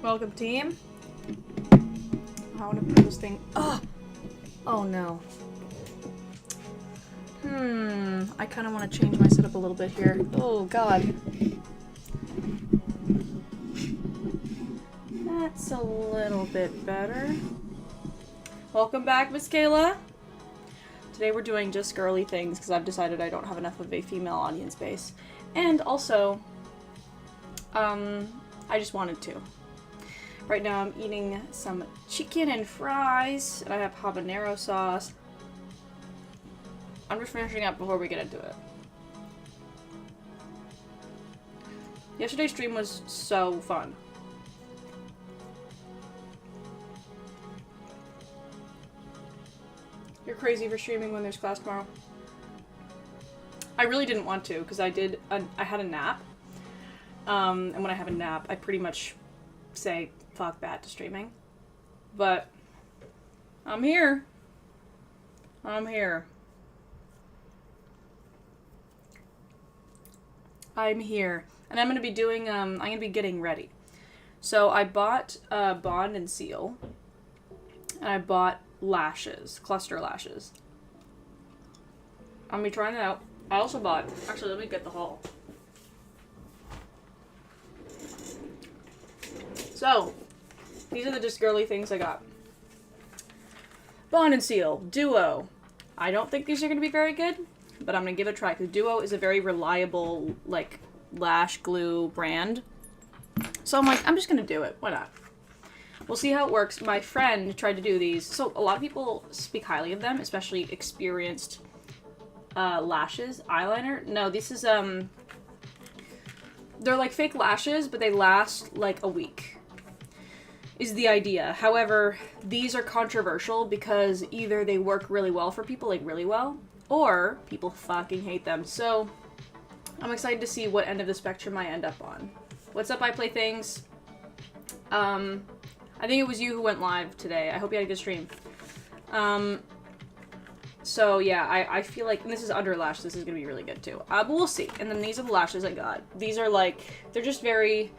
Welcome, team. I want to put this thing. Oh no. I kind of want to change my setup a little bit here. Oh god. That's a little bit better. Welcome back, Miss Kayla. Today we're doing just girly things because I've decided I don't have enough of a female audience base. And also, I just wanted to. Right now I'm eating some chicken and fries, and I have habanero sauce. I'm just finishing up before we get into it. Yesterday's stream was so fun. You're crazy for streaming when there's class tomorrow. I really didn't want to, because I had a nap. And when I have a nap, I pretty much say fuck that to streaming. But I'm here. I'm here. I'm here. And I'm going to be doing, I'm going to be getting ready. So I bought Bond and Seal. And I bought lashes, cluster lashes. I'm going to be trying it out. I also bought, actually let me get the haul. So, these are the just girly things I got. Bond and Seal, Duo. I don't think these are going to be very good, but I'm going to give it a try, because Duo is a very reliable, like, lash glue brand. So I'm like, I'm just going to do it. Why not? We'll see how it works. My friend tried to do these. So a lot of people speak highly of them, especially experienced lashes. Eyeliner. No, this is, they're like fake lashes, but they last like a week. Is the idea. However, these are controversial because either they work really well for people, like really well, or people fucking hate them. So I'm excited to see what end of the spectrum I end up on. What's up, I Play Things? I think it was you who went live today. I hope you had a good stream. So yeah, I feel like, and this is under lash, this is gonna be really good too. But we'll see. And then these are the lashes I got. These are like, they're just very,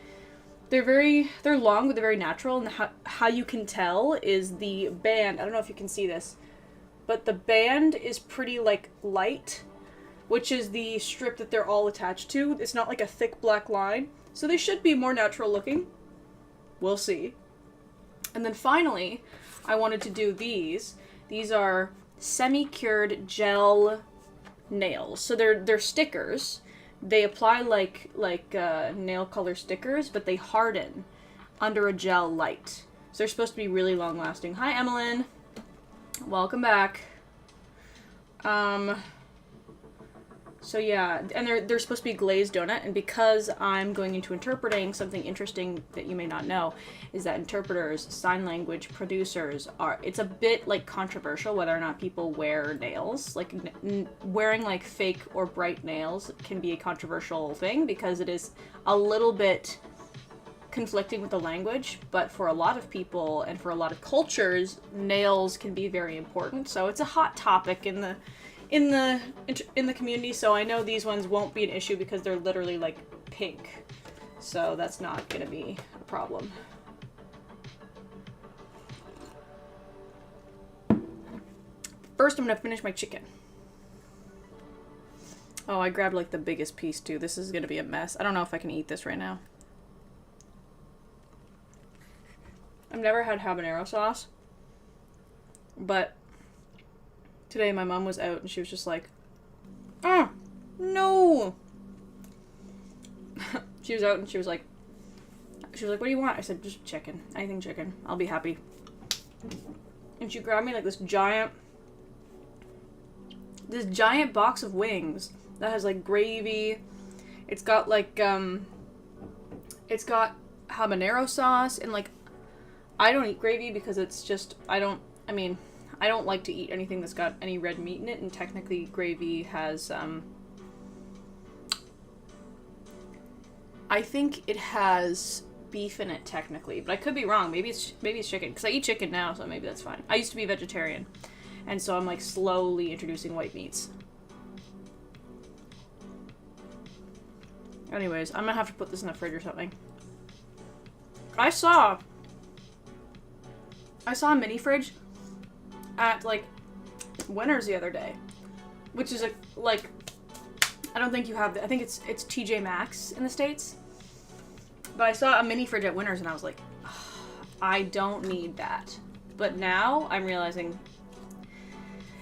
they're long, but they're very natural, and how you can tell is the band. I don't know if you can see this, but the band is pretty, like, light, which is the strip that they're all attached to. It's not like a thick black line, so they should be more natural looking. We'll see. And then finally, I wanted to do these. These are semi-cured gel nails. So they're stickers. They apply like nail color stickers, but they harden under a gel light. So they're supposed to be really long lasting. Hi, Emmeline. Welcome back. So yeah, and they're supposed to be glazed donut, and because I'm going into interpreting, something interesting that you may not know is that interpreters, sign language producers it's a bit like controversial whether or not people wear nails. Like wearing like fake or bright nails can be a controversial thing because it is a little bit conflicting with the language, but for a lot of people and for a lot of cultures, nails can be very important. So it's a hot topic in the community, so I know these ones won't be an issue because they're literally like pink. So that's not gonna be a problem. First, I'm gonna finish my chicken. Oh, I grabbed like the biggest piece too. This is gonna be a mess. I don't know if I can eat this right now. I've never had habanero sauce, but today my mom was out and she was just like, no. She was out and she was like, what do you want? I said, just chicken. Anything chicken. I'll be happy. And she grabbed me like this giant box of wings that has like gravy. It's got like, it's got habanero sauce, and like, I don't eat gravy because it's just, I don't like to eat anything that's got any red meat in it, and technically gravy has, I think it has beef in it technically, but I could be wrong. Maybe it's chicken, because I eat chicken now, so maybe that's fine. I used to be vegetarian, and so I'm like slowly introducing white meats. Anyways, I'm gonna have to put this in the fridge or something. I saw a mini fridge at, like, Winners the other day, which is, like, I don't think you have, I think it's TJ Maxx in the States, but I saw a mini fridge at Winners and I was like, I don't need that. But now I'm realizing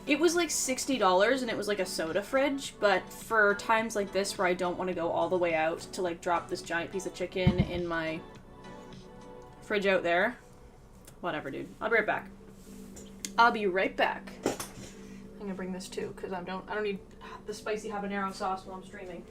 it was like $60 and it was like a soda fridge, but for times like this where I don't want to go all the way out to like drop this giant piece of chicken in my fridge out there, whatever, dude. I'll be right back. I'm gonna bring this too, because I don't need the spicy habanero sauce while I'm streaming.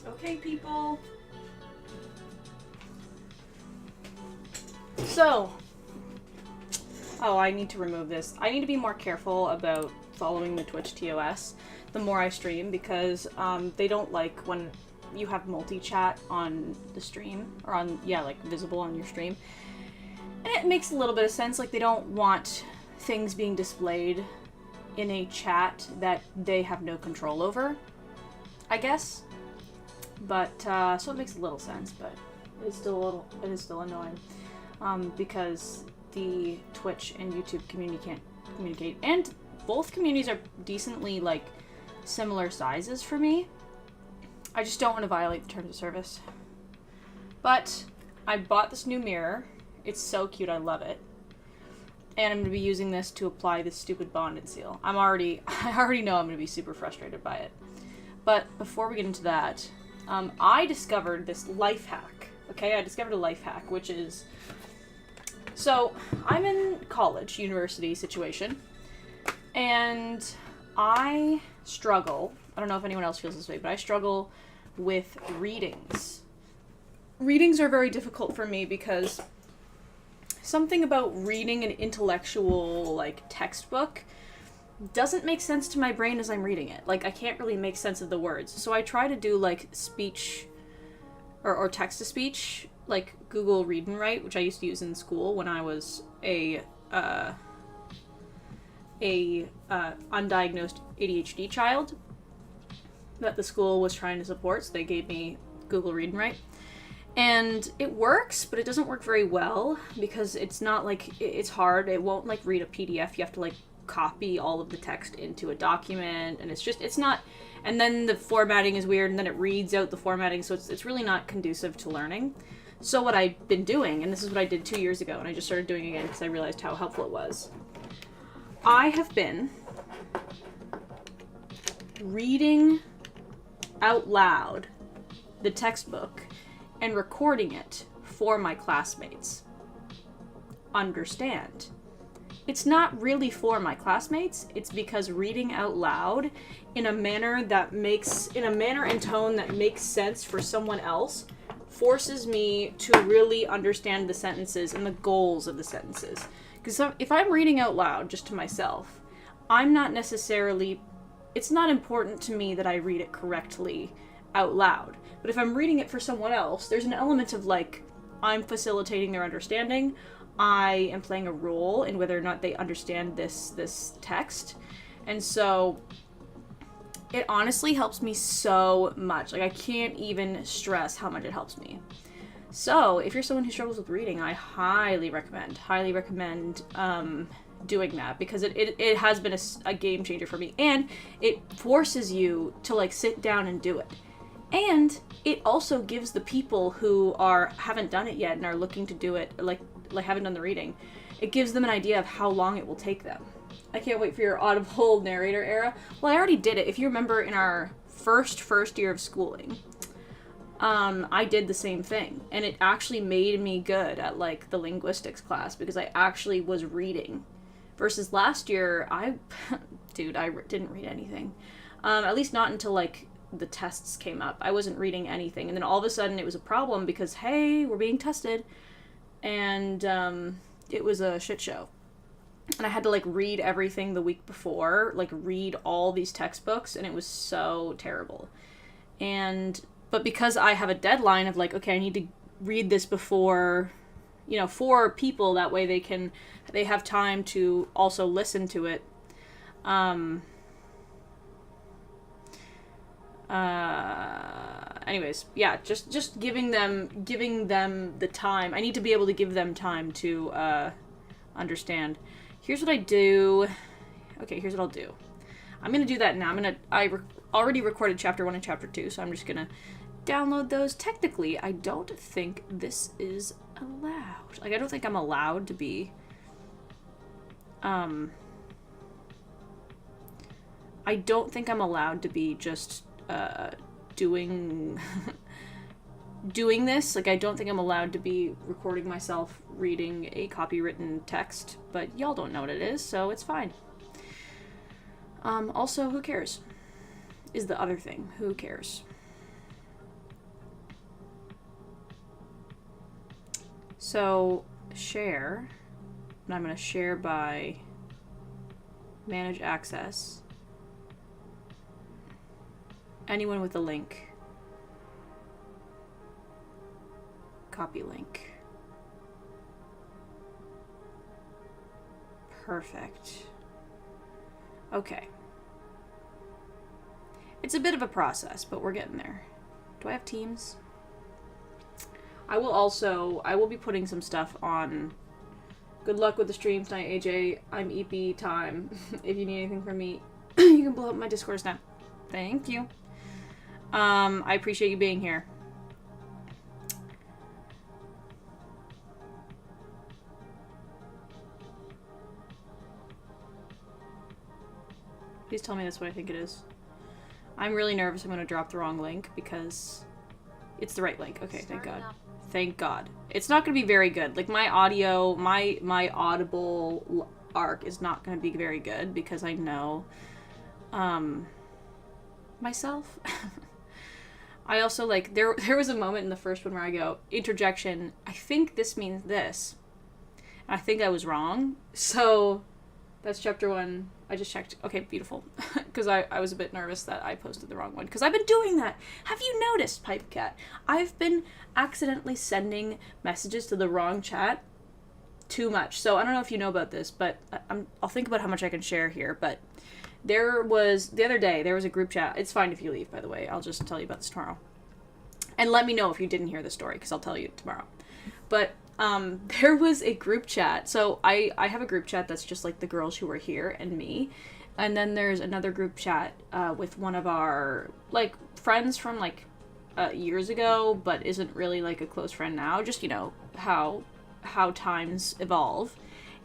Okay, people. So, I need to remove this. I need to be more careful about following the Twitch TOS the more I stream, because they don't like when you have multi-chat on the stream, or on, like, visible on your stream. And it makes a little bit of sense. Like, they don't want things being displayed in a chat that they have no control over, I guess. But, so it makes a little sense, but it is still annoying. Because the Twitch and YouTube community can't communicate. And both communities are decently, like, similar sizes for me. I just don't want to violate the terms of service. But I bought this new mirror. It's so cute, I love it. And I'm going to be using this to apply this stupid bonded seal. I already know I'm going to be super frustrated by it. But before we get into that, I discovered this life hack. Okay, I discovered a life hack, which is... So, I'm in college, university situation, and I struggle, I don't know if anyone else feels this way, but I struggle with readings. Readings are very difficult for me because something about reading an intellectual, like, textbook doesn't make sense to my brain as I'm reading it. Like, I can't really make sense of the words. So I try to do, like, speech or text-to-speech, like Google Read and Write, which I used to use in school when I was a undiagnosed ADHD child that the school was trying to support, so they gave me Google Read and Write. And it works, but it doesn't work very well because it's not like, it's hard. It won't, like, read a PDF. You have to, like, copy all of the text into a document, and it's not, and then the formatting is weird, and then it reads out the formatting, so it's really not conducive to learning. So what I've been doing, and this is what I did 2 years ago, and I just started doing it again because I realized how helpful it was. I have been reading out loud the textbook and recording it for my classmates. Understand? It's not really for my classmates, it's because reading out loud in a manner and tone that makes sense for someone else forces me to really understand the sentences and the goals of the sentences. Because if I'm reading out loud just to myself, it's not important to me that I read it correctly out loud. But if I'm reading it for someone else, there's an element of, like, I'm facilitating their understanding. I am playing a role in whether or not they understand this text. And so it honestly helps me so much. Like, I can't even stress how much it helps me. So if you're someone who struggles with reading, I highly recommend doing that, because it has been a game changer for me, and it forces you to, like, sit down and do it. And it also gives the people who haven't done it yet and are looking to do it, like haven't done the reading, it gives them an idea of how long it will take them. I can't wait for your Audible narrator era. Well, I already did it. If you remember in our first year of schooling, I did the same thing, and it actually made me good at like the linguistics class because I actually was reading. Versus last year, dude, I didn't read anything. At least not until like the tests came up. I wasn't reading anything, and then all of a sudden it was a problem because hey, we're being tested, and it was a shit show. And I had to like read everything the week before, like read all these textbooks, and it was so terrible. But because I have a deadline of like, okay, I need to read this before, for people, that way they have time to also listen to it. Anyways, yeah, just giving them the time. I need to be able to give them time to understand. Here's what I do. Okay, here's what I'll do. I'm gonna do that now. I already recorded chapter 1 and chapter 2, so I'm just gonna download those. Technically, I don't think this is allowed. Like, I don't think I'm allowed to be I don't think I'm allowed to be just doing doing this. Like, I don't think I'm allowed to be recording myself reading a copywritten text, but y'all don't know what it is, so it's fine. Also, who cares? Is the other thing. Who cares? So, share. And I'm going to share by manage access. Anyone with a link. Copy link. Perfect. Okay. It's a bit of a process, but we're getting there. Do I have Teams? I will be putting some stuff on. Good luck with the stream tonight, AJ. I'm EP time. If you need anything from me, you can blow up my Discord snap. Thank you. I appreciate you being here. Please tell me that's what I think it is. I'm really nervous I'm going to drop the wrong link because it's the right link. Okay, thank God. Thank God. It's not going to be very good. Like, my audio, my audible arc is not going to be very good because I know myself. I also, like, there was a moment in the first one where I go, interjection, I think this means this. And I think I was wrong. So that's chapter 1. I just checked. Okay, beautiful. Because I was a bit nervous that I posted the wrong one. Because I've been doing that. Have you noticed, Pipecat? I've been accidentally sending messages to the wrong chat too much. So I don't know if you know about this, but I'll think about how much I can share here. But the other day, there was a group chat. It's fine if you leave, by the way. I'll just tell you about this tomorrow. And let me know if you didn't hear the story, because I'll tell you tomorrow. But there was a group chat. So I have a group chat that's just like the girls who were here and me. And then there's another group chat with one of our like friends from like years ago, but isn't really like a close friend now. Just, how times evolve.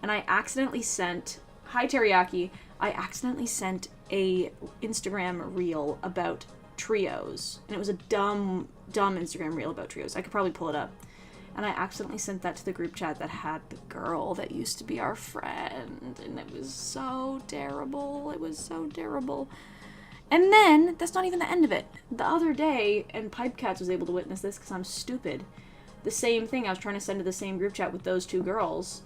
And I accidentally sent, hi Teriyaki, I accidentally sent a Instagram reel about trios. And it was a dumb Instagram reel about trios. I could probably pull it up. And I accidentally sent that to the group chat that had the girl that used to be our friend. And it was so terrible. It was so terrible. And then, that's not even the end of it. The other day, and Pipecats was able to witness this because I'm stupid, the same thing I was trying to send to the same group chat with those two girls.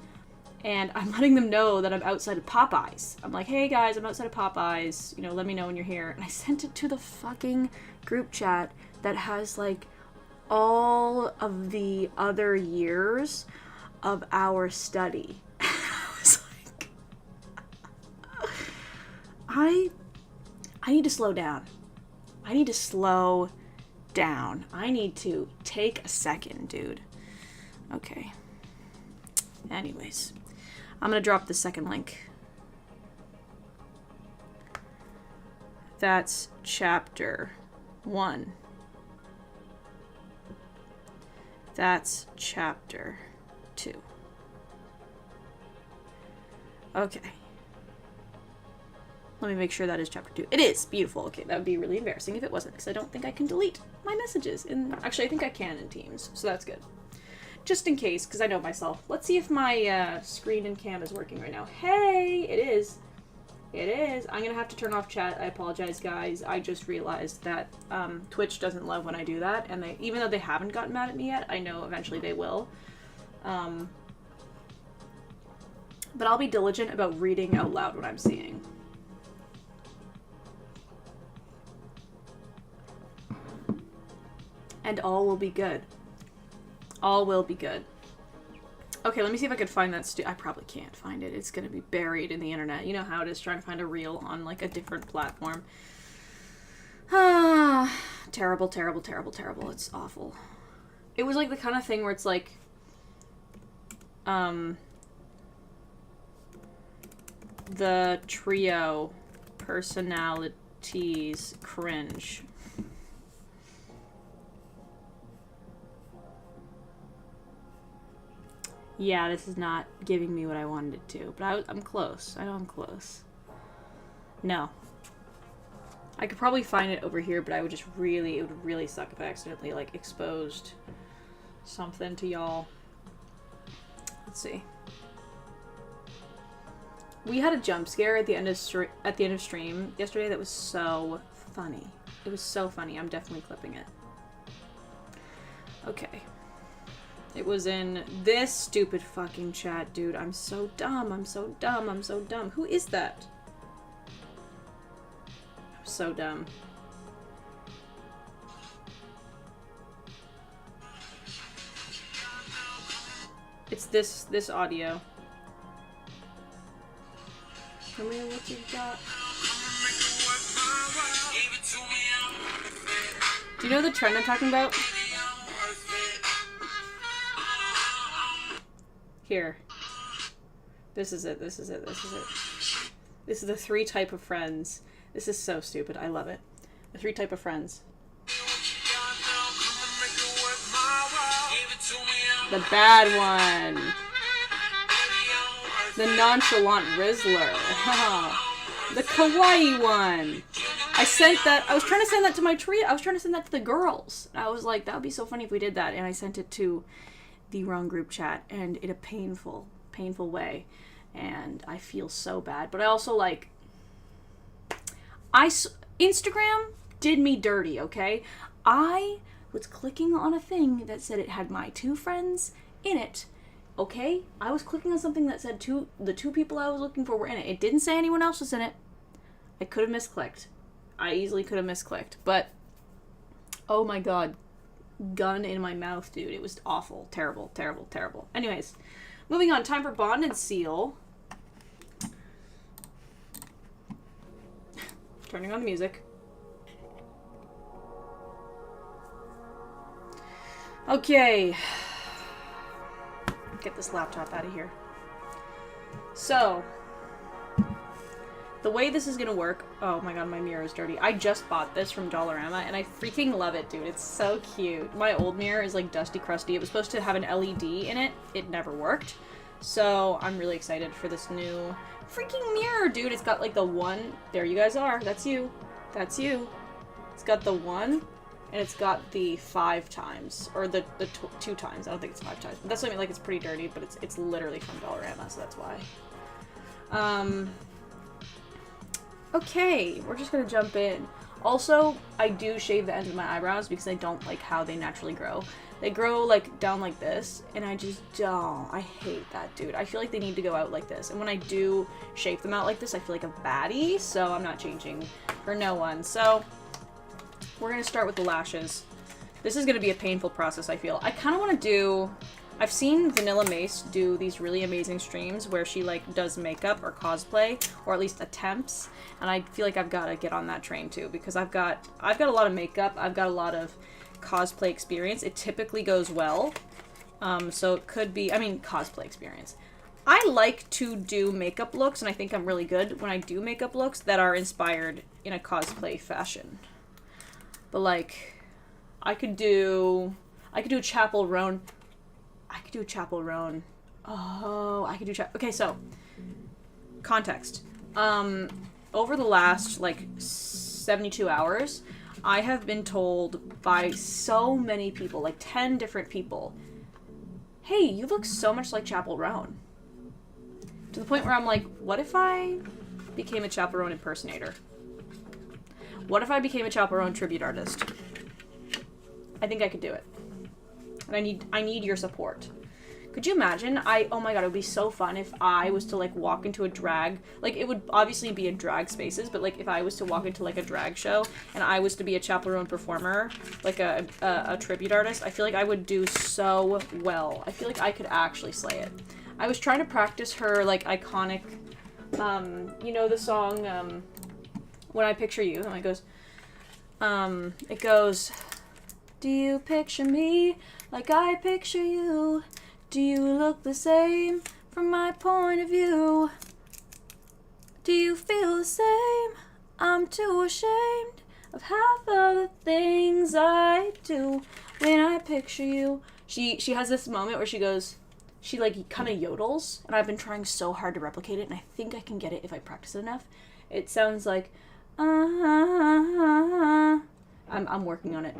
And I'm letting them know that I'm outside of Popeyes. I'm like, hey guys, I'm outside of Popeyes. Let me know when you're here. And I sent it to the fucking group chat that has, like, all of the other years of our study. I was like, I need to slow down. I need to slow down. I need to take a second, dude. Okay. Anyways, I'm gonna drop the second link. That's chapter 1. That's chapter 2. Okay. Let me make sure that is chapter 2. It is! Beautiful. Okay, that would be really embarrassing if it wasn't, because I don't think I can delete my messages. Actually, I think I can in Teams, so that's good. Just in case, because I know myself. Let's see if my screen and cam is working right now. Hey! It is. It is. I'm gonna have to turn off chat. I apologize, guys. I just realized that Twitch doesn't love when I do that, and even though they haven't gotten mad at me yet, I know eventually they will. But I'll be diligent about reading out loud what I'm seeing. And all will be good. All will be good. Okay, let me see if I can find that I probably can't find it. It's gonna be buried in the internet. You know how it is trying to find a reel on, like, a different platform. Ah, terrible, terrible, terrible, terrible. It's awful. It was, like, the kind of thing where it's, like, the trio personalities cringe. Yeah, this is not giving me what I wanted it to, but I'm close. I know I'm close. No. I could probably find it over here, but it would really suck if I accidentally, like, exposed something to y'all. Let's see. We had a jump scare at the end of stream yesterday that was so funny. It was so funny. I'm definitely clipping it. Okay. It was in this stupid fucking chat, dude. I'm so dumb. I'm so dumb. I'm so dumb. Who is that? I'm so dumb. It's this audio. Tell me what you got. Do you know the trend I'm talking about? Here. This is it. This is it. This is it. This is the 3 type of friends. This is so stupid. I love it. The 3 type of friends. The bad one. The nonchalant Rizzler. The kawaii one. I was trying to send that to my trio. I was trying to send that to the girls. I was like, that would be so funny if we did that. And I sent it to the wrong group chat, and in a painful way, and I feel so bad. But I also, like, Instagram did me dirty, okay? I was clicking on a thing that said it had my 2 friends in it, okay? I was clicking on something that said the 2 people I was looking for were in it. It didn't say anyone else was in it. I could have misclicked. I easily could have misclicked, but oh my god. Gun in my mouth, dude. It was awful. Terrible, terrible, terrible. Anyways, moving on. Time for Bond and Seal. Turning on the music. Okay. Get this laptop out of here. So, the way this is gonna work... Oh my god, my mirror is dirty. I just bought this from Dollarama, and I freaking love it, dude. It's so cute. My old mirror is, like, dusty, crusty. It was supposed to have an LED in it. It never worked. So, I'm really excited for this new freaking mirror, dude. It's got, like, the 1... There you guys are. That's you. That's you. It's got the 1, and it's got the 5 times. Or the 2 times. I don't think it's 5 times. But that's what I mean. Like, it's pretty dirty, but it's literally from Dollarama, so that's why. Okay, we're just gonna jump in. Also, I do shave the ends of my eyebrows because I don't like how they naturally grow. They grow, like, down like this, and I just don't. I hate that, dude. I feel like they need to go out like this. And when I do shave them out like this, I feel like a baddie, so I'm not changing for no one. So, we're gonna start with the lashes. This is gonna be a painful process, I feel. I kind of want to do... I've seen Vanilla Mace do these really amazing streams where she, like, does makeup or cosplay, or at least attempts, and I feel like I've got to get on that train too, because I've got a lot of makeup, I've got a lot of cosplay experience. It typically goes well, so it could be, I mean, cosplay experience. I like to do makeup looks, and I think I'm really good when I do makeup looks that are inspired in a cosplay fashion. But, like, I could do Chapel Roan. I could do Chapel Roan. Oh, I could do okay, so context. over the last, like, 72 hours, I have been told by so many people, like 10 different people, hey, you look so much like Chappell Roan. To the point where I'm like, what if I became a Chappell Roan impersonator? What if I became a Chappell Roan tribute artist? I think I could do it. And I need your support. Could you imagine? Oh my god, it would be so fun if I was to, like, walk into a drag, like, it would obviously be in drag spaces, but, like, if I was to walk into, like, a drag show, and I was to be a Chappell Roan performer, like, a tribute artist, I feel like I would do so well. I feel like I could actually slay it. I was trying to practice her, like, iconic, you know the song, When I Picture You, and it goes, do you picture me like I picture you? Do you look the same from my point of view? Do you feel the same? I'm too ashamed of half of the things I do when I picture you. She has this moment where she goes, she, like, kind of yodels, and I've been trying so hard to replicate it, and I think I can get it if I practice it enough. It sounds like, I'm working on it.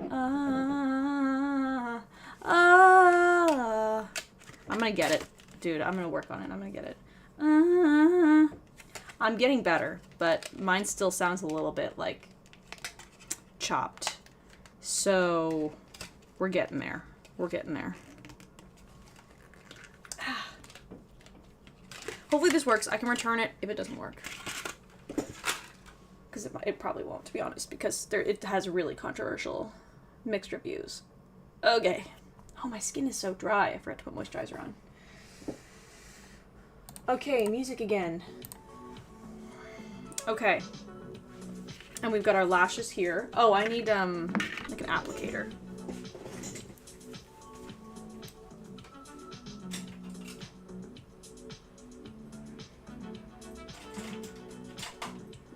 I'm gonna get it. Dude, I'm gonna work on it. I'm gonna get it. I'm getting better, but mine still sounds a little bit, like, chopped. So, we're getting there. We're getting there. Hopefully this works. I can return it if it doesn't work. Because it probably won't, to be honest, because it has really controversial mixed reviews. Okay. Oh, my skin is so dry. I forgot to put moisturizer on. Okay, music again. Okay. And we've got our lashes here. Oh, I need, like, an applicator.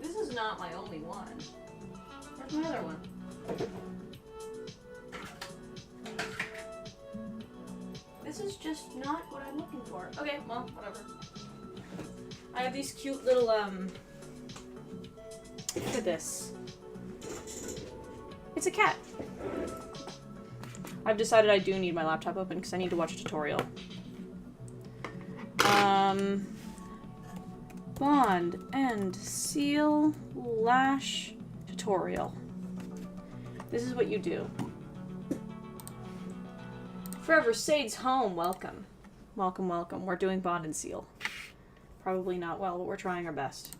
This is not my only one. Where's my other one? This is just not what I'm looking for. Okay, well, whatever. I have these cute little, look at this. It's a cat. I've decided I do need my laptop open because I need to watch a tutorial. Bond and seal lash tutorial. This is what you do. Forever Sade's home. Welcome. Welcome, welcome. We're doing bond and seal. Probably not well, but we're trying our best.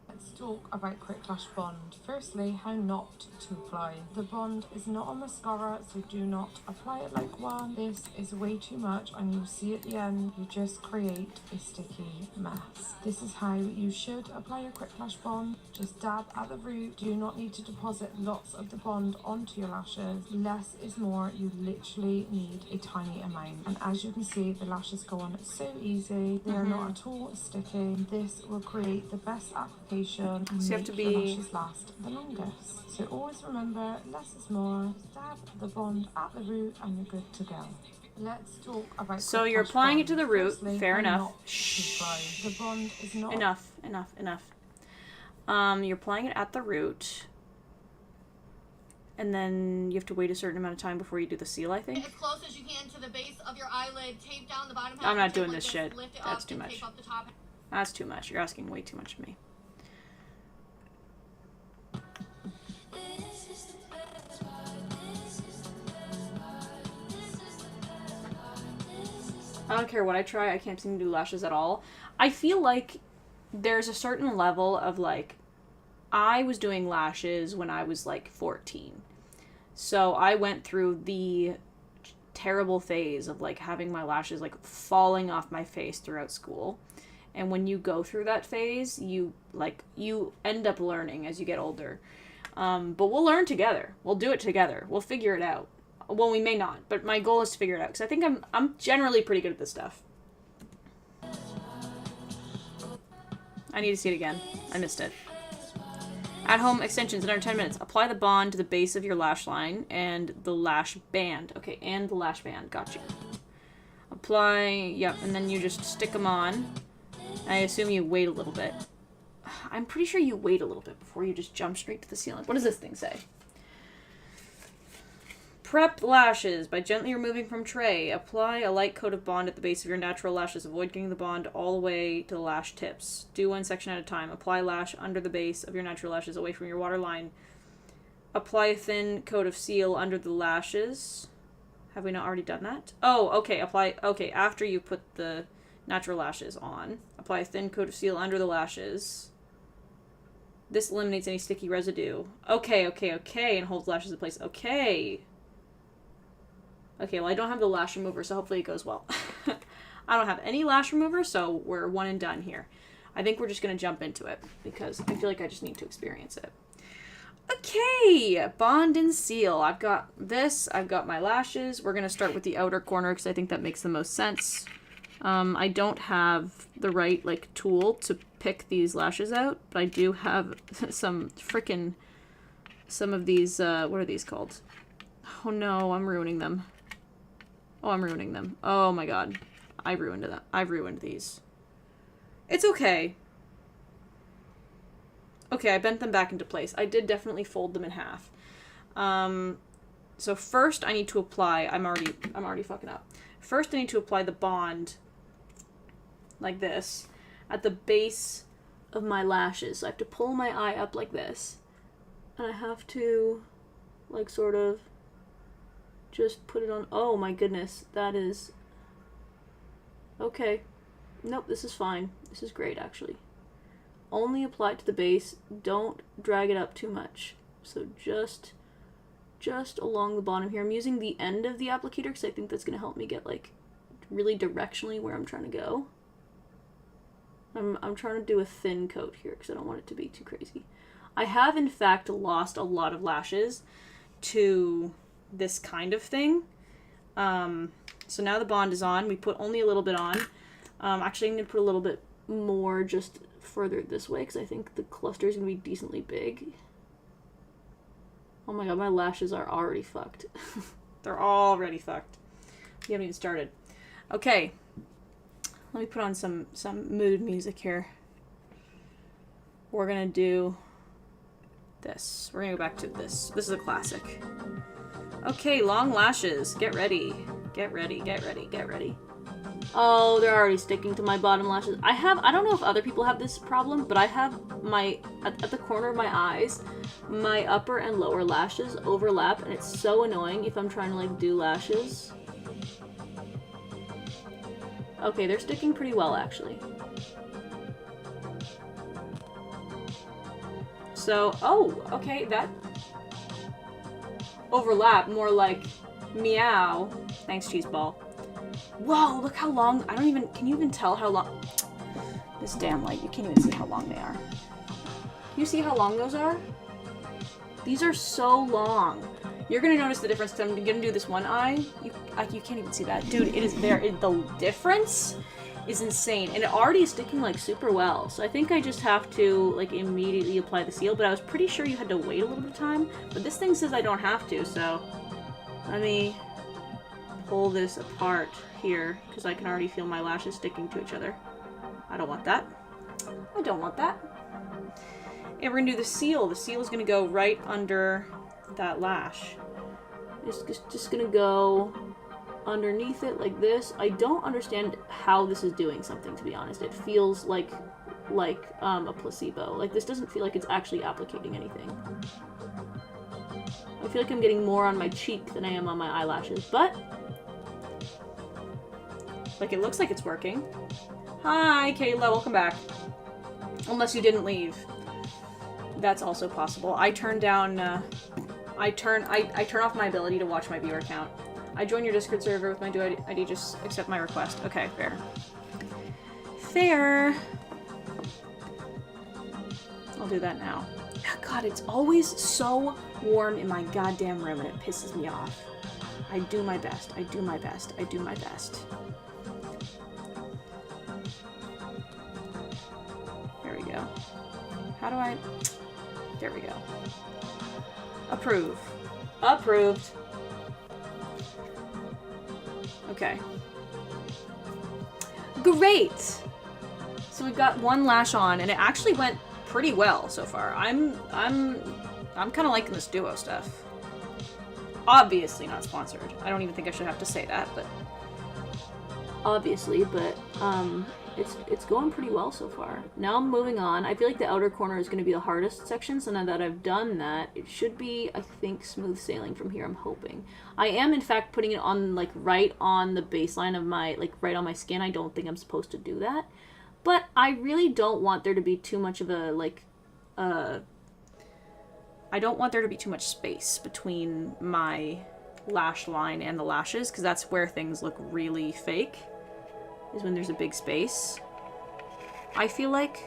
Let's talk about Quick Lash Bond. Firstly, how not to apply. The bond is not a mascara, so do not apply it like one. This is way too much, and you'll see at the end, you just create a sticky mess. This is how you should apply your Quick Lash Bond. Just dab at the root. Do not need to deposit lots of the bond onto your lashes. Less is more. You literally need a tiny amount. And as you can see, the lashes go on so easy. They are not at all sticky. This will create the best application. And So you have to be... your lashes last the longest. So always remember, less is more. Dab the bond at the root and you're good to go. Let's talk about... So you're applying it to the root. Firstly, fair enough. Shh. The bond is not... Enough. You're applying it at the root. And then you have to wait a certain amount of time before you do the seal, I think. As close as you can to the base of your eyelid. Tape down the bottom half. I'm not doing this shit. Lift it That's up too and much. tape up the top. That's too much. You're asking way too much of me. I don't care what I try, I can't seem to do lashes at all. I feel like there's a certain level of, like, I was doing lashes when I was, like, 14. So I went through the terrible phase of, like, having my lashes, like, falling off my face throughout school. And when you go through that phase, you end up learning as you get older. But we'll learn together. We'll do it together. We'll figure it out. Well, we may not, but my goal is to figure it out, because I think I'm generally pretty good at this stuff. I need to see it again. I missed it. At home extensions in under 10 minutes. Apply the bond to the base of your lash line and the lash band. Okay, and the lash band. Got you. apply, yep, and then you just stick them on. I assume you wait a little bit. I'm pretty sure you wait a little bit before you just jump straight to the ceiling. What does this thing say? Prep lashes by gently removing from tray. Apply a light coat of bond at the base of your natural lashes. Avoid getting the bond all the way to the lash tips. Do one section at a time. Apply lash under the base of your natural lashes away from your waterline. Apply a thin coat of seal under the lashes. Have we not already done that? Oh, okay. Okay, after you put the natural lashes on. Apply a thin coat of seal under the lashes. This eliminates any sticky residue. Okay, and holds lashes in place. Okay, well, I don't have the lash remover, so hopefully it goes well. I don't have any lash remover, so we're one and done here. I think we're just going to jump into it, because I feel like I just need to experience it. Okay, bond and seal. I've got this. I've got my lashes. We're going to start with the outer corner, because I think that makes the most sense. I don't have the right, tool to pick these lashes out, but I do have some of these, what are these called? Oh no, I'm ruining them. Oh my god. I've ruined these. It's okay. Okay, I bent them back into place. I did definitely fold them in half. So first I need to apply, I'm already fucking up. First I need to apply the bond like this at the base of my lashes. So I have to pull my eye up like this. And I have to, sort of just put it on. Oh my goodness, that is... Okay. Nope, this is fine. This is great, actually. Only apply it to the base. Don't drag it up too much. So just along the bottom here. I'm using the end of the applicator because I think that's going to help me get, really directionally where I'm trying to go. I'm trying to do a thin coat here because I don't want it to be too crazy. I have, in fact, lost a lot of lashes to this kind of thing. So now the bond is on. We put only a little bit on. Actually, I'm going to put a little bit more just further this way because I think the cluster is going to be decently big. Oh my god, my lashes are already fucked. They're already fucked. We haven't even started. Okay. Let me put on some mood music here. We're going to do this. We're going to go back to this. This is a classic. Okay, long lashes. Get ready. Get ready, get ready, get ready. Oh, they're already sticking to my bottom lashes. I don't know if other people have this problem, but I have at the corner of my eyes, my upper and lower lashes overlap, and it's so annoying if I'm trying to, do lashes. Okay, they're sticking pretty well, actually. So, oh, okay, that overlap, more like meow. Thanks, cheese ball. Whoa, look how long, can you even tell how long, this damn light, you can't even see how long they are. You see how long those are? These are so long. You're gonna notice the difference because I'm gonna do this one eye. You can't even see that. Dude, it is there. The difference is insane. And it already is sticking, super well. So I think I just have to, immediately apply the seal. But I was pretty sure you had to wait a little bit of time. But this thing says I don't have to, so let me pull this apart here because I can already feel my lashes sticking to each other. I don't want that. I don't want that. And we're gonna do the seal. The seal is gonna go right under that lash. It's just gonna go underneath it like this. I don't understand how this is doing something, to be honest. It feels like a placebo. This doesn't feel like it's actually applicating anything. I feel like I'm getting more on my cheek than I am on my eyelashes, but it looks like it's working. Hi, Kayla, welcome back. Unless you didn't leave. That's also possible. I turn down, I turn off my ability to watch my viewer count. I join your Discord server with my duo ID, just accept my request. Okay, fair. Fair. I'll do that now. God, it's always so warm in my goddamn room and it pisses me off. I do my best. I do my best. I do my best. There we go. How do I... There we go. Approve. Approved. Okay. Great! So we've got one lash on, and it actually went pretty well so far. I'm kind of liking this duo stuff. Obviously not sponsored. I don't even think I should have to say that, but obviously, but it's going pretty well so far. Now I'm moving on. I feel like the outer corner is going to be the hardest section, so now that I've done that, it should be, I think, smooth sailing from here, I'm hoping. I am, in fact, putting it on, like, right on the baseline of my, like, right on my skin. I don't think I'm supposed to do that. But I really don't want there to be too much of a, like, I don't want there to be too much space between my lash line and the lashes, because that's where things look really fake, is when there's a big space. I feel like...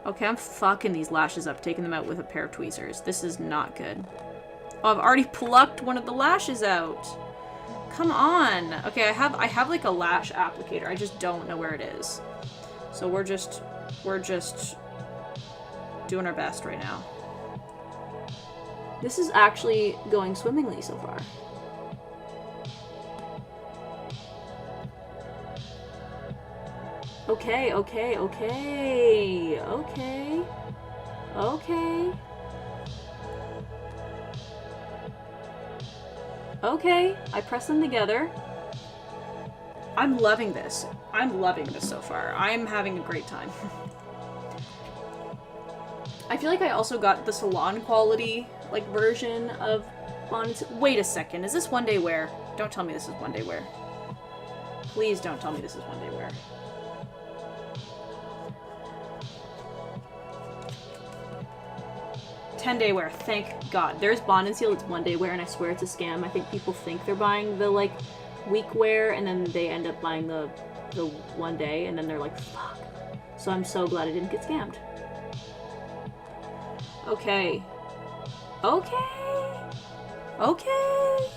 Okay, I'm fucking these lashes up, taking them out with a pair of tweezers. This is not good. Oh, I've already plucked one of the lashes out. Come on. Okay, I have like a lash applicator. I just don't know where it is. So we're just doing our best right now. This is actually going swimmingly so far. Okay, okay, okay. Okay. Okay. Okay, I press them together. I'm loving this. I'm loving this so far. I'm having a great time. I feel like I also got the salon quality, like, version of Bond. Wait a second, is this one day wear? Don't tell me this is one day wear. Please don't tell me this is one day wear. Day wear, thank God. There's Bond and Seal, it's one day wear, and I swear it's a scam. I think people think they're buying the, like, week wear, and then they end up buying the one day, and then they're like, fuck. So I'm so glad I didn't get scammed. Okay. Okay. Okay.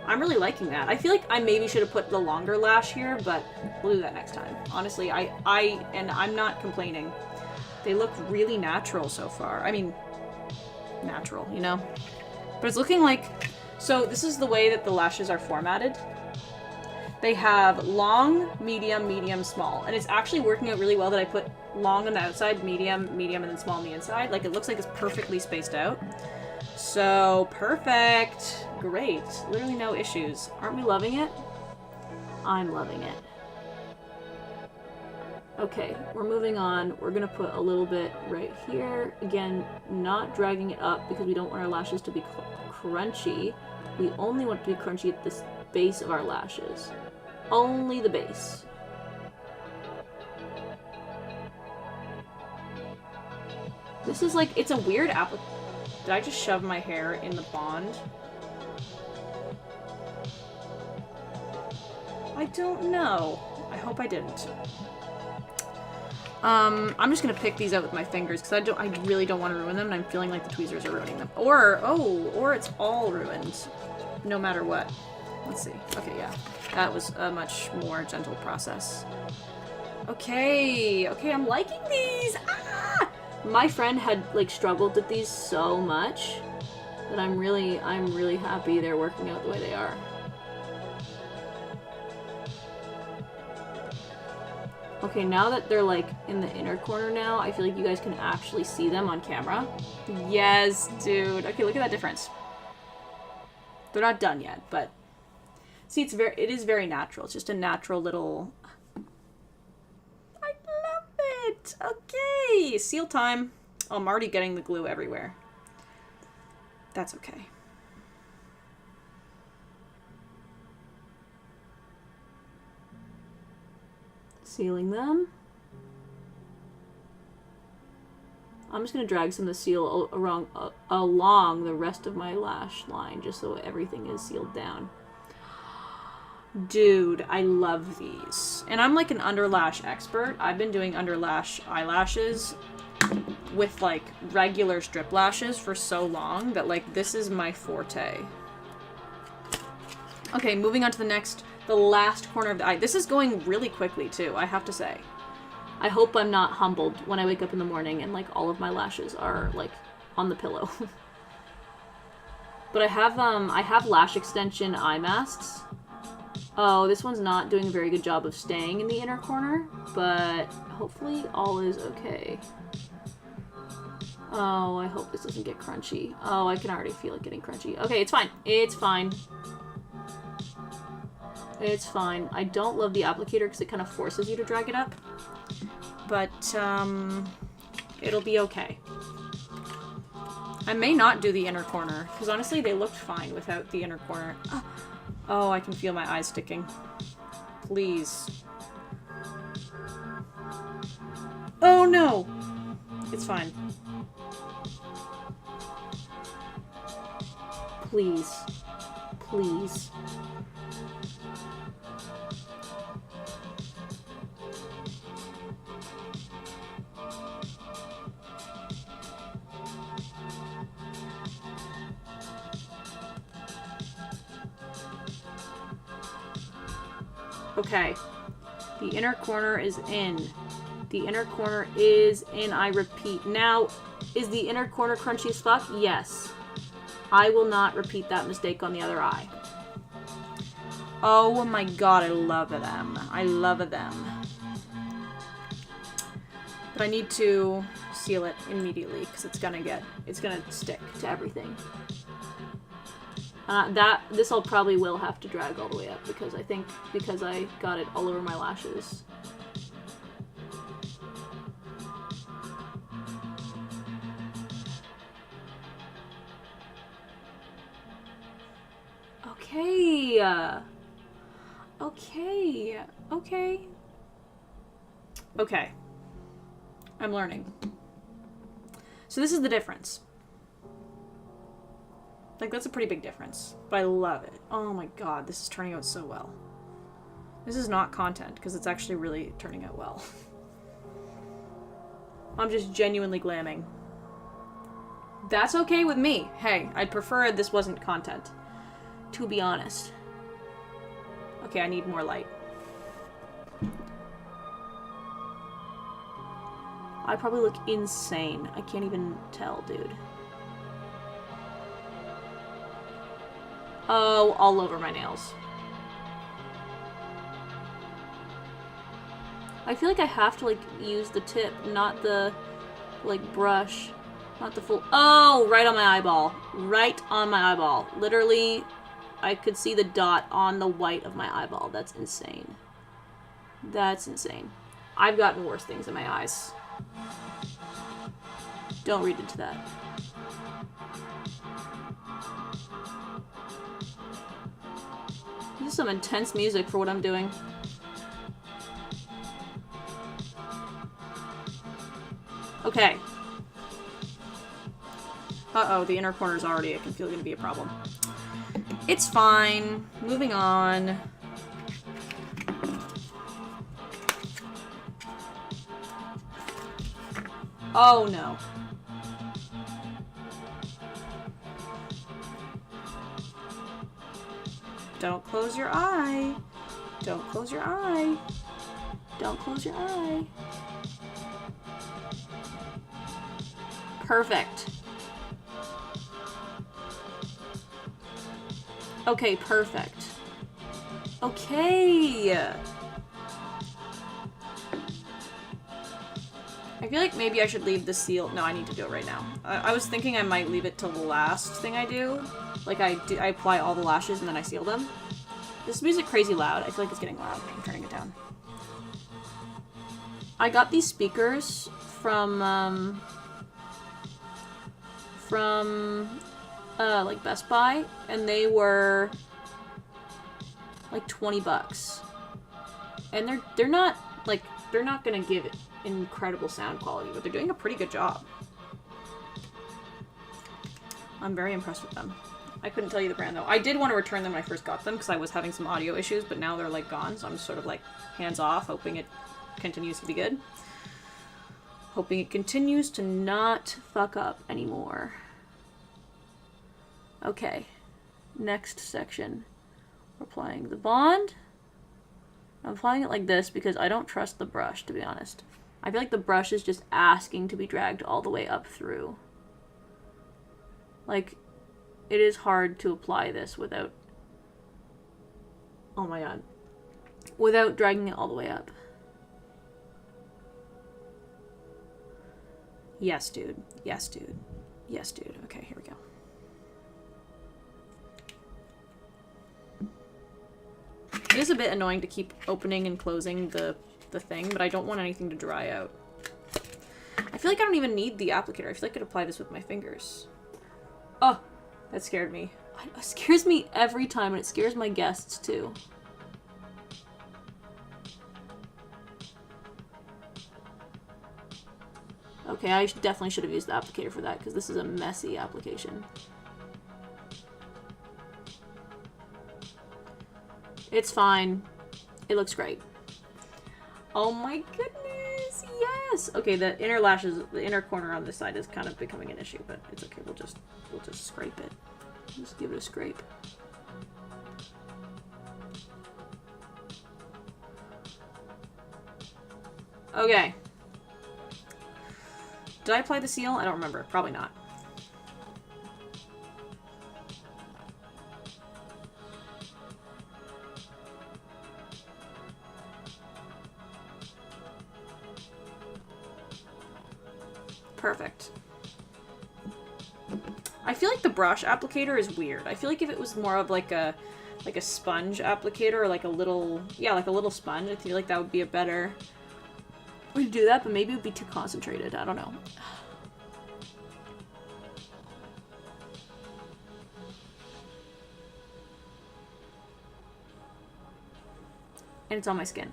I'm really liking that. I feel like I maybe should have put the longer lash here, but we'll do that next time. Honestly, I'm not complaining. They look really natural so far. I mean, natural, you know? But it's looking like... So this is the way that the lashes are formatted. They have long, medium, medium, small. And it's actually working out really well that I put long on the outside, medium, medium, and then small on the inside. Like, it looks like it's perfectly spaced out. So, perfect. Great. Literally no issues. Aren't we loving it? I'm loving it. Okay, we're moving on. We're gonna put a little bit right here. Again, not dragging it up because we don't want our lashes to be crunchy. We only want it to be crunchy at the base of our lashes. Only the base. This is like, it's a weird Did I just shove my hair in the Bond? I don't know. I hope I didn't. I'm just gonna pick these out with my fingers because I really don't want to ruin them, and I'm feeling like the tweezers are ruining them. Or it's all ruined, no matter what. Let's see. Okay, yeah, that was a much more gentle process. Okay, I'm liking these. Ah! My friend had like struggled with these so much that I'm really happy they're working out the way they are. Okay, now that they're, like, in the inner corner now, I feel like you guys can actually see them on camera. Yes, dude. Okay, look at that difference. They're not done yet, but... See, it is very natural. It's just a natural little... I love it! Okay, seal time. Oh, I'm already getting the glue everywhere. That's okay. Sealing them. I'm just going to drag some of the seal along the rest of my lash line just so everything is sealed down. Dude, I love these. And I'm like an underlash expert. I've been doing underlash eyelashes with like regular strip lashes for so long that like this is my forte. Okay, moving on to the last corner of the eye. This is going really quickly too, I have to say. I hope I'm not humbled when I wake up in the morning and like all of my lashes are like on the pillow. But I have lash extension eye masks. Oh, this one's not doing a very good job of staying in the inner corner, but hopefully all is okay. Oh, I hope this doesn't get crunchy. Oh, I can already feel it getting crunchy. Okay, it's fine. It's fine. It's fine. I don't love the applicator because it kind of forces you to drag it up. But, it'll be okay. I may not do the inner corner, because honestly, they looked fine without the inner corner. Oh, I can feel my eyes sticking. Please. Oh, no! It's fine. Please. Please. Okay. The inner corner is in. The inner corner is in, I repeat. Now, is the inner corner crunchy as fuck? Yes. I will not repeat that mistake on the other eye. Oh my god, I love them. I love them. But I need to seal it immediately, because it's gonna stick to everything. This I'll probably will have to drag all the way up, because I got it all over my lashes. Okay. Okay. Okay. Okay. I'm learning. So this is the difference. Like, that's a pretty big difference. But I love it. Oh my god, this is turning out so well. This is not content, because it's actually really turning out well. I'm just genuinely glamming. That's okay with me. Hey, I'd prefer this wasn't content. To be honest. Okay, I need more light. I probably look insane. I can't even tell, dude. Oh, all over my nails. I feel like I have to, like, use the tip, not the, like, brush. Not the full... Oh, right on my eyeball. Right on my eyeball. Literally, I could see the dot on the white of my eyeball. That's insane. That's insane. I've gotten worse things in my eyes. Don't read into that. This is some intense music for what I'm doing. Okay. Uh-oh, the inner corner's already, I can feel, gonna be a problem. It's fine. Moving on. Oh, no. Don't close your eye. Don't close your eye. Don't close your eye. Perfect. Okay, perfect. Okay. I feel like maybe I should leave the seal. No, I need to do it right now. I was thinking I might leave it till the last thing I do. Like, I apply all the lashes and then I seal them. This music crazy loud. I feel like it's getting loud. I'm turning it down. I got these speakers from like Best Buy, and they were like $20. And they're not gonna give it incredible sound quality, but they're doing a pretty good job. I'm very impressed with them. I couldn't tell you the brand though. I did want to return them when I first got them because I was having some audio issues, but now they're like gone, so I'm just sort of like hands off, hoping it continues to be good. Hoping it continues to not fuck up anymore. Okay. Next section. We're applying the bond. I'm applying it like this because I don't trust the brush, to be honest. I feel like the brush is just asking to be dragged all the way up through. Like, it is hard to apply this without Oh my god. Without dragging it all the way up. Yes, dude. Yes, dude. Yes, dude. Okay, here we go. It is a bit annoying to keep opening and closing the thing, but I don't want anything to dry out. I feel like I don't even need the applicator. I feel like I could apply this with my fingers. Oh, that scared me. It scares me every time, and it scares my guests, too. Okay, I definitely should have used the applicator for that, because this is a messy application. It's fine. It looks great. Oh my goodness, yes! Okay, the inner lashes, the inner corner on this side is kind of becoming an issue, but it's okay, we'll just scrape it. Just give it a scrape. Okay. Did I apply the seal? I don't remember. Probably not. Perfect. I feel like the brush applicator is weird. I feel like if it was more of like a sponge applicator or like a little, yeah, like a little sponge, I feel like that would be a better way to do that, but maybe it would be too concentrated. I don't know. And it's on my skin.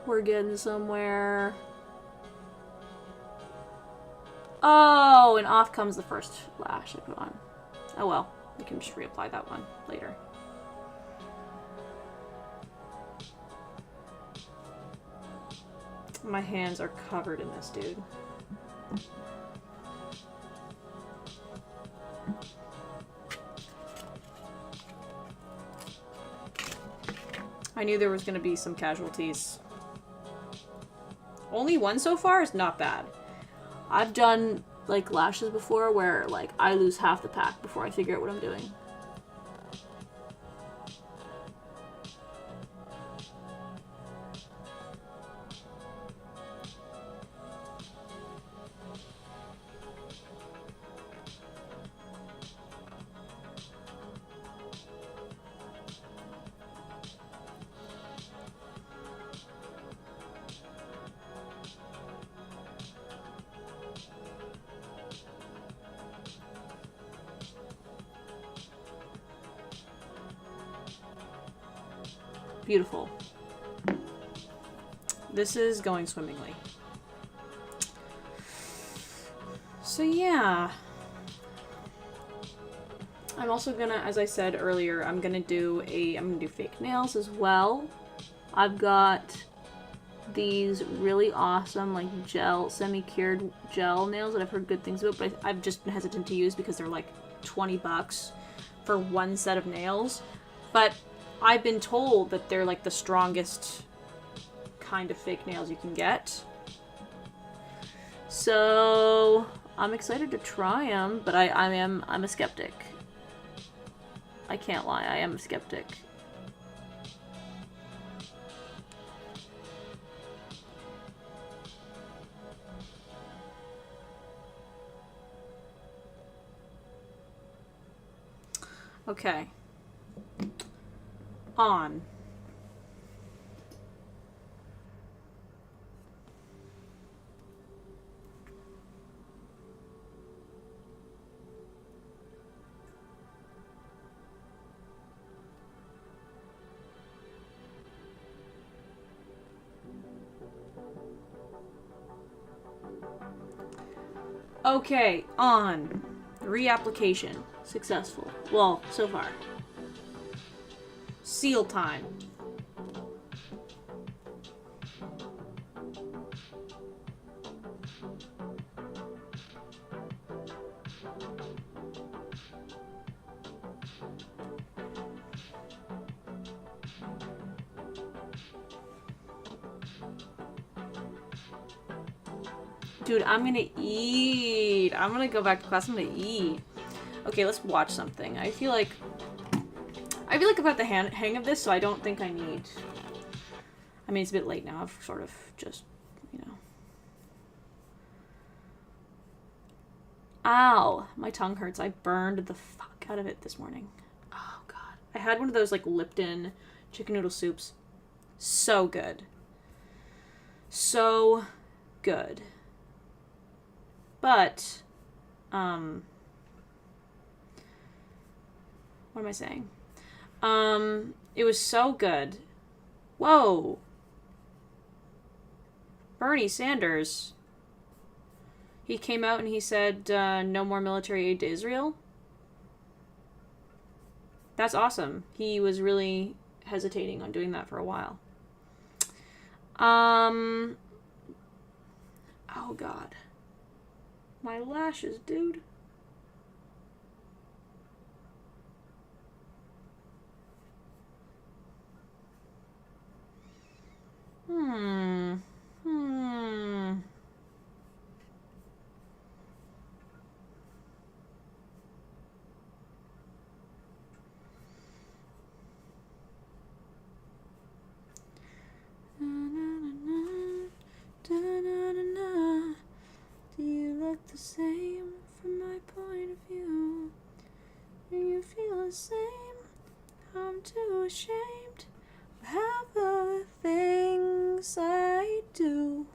We're getting somewhere. Oh, and off comes the first lash I put on. Oh well, we can just reapply that one later. My hands are covered in this, dude. I knew there was going to be some casualties. Only one so far is not bad. I've done, like, lashes before where, like, I lose half the pack before I figure out what I'm doing. Beautiful. This is going swimmingly. So yeah. I'm also gonna, as I said earlier, I'm gonna do fake nails as well. I've got these really awesome, like, gel, semi-cured gel nails that I've heard good things about, but I've just been hesitant to use because they're like $20 for one set of nails. But I've been told that they're like the strongest kind of fake nails you can get. So I'm excited to try them, but I'm a skeptic. I can't lie, I am a skeptic. Okay. On. Okay, on. Reapplication. Successful. Well, so far. Seal time. Dude, I'm gonna eat. I'm gonna go back to class. I'm gonna eat. Okay, let's watch something. I feel like I've got the hang of this, so I don't think I need... I mean, it's a bit late now. I've sort of just, you know... Ow! My tongue hurts. I burned the fuck out of it this morning. Oh, God. I had one of those, like, Lipton chicken noodle soups. So good. So good. But, what am I saying? It was so good. Whoa. Bernie Sanders. He came out and he said, no more military aid to Israel. That's awesome. He was really hesitating on doing that for a while. Oh, God. My lashes, dude. Hmm. Do you look the same from my point of view? Do you feel the same? I'm too ashamed of half the things I do.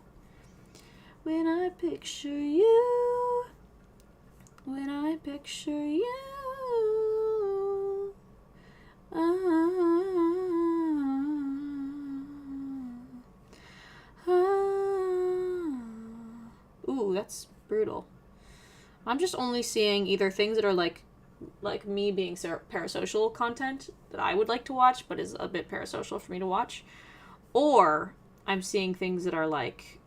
When I picture you, when I picture you, Ooh, that's brutal. I'm just only seeing either things that are like me being parasocial content that I would like to watch, but is a bit parasocial for me to watch, or I'm seeing things that are like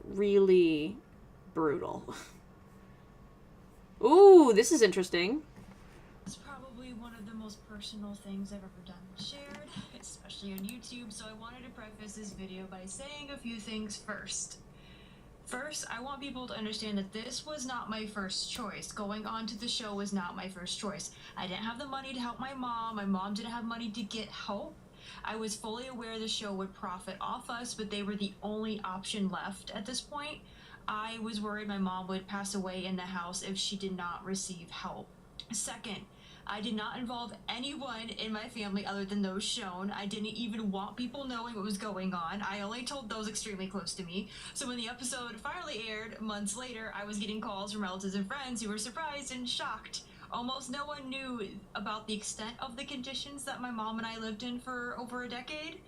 really brutal. Ooh, this is interesting. It's probably one of the most personal things I've ever done and shared, especially on YouTube, so I wanted to preface this video by saying a few things first. First, I want people to understand that this was not my first choice. Going on to the show was not my first choice. I didn't have the money to help my mom didn't have money to get help. I was fully aware the show would profit off us, but they were the only option left at this point. I was worried my mom would pass away in the house if she did not receive help. Second, I did not involve anyone in my family other than those shown. I didn't even want people knowing what was going on. I only told those extremely close to me. So when the episode finally aired months later, I was getting calls from relatives and friends who were surprised and shocked. Almost no one knew about the extent of the conditions that my mom and I lived in for over a decade.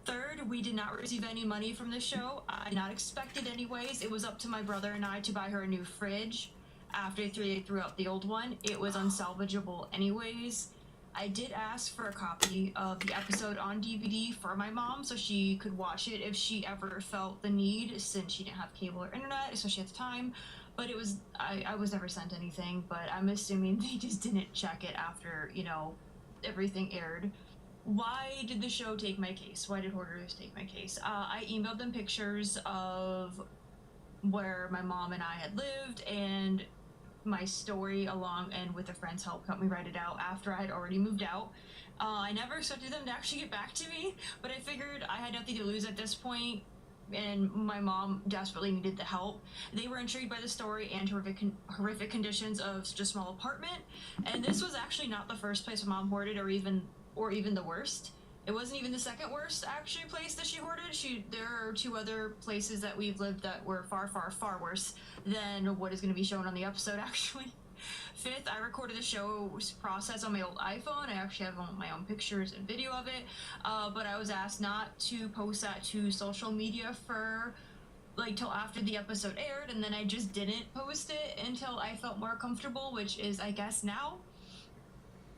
Third, we did not receive any money from the show. I did not expect it anyways. It was up to my brother and I to buy her a new fridge. After they threw out the old one, it was unsalvageable anyways. I did ask for a copy of the episode on DVD for my mom so she could watch it if she ever felt the need, since she didn't have cable or internet, especially at the time. But it was, I was never sent anything, but I'm assuming they just didn't check it after, you know, everything aired. Why did the show take my case? Why did Hoarders take my case? I emailed them pictures of where my mom and I had lived and my story along, and with a friend's help helped me write it out after I had already moved out. I never expected them to actually get back to me, but I figured I had nothing to lose at this point, and my mom desperately needed the help. They were intrigued by the story and horrific conditions of such a small apartment, and this was actually not the first place my mom hoarded, or even the worst. It wasn't even the second worst actually place that she hoarded. There are two other places that we've lived that were far, far, far worse than what is going to be shown on the episode actually. Fifth, I recorded the show's process on my old iPhone. I actually have my own pictures and video of it, but I was asked not to post that to social media for like till after the episode aired, and then I just didn't post it until I felt more comfortable, which is I guess now.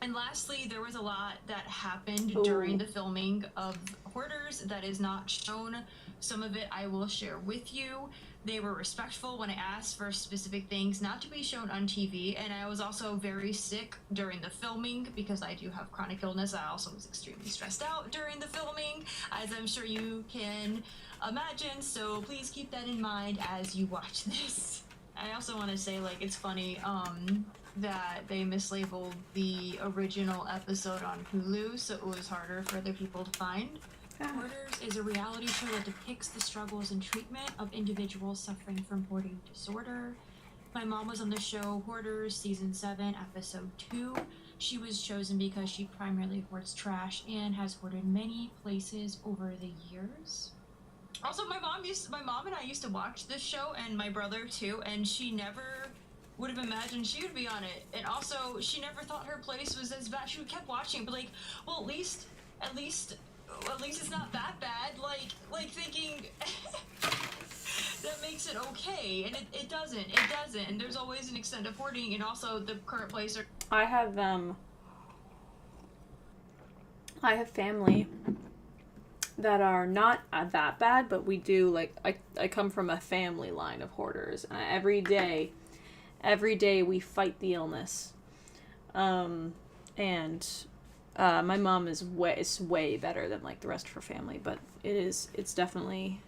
And lastly, there was a lot that happened during the filming of Hoarders that is not shown. Some of it I will share with you. They were respectful when I asked for specific things not to be shown on TV, and I was also very sick during the filming because I do have chronic illness. I also was extremely stressed out during the filming, as I'm sure you can imagine, so please keep that in mind as you watch this. I also want to say, like, it's funny that they mislabeled the original episode on Hulu, so it was harder for other people to find. Hoarders is a reality show that depicts the struggles and treatment of individuals suffering from hoarding disorder. My mom was on the show Hoarders Season 7, Episode 2. She was chosen because she primarily hoards trash and has hoarded many places over the years. Also, my mom and I used to watch this show, and my brother too, and she never would have imagined she would be on it. And also, she never thought her place was as bad. She kept watching, but like, well, at least it's not that bad. Like thinking that makes it okay, and it doesn't. And there's always an extent of hoarding, and also the current place are. I have family that are not that bad, but we do, like, I come from a family line of hoarders, and every day we fight the illness. My mom is way better than, like, the rest of her family, but it's definitely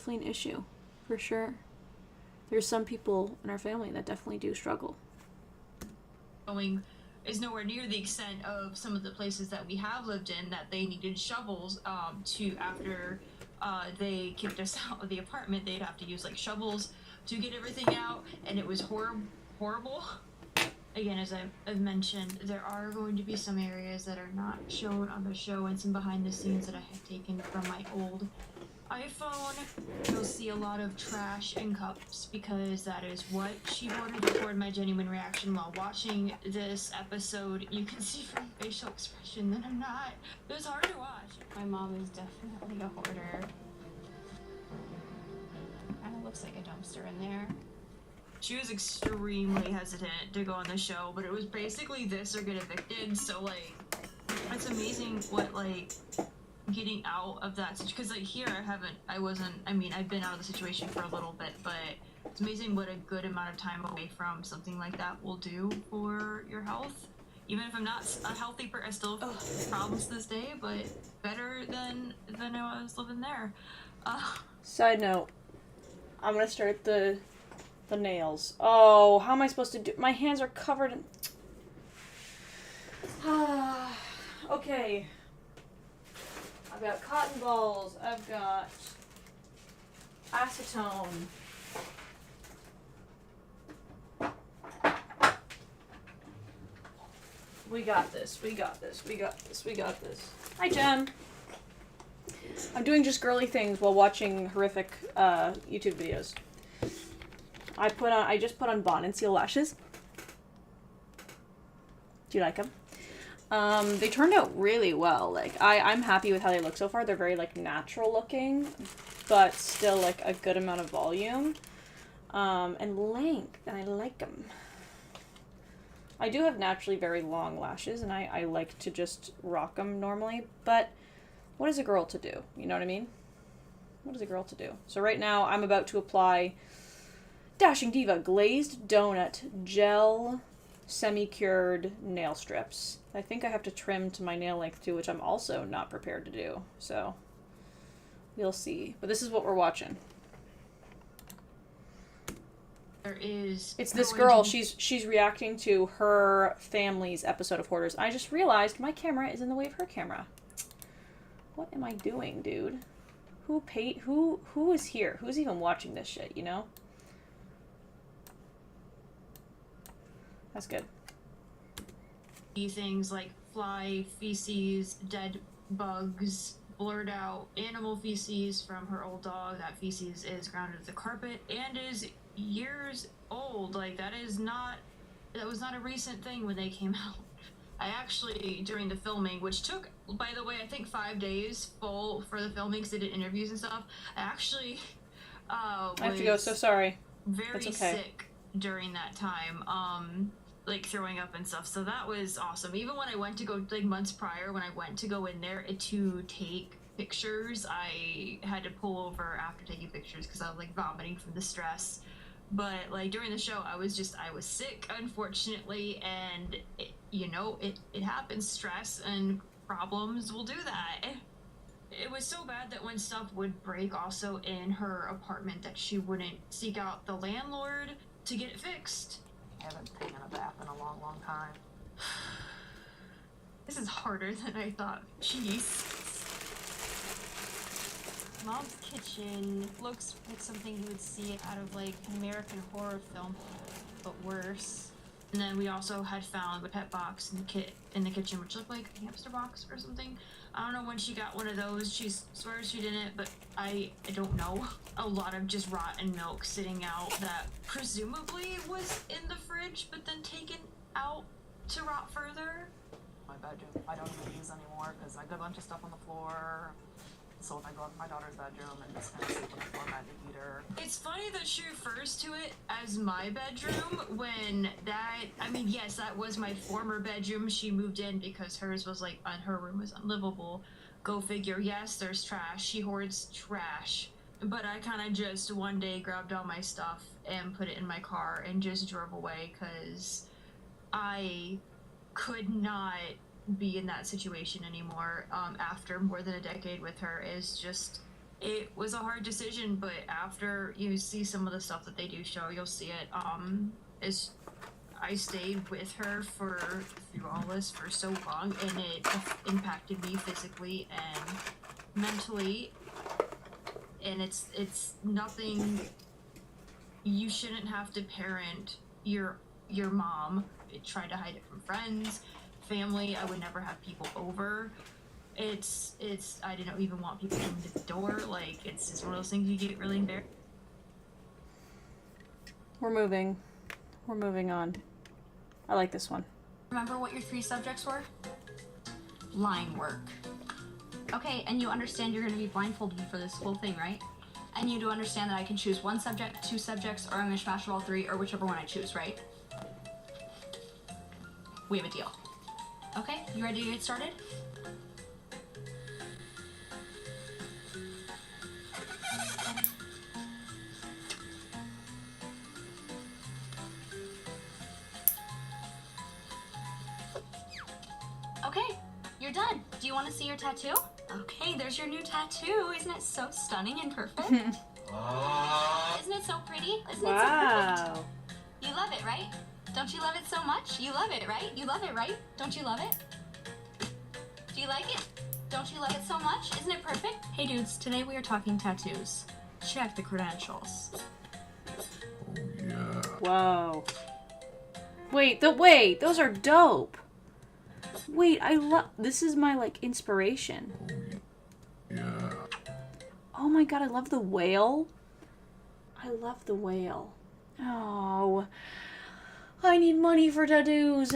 an issue, for sure. There's some people in our family that definitely do struggle. Going is nowhere near the extent of some of the places that we have lived in, that they needed shovels to, after they kicked us out of the apartment, they'd have to use, like, shovels to get everything out, and it was horrible. Again, as I've mentioned, there are going to be some areas that are not shown on the show, and some behind the scenes that I have taken from my old iPhone. You'll see a lot of trash and cups, because that is what she wanted to record my genuine reaction while watching this episode. You can see from facial expression that I'm not. It was hard to watch. My mom is definitely a hoarder. Kind of looks like a dumpster in there. She was extremely hesitant to go on the show, but it was basically this or get evicted, so, like, it's amazing what, like, getting out of that situation, because, like, here I've been out of the situation for a little bit, but it's amazing what a good amount of time away from something like that will do for your health. Even if I'm not a healthy person, I still have problems to this day, but better than I was living there. Side note, I'm gonna start the nails. Oh, how am I supposed to do? My hands are covered in. Okay. I've got cotton balls. I've got acetone. We got this. Hi, Jen. I'm doing just girly things while watching horrific YouTube videos. I just put on Bond and Seal lashes. Do you like them? They turned out really well. Like, I'm happy with how they look so far. They're very, like, natural looking, but still, like, a good amount of volume. And length, and I like them. I do have naturally very long lashes, and I like to just rock them normally, but what is a girl to do? You know what I mean? What is a girl to do? So right now, I'm about to apply Dashing Diva Glazed Donut Gel Semi-Cured Nail Strips. I think I have to trim to my nail length too, which I'm also not prepared to do. So, we'll see. But this is what we're watching. It's this girl. She's reacting to her family's episode of Hoarders. I just realized my camera is in the way of her camera. What am I doing, dude? Who is here? Who's even watching this shit, you know? That's good. Things like fly feces, dead bugs, blurred out animal feces from her old dog. That feces is grounded to the carpet and is years old. Like, that was not a recent thing when they came out. I actually, during the filming, which took, by the way, I think 5 days full for the filming because they did interviews and stuff, I actually I have to go, so sorry. Very sick during that time. Like, throwing up and stuff, so that was awesome. Even when I went to go, like, months prior, when I went to go in there to take pictures. I had to pull over after taking pictures because I was like vomiting from the stress. But like during the show, I was sick, unfortunately, and it happens. Stress and problems will do that. It was so bad that when stuff would break also in her apartment that she wouldn't seek out the landlord to get it fixed. I haven't taken a bath in a long, long time. This is harder than I thought. Jeez. Mom's kitchen looks like something you would see out of like an American horror film, but worse. And then we also had found a pet box in the kitchen, which looked like a hamster box or something. I don't know when she got one of those. She swears she didn't, but I don't know. A lot of just rotten milk sitting out that presumably was in the fridge, but then taken out to rot further. My bedroom, I don't even use anymore because I got a bunch of stuff on the floor. So if I go to my daughter's bedroom and just kind of sleep on the floor by the heater. It's funny that she refers to it as my bedroom when yes, that was my former bedroom. She moved in because hers was like, her room was unlivable. Go figure. Yes, there's trash. She hoards trash. But I kind of just one day grabbed all my stuff and put it in my car and just drove away because I could not be in that situation anymore after more than a decade with her. It was a hard decision, but after you see some of the stuff that they do show, you'll see it. I stayed with her through all this for so long, and it impacted me physically and mentally, and it's nothing. You shouldn't have to parent your mom. Try to hide it from friends, family. I would never have people over. I didn't even want people in the door. Like, it's just one of those things you get really embarrassed. We're moving on. I like this one. Remember what your 3 subjects were? Line work. Okay, and you understand you're going to be blindfolded for this whole thing, right? And you do understand that I can choose 1 subject, 2 subjects, or a mishmash of all 3, or whichever one I choose, right? We have a deal. Okay, you ready to get started? Okay, you're done. Do you want to see your tattoo? Okay, there's your new tattoo. Isn't it so stunning and perfect? Isn't it so pretty? Isn't it so perfect? You love it, right? Don't you love it so much? You love it, right? You love it, right? Don't you love it? Do you like it? Don't you love it so much? Isn't it perfect? Hey dudes, today we are talking tattoos. Check the credentials. Whoa. Wait, those are dope. Wait, this is my, like, inspiration. Oh my god, I love the whale. I love the whale. Oh, I need money for tattoos.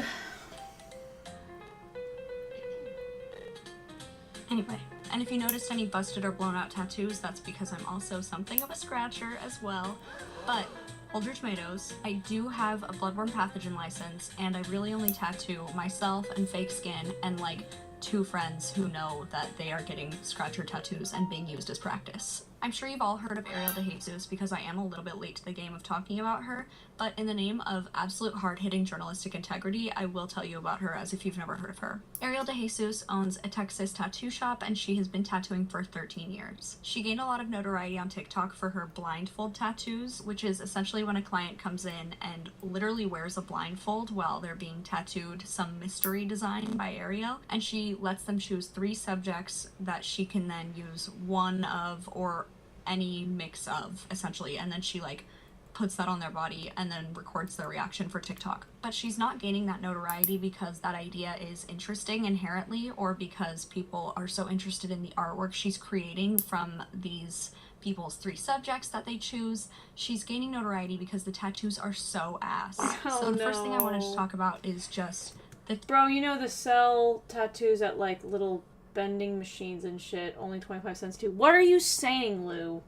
Anyway, and if you noticed any busted or blown out tattoos, that's because I'm also something of a scratcher as well. But hold your tomatoes. I do have a bloodborne pathogen license, and I really only tattoo myself and fake skin and like 2 friends who know that they are getting scratcher tattoos and being used as practice. I'm sure you've all heard of Ariel DeJesus because I am a little bit late to the game of talking about her, but in the name of absolute hard-hitting journalistic integrity, I will tell you about her as if you've never heard of her. Ariel DeJesus owns a Texas tattoo shop, and she has been tattooing for 13 years. She gained a lot of notoriety on TikTok for her blindfold tattoos, which is essentially when a client comes in and literally wears a blindfold while they're being tattooed some mystery design by Ariel, and she lets them choose 3 subjects that she can then use one of or any mix of, essentially, and then she like puts that on their body and then records their reaction for TikTok. But she's not gaining that notoriety because that idea is interesting inherently, or because people are so interested in the artwork she's creating from these people's 3 subjects that they choose. She's gaining notoriety because the tattoos are so ass. So the first thing I wanted to talk about is just the Bro, you know the sell tattoos at like little vending machines and shit, only 25 cents too. What are you saying, Lou?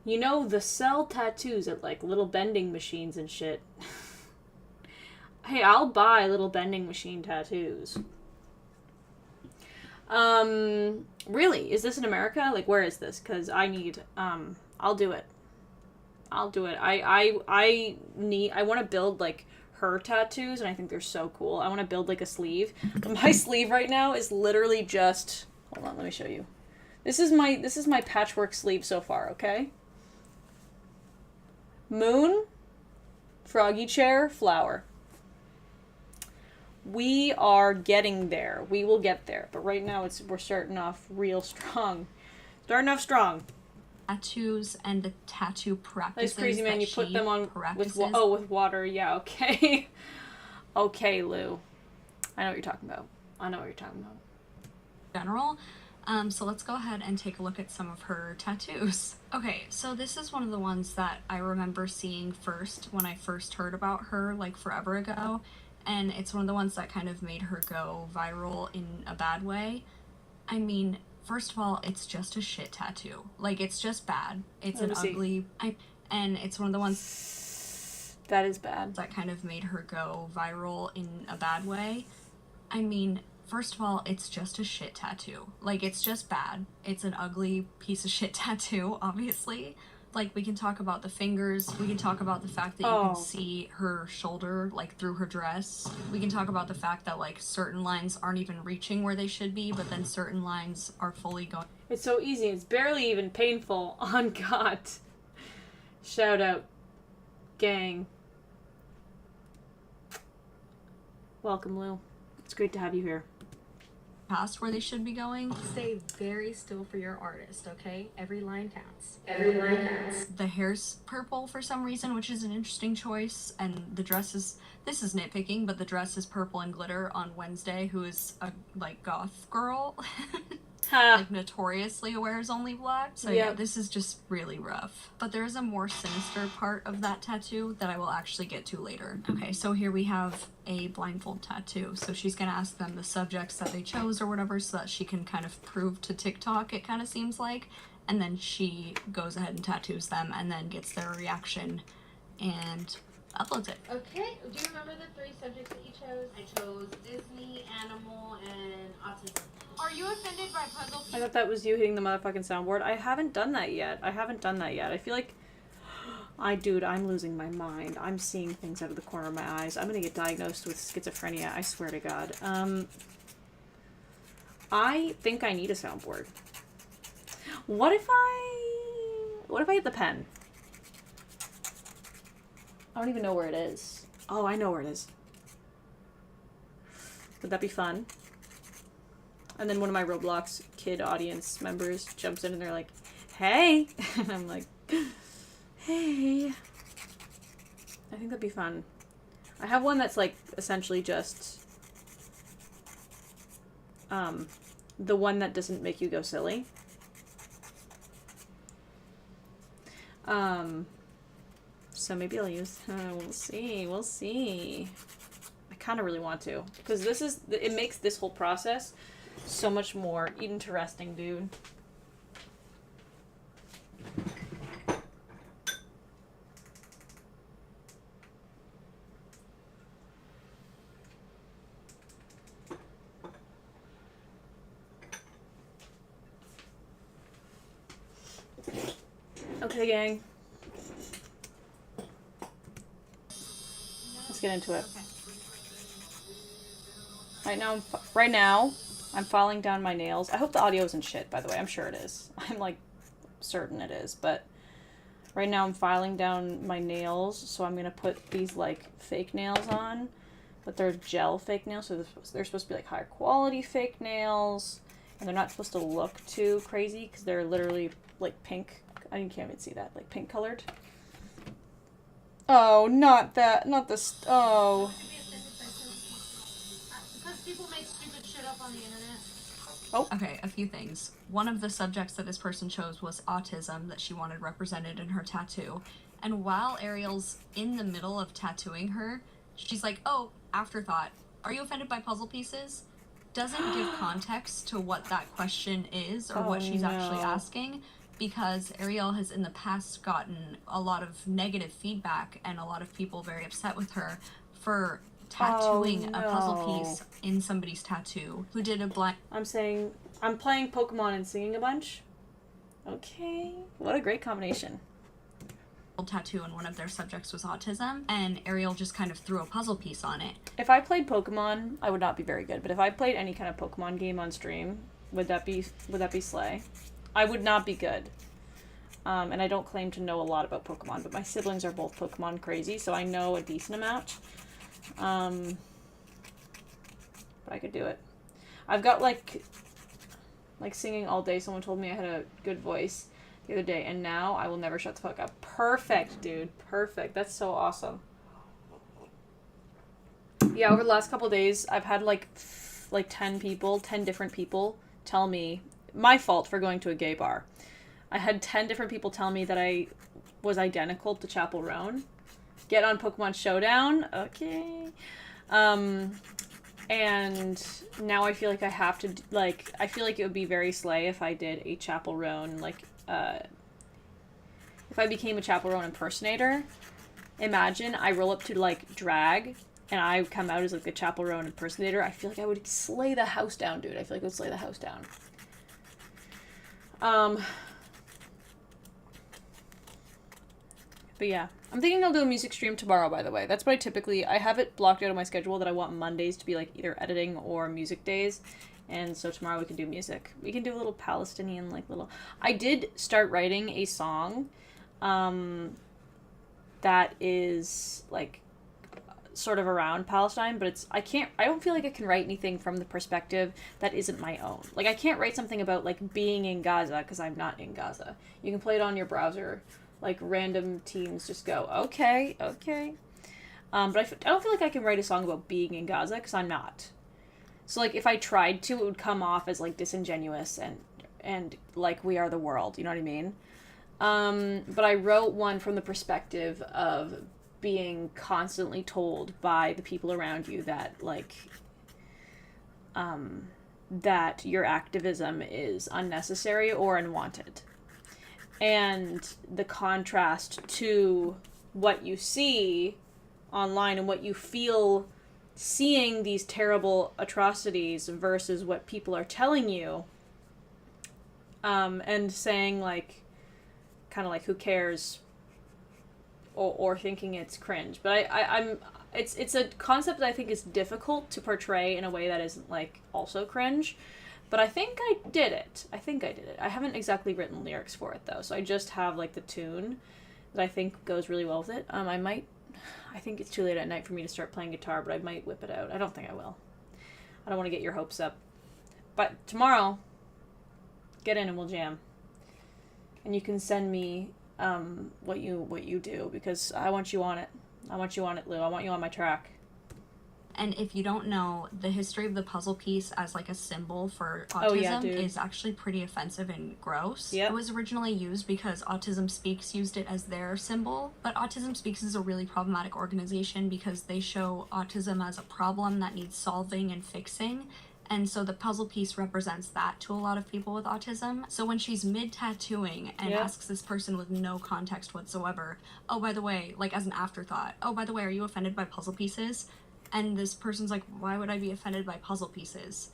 You know the sell tattoos at like little vending machines and shit. Hey, I'll buy little vending machine tattoos. Really? Is this in America? Like, where is this? Because I need, I'll do it. I'll do it. I want to build, like, her tattoos, and I think they're so cool. I want to build, like, a sleeve. My sleeve right now is literally just, hold on, let me show you. This is my patchwork sleeve so far, okay? Moon, froggy chair, flower. We are getting there. We will get there. But right now we're starting off real strong. Starting off strong. Tattoos and the tattoo practices. That's crazy, man. You put them on practices. with water. Yeah, okay. Okay, Lou. I know what you're talking about. General. So let's go ahead and take a look at some of her tattoos. Okay, so this is one of the ones that I remember seeing first when I first heard about her, like forever ago. And it's one of the ones that kind of made her go viral in a bad way. I mean, first of all, it's just a shit tattoo. Like, it's just bad. It's an ugly... and it's one of the ones... That is bad. That kind of made her go viral in a bad way. I mean, first of all, it's just a shit tattoo. Like, it's just bad. It's an ugly piece of shit tattoo, obviously. Like, we can talk about the fingers. We can talk about the fact that you can see her shoulder, like, through her dress. We can talk about the fact that, like, certain lines aren't even reaching where they should be, but then certain lines are fully going. It's so easy. It's barely even painful. On God. Shout out. Gang. Welcome, Lou. It's great to have you here. Past where they should be going. Stay very still for your artist, okay? Every line counts. Every line counts. The hair's purple for some reason, which is an interesting choice, and the dress is, this is nitpicking, but the dress is purple and glitter on Wednesday, who is a, like, goth girl. Like, notoriously wears only black. So yeah, this is just really rough. But there is a more sinister part of that tattoo that I will actually get to later. Okay, so here we have a blindfold tattoo. So she's gonna ask them the subjects that they chose or whatever so that she can kind of prove to TikTok, it kind of seems like. And then she goes ahead and tattoos them and then gets their reaction and uploads it. Okay, do you remember the 3 subjects that you chose? I chose Disney, animal, and autism. Are you offended by puzzle pieces? I thought that was you hitting the motherfucking soundboard. I haven't done that yet. I feel like... Dude, I'm losing my mind. I'm seeing things out of the corner of my eyes. I'm gonna get diagnosed with schizophrenia, I swear to God. I think I need a soundboard. What if I hit the pen? I don't even know where it is. Oh, I know where it is. Would that be fun? And then one of my Roblox kid audience members jumps in and they're like, hey! And I'm like, hey. I think that'd be fun. I have one that's like essentially just the one that doesn't make you go silly. So maybe I'll use, we'll see. I kind of really want to, because it makes this whole process so much more interesting, dude. Okay, gang. Let's get into it. Okay. Right now, I'm filing down my nails. I hope the audio isn't shit, by the way. I'm sure it is. I'm, like, certain it is. But right now I'm filing down my nails, so I'm going to put these, like, fake nails on. But they're gel fake nails, so they're supposed to be, like, higher quality fake nails. And they're not supposed to look too crazy, because they're literally, like, pink. I can't even see that. Like, pink colored. Oh, not that. Not this. Oh. Because people make stupid shit up on the internet. Oh. Okay, a few things. One of the subjects that this person chose was autism that she wanted represented in her tattoo. And while Ariel's in the middle of tattooing her, she's like, oh, afterthought. Are you offended by puzzle pieces? Doesn't give context to what that question is or what she's actually asking. Because Ariel has in the past gotten a lot of negative feedback and a lot of people very upset with her for tattooing Oh, a puzzle no. piece in somebody's tattoo, who did a blind I'm saying I'm playing Pokemon and singing a bunch. Okay. What a great combination. tattoo and one of their subjects was autism, and Ariel just kind of threw a puzzle piece on it. If I played Pokemon, I would not be very good. But if I played any kind of Pokemon game on stream, would that be slay? I would not be good. And I don't claim to know a lot about Pokemon, but my siblings are both Pokemon crazy, so I know a decent amount. But I could do it. I've got like singing all day. Someone told me I had a good voice the other day, and now I will never shut the fuck up. Perfect, dude. Perfect. That's so awesome. Yeah, over the last couple days, I've had like 10 different people tell me, my fault for going to a gay bar. I had 10 different people tell me that I was identical to Chapel Roan. Get on Pokemon Showdown. Okay. And now I feel like I have to, like, I feel like it would be very slay if I did a Chapel Roan, like, if I became a Chapel Roan impersonator. Imagine I roll up to, like, drag, and I come out as, like, a Chapel Roan impersonator. I feel like I would slay the house down, dude. I feel like I would slay the house down. But yeah, I'm thinking I'll do a music stream tomorrow, by the way. That's what I have it blocked out of my schedule that I want Mondays to be like either editing or music days. And so tomorrow we can do music. We can do a little Palestinian, like little... I did start writing a song that is like sort of around Palestine, but I don't feel like I can write anything from the perspective that isn't my own. Like I can't write something about like being in Gaza because I'm not in Gaza. You can play it on your browser. Like, random teams just go, okay. But I don't feel like I can write a song about being in Gaza, because I'm not. So, like, if I tried to, it would come off as, like, disingenuous and like, we are the world, you know what I mean? But I wrote one from the perspective of being constantly told by the people around you that, like, that your activism is unnecessary or unwanted. And the contrast to what you see online and what you feel seeing these terrible atrocities versus what people are telling you, and saying, like, kind of like, who cares, or thinking it's cringe. But it's a concept that I think is difficult to portray in a way that isn't, like, also cringe. But I think I did it. I haven't exactly written lyrics for it, though, so I just have, like, the tune that I think goes really well with it. I think it's too late at night for me to start playing guitar, but I might whip it out. I don't think I will. I don't want to get your hopes up. But tomorrow, get in and we'll jam. And you can send me what you do, because I want you on it. I want you on it, Lou. I want you on my track. And if you don't know, the history of the puzzle piece as like a symbol for autism is actually pretty offensive and gross. Yep. It was originally used because Autism Speaks used it as their symbol, but Autism Speaks is a really problematic organization because they show autism as a problem that needs solving and fixing. And so the puzzle piece represents that to a lot of people with autism. So when she's mid-tattooing and asks this person with no context whatsoever, oh, by the way, like as an afterthought, oh, by the way, are you offended by puzzle pieces? And this person's like, why would I be offended by puzzle pieces?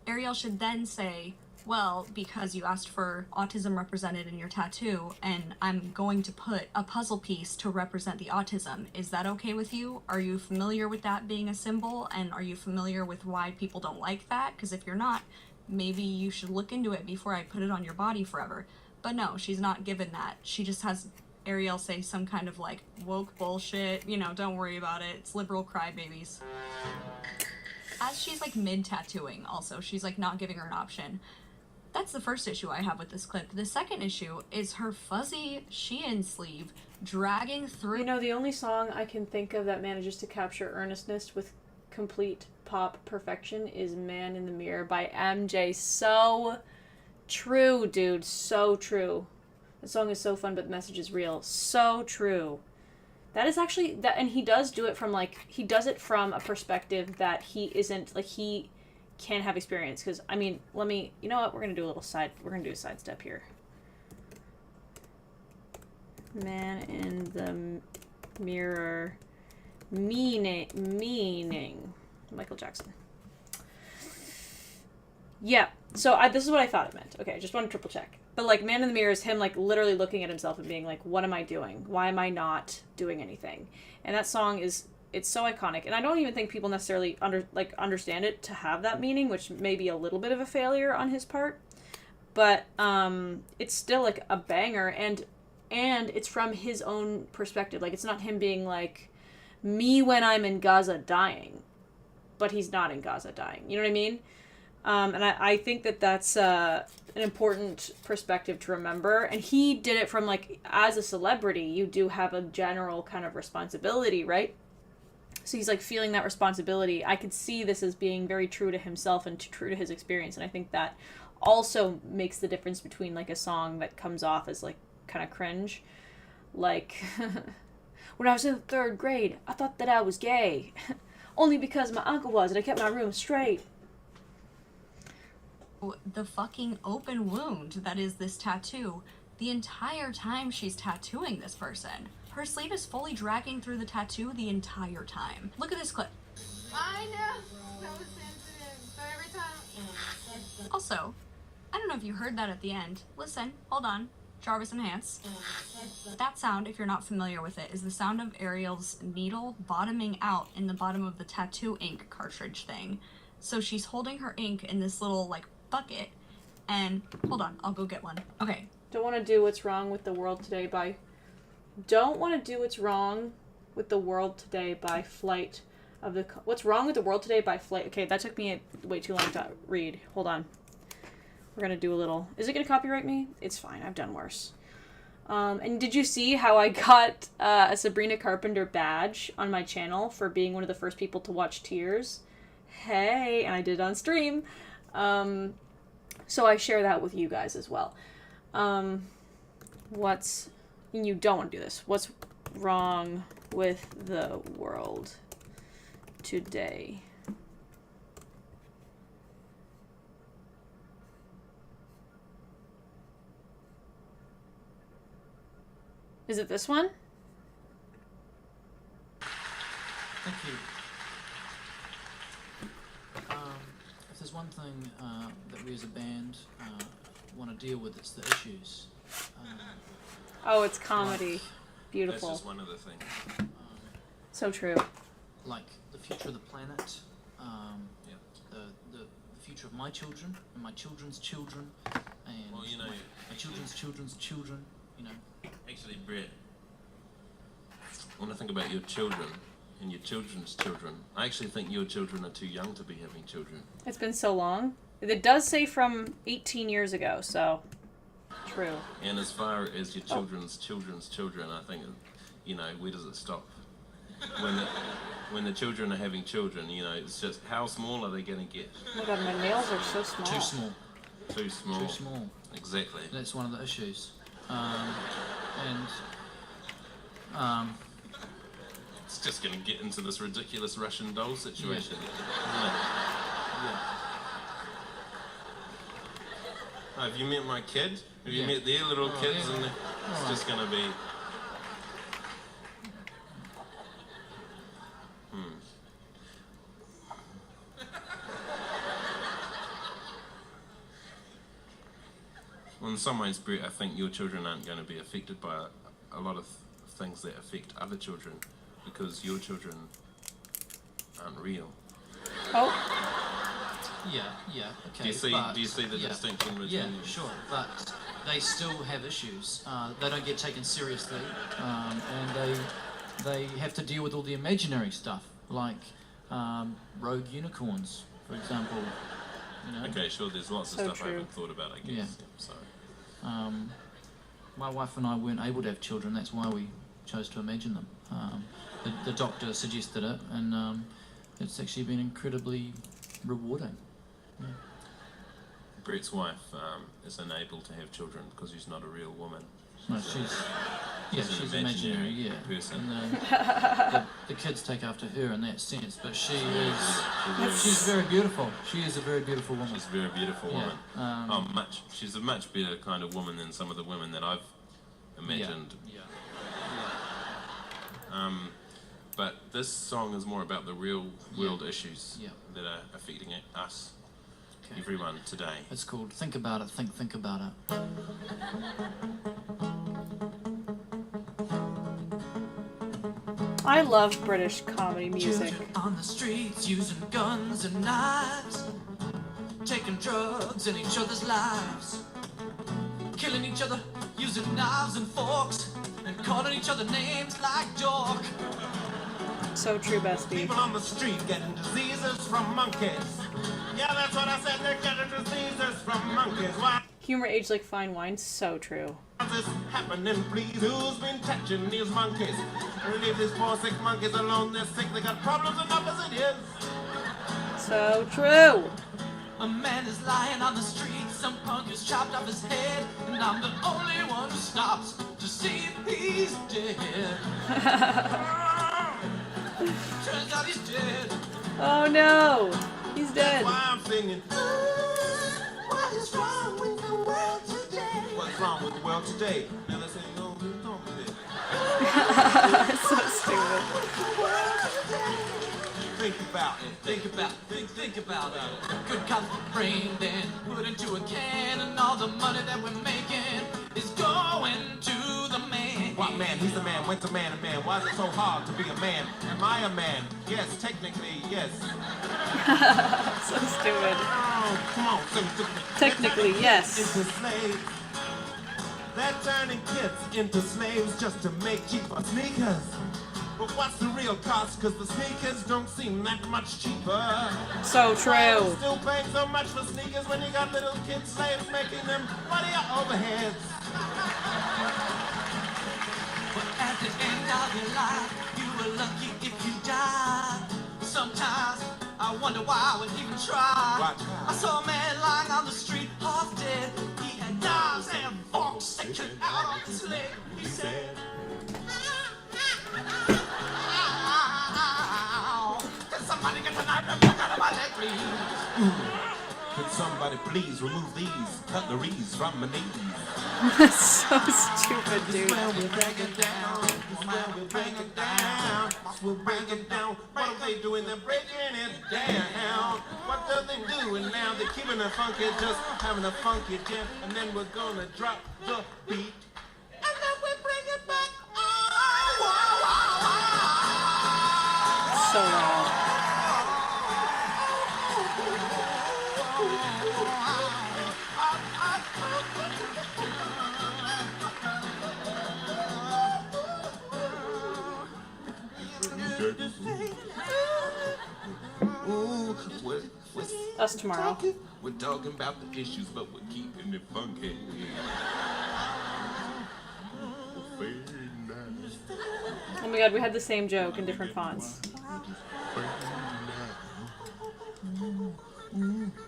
Ariel should then say, well, because you asked for autism represented in your tattoo, and I'm going to put a puzzle piece to represent the autism. Is that okay with you? Are you familiar with that being a symbol? And are you familiar with why people don't like that? Because if you're not, maybe you should look into it before I put it on your body forever. But no, she's not given that. She just has Ariel say some kind of like woke bullshit, you know, don't worry about it, it's liberal crybabies. As she's like mid-tattooing also, she's like not giving her an option. That's the first issue I have with this clip. The second issue is her fuzzy Shein sleeve dragging through. You know, the only song I can think of that manages to capture earnestness with complete pop perfection is Man in the Mirror by MJ. So true, dude, so true. The song is so fun, but the message is real. So true. That is actually, that, and he does do it from, like, he does it from a perspective that he isn't, like, he can have experience. Because, I mean, you know what, we're going to do a side step here. Man in the Mirror Meaning. Michael Jackson. Yeah. So this is what I thought it meant. Okay, I just want to triple check. But like, Man in the Mirror is him like literally looking at himself and being like, what am I doing? Why am I not doing anything? And that song it's so iconic. And I don't even think people necessarily understand it to have that meaning, which may be a little bit of a failure on his part. But it's still like a banger, and it's from his own perspective. Like, it's not him being like, me when I'm in Gaza dying, but he's not in Gaza dying. You know what I mean? And I think that's an important perspective to remember. And he did it from, like, as a celebrity, you do have a general kind of responsibility, right? So he's, like, feeling that responsibility. I could see this as being very true to himself and true to his experience. And I think that also makes the difference between, like, a song that comes off as, like, kind of cringe. Like, when I was in the 3rd grade, I thought that I was gay. Only because my uncle was, and I kept my room straight. The fucking open wound that is this tattoo, the entire time she's tattooing this person. Her sleeve is fully dragging through the tattoo the entire time. Look at this clip. I know. That was sensitive. So every time. Also, I don't know if you heard that at the end. Listen, hold on. Jarvis Enhance. That sound, if you're not familiar with it, is the sound of Ariel's needle bottoming out in the bottom of the tattoo ink cartridge thing. So she's holding her ink in this little, like, bucket, and hold on, I'll go get one. Okay. Don't want to do what's wrong with the world today by Flight of the... What's wrong with the world today by Flight... Okay, that took me way too long to read. Hold on. We're going to do a little... Is it going to copyright me? It's fine. I've done worse. And did you see how I got a Sabrina Carpenter badge on my channel for being one of the first people to watch Tears? Hey! And I did it on stream. So I share that with you guys as well. You don't want to do this. What's wrong with the world today? Is it this one? Thank you. If there's one thing that we as a band want to deal with, it's the issues. Oh, it's comedy. Beautiful. That's just one of the things. So true. Like the future of the planet, the future of my children and my children's children, and Well, you know, my children's children's children. You know. Actually, Brett, when I think about your children and your children's children, I actually think your children are too young to be having children. It's been so long. It does say from 18 years ago, so true. And as far as your children's children's children, I think, you know, where does it stop? When the children are having children, you know, it's just how small are they going to get? Oh my god, my nails are so small. Too small. Too small. Too small. Exactly. That's one of the issues. It's just going to get into this ridiculous Russian doll situation. Yeah. Oh, have you met my kid? Have you Yeah. met their little Oh, kids? yeah. And it's just going to be... Well, in some ways, Brett, I think your children aren't going to be affected by a lot of things that affect other children because your children aren't real. Oh, Yeah, okay. Do you see the yeah, distinction between... Yeah, sure, but they still have issues. They don't get taken seriously, and they have to deal with all the imaginary stuff, like rogue unicorns, for example. You know? Okay, sure, there's lots of So stuff I true. haven't thought about, I guess. Yeah. So, My wife and I weren't able to have children. That's why we chose to imagine them. The doctor suggested it, and it's actually been incredibly rewarding. Yeah. Brett's wife is unable to have children because she's not a real woman. No, she's an imaginary, yeah. person. And the kids take after her in that sense, but she's very beautiful. She is a very beautiful woman. She's a very beautiful woman. Yeah. She's a much better kind of woman than some of the women that I've imagined. Yeah. But this song is more about the real world issues Yeah. that are affecting us, Okay. everyone today. It's called Think About It, Think About It. I love British comedy music. Children on the streets using guns and knives, taking drugs in each other's lives, killing each other using knives and forks, and calling each other names like dork. So true, bestie. People on the street getting diseases from monkeys. Yeah, that's what I said. They're getting diseases from monkeys. Why Humor aged like fine wine. So true. is this happening, please? Who's been touching these monkeys? Leave these poor sick monkeys alone. They're sick. They got problems enough as it is. So true. A man is lying on the street, some punk has chopped off his head, and I'm the only one who stops to see if he's dead. Turns out he's dead. Oh no, he's dead. Why I'm singing. What is wrong with the world today? What's wrong with the world today? Now let's sing on with it. So stupid. Think about it. Think about it. Good cops for brain then put into a can, and all the money that we're making is going to the man. What man? He's a man. When's a man a man? Why is it so hard to be a man? Am I a man? Yes, technically, yes. So stupid. Oh, come on. Technically, yes. Into slaves. They're turning kids into slaves just to make cheaper sneakers. But what's the real cost? Cause the sneakers don't seem that much cheaper. So Why are we true. still paying so much for sneakers when you got little kid slaves making them money overheads? But at the end of your life, you were lucky if you died. Sometimes I wonder why I would even try. Why try? I saw a man lying on the street, half dead. He had knives and forks sticking out of his leg. He said, "Can somebody get the knife and fuck out of my leg, please?" Could somebody please remove these cutleries from my knees? So stupid, dude. Well, we'll break it down. Well, we'll break it down. We'll break it down. What are they doing? They're breaking it down. What are they doing now? They're keeping it funky, just having a funky jam. And then we're gonna drop the beat. And then we bring it back. So loud. Ooh, Us tomorrow. we're talking about the issues, but we're keeping it funky. Oh my god, we had the same joke in different fonts.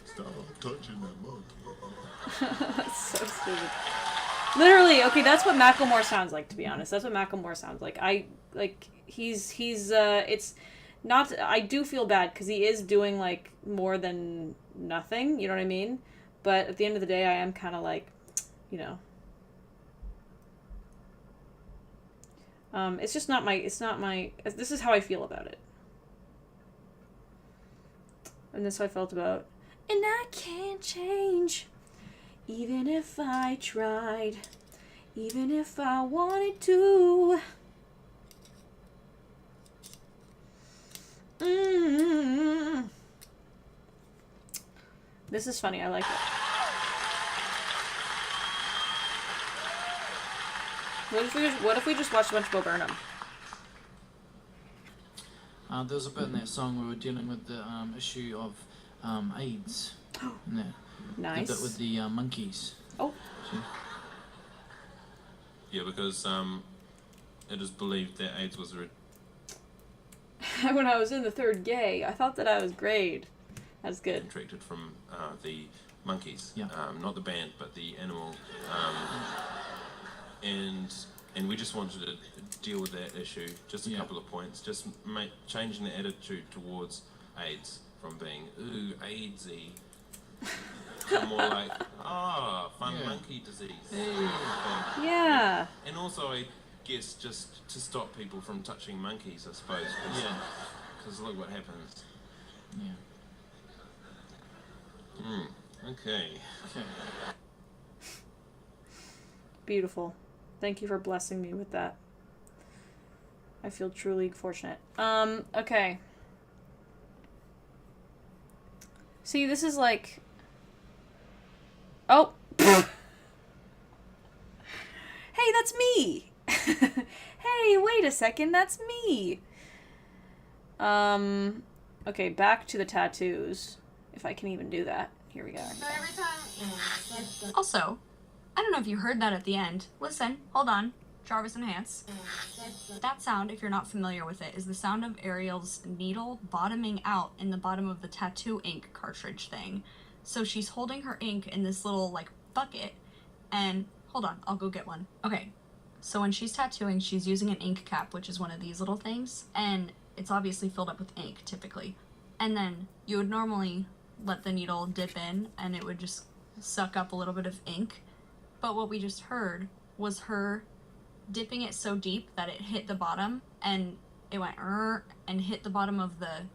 Stop touching that monkey. So stupid. Literally, okay, that's what Macklemore sounds like, to be honest. That's what Macklemore sounds like. It's not, I do feel bad, because he is doing, like, more than nothing, you know what I mean? But at the end of the day, I am kind of like, you know. It's just not my, this is how I feel about it. And that's how I felt about, and I can't change, even if I tried, even if I wanted to. This is funny, I like it. What if we just watched a bunch of Bo Burnham? There was a bit in that song where we were dealing with the issue of AIDS. In that. Nice. The bit with the monkeys. Oh. Yeah, because it is believed that AIDS was When I was in the third gay, I thought that I was great. That's good. contracted from the monkeys. Yeah. Not the band, but the animal. And we just wanted to deal with that issue. Just a couple of points. Just changing the attitude towards AIDS from being ooh AIDSy to more like fun monkey disease. Yeah. And also guess just to stop people from touching monkeys, I suppose. Yeah. Because look what happens. Yeah. Okay. Okay. Beautiful. Thank you for blessing me with that. I feel truly fortunate. Okay. See, this is like... Oh! Hey, that's me! Hey, wait a second, that's me! Okay, back to the tattoos. If I can even do that. Here we go. So every time. Also, I don't know if you heard that at the end. Listen, hold on. Jarvis Enhance. That sound, if you're not familiar with it, is the sound of Ariel's needle bottoming out in the bottom of the tattoo ink cartridge thing. So she's holding her ink in this little, like, bucket, and... Hold on, I'll go get one. Okay, so when she's tattooing, she's using an ink cap, which is one of these little things, and it's obviously filled up with ink, typically. And then you would normally let the needle dip in, and it would just suck up a little bit of ink. But what we just heard was her dipping it so deep that it hit the bottom, and it went and hit the bottom of the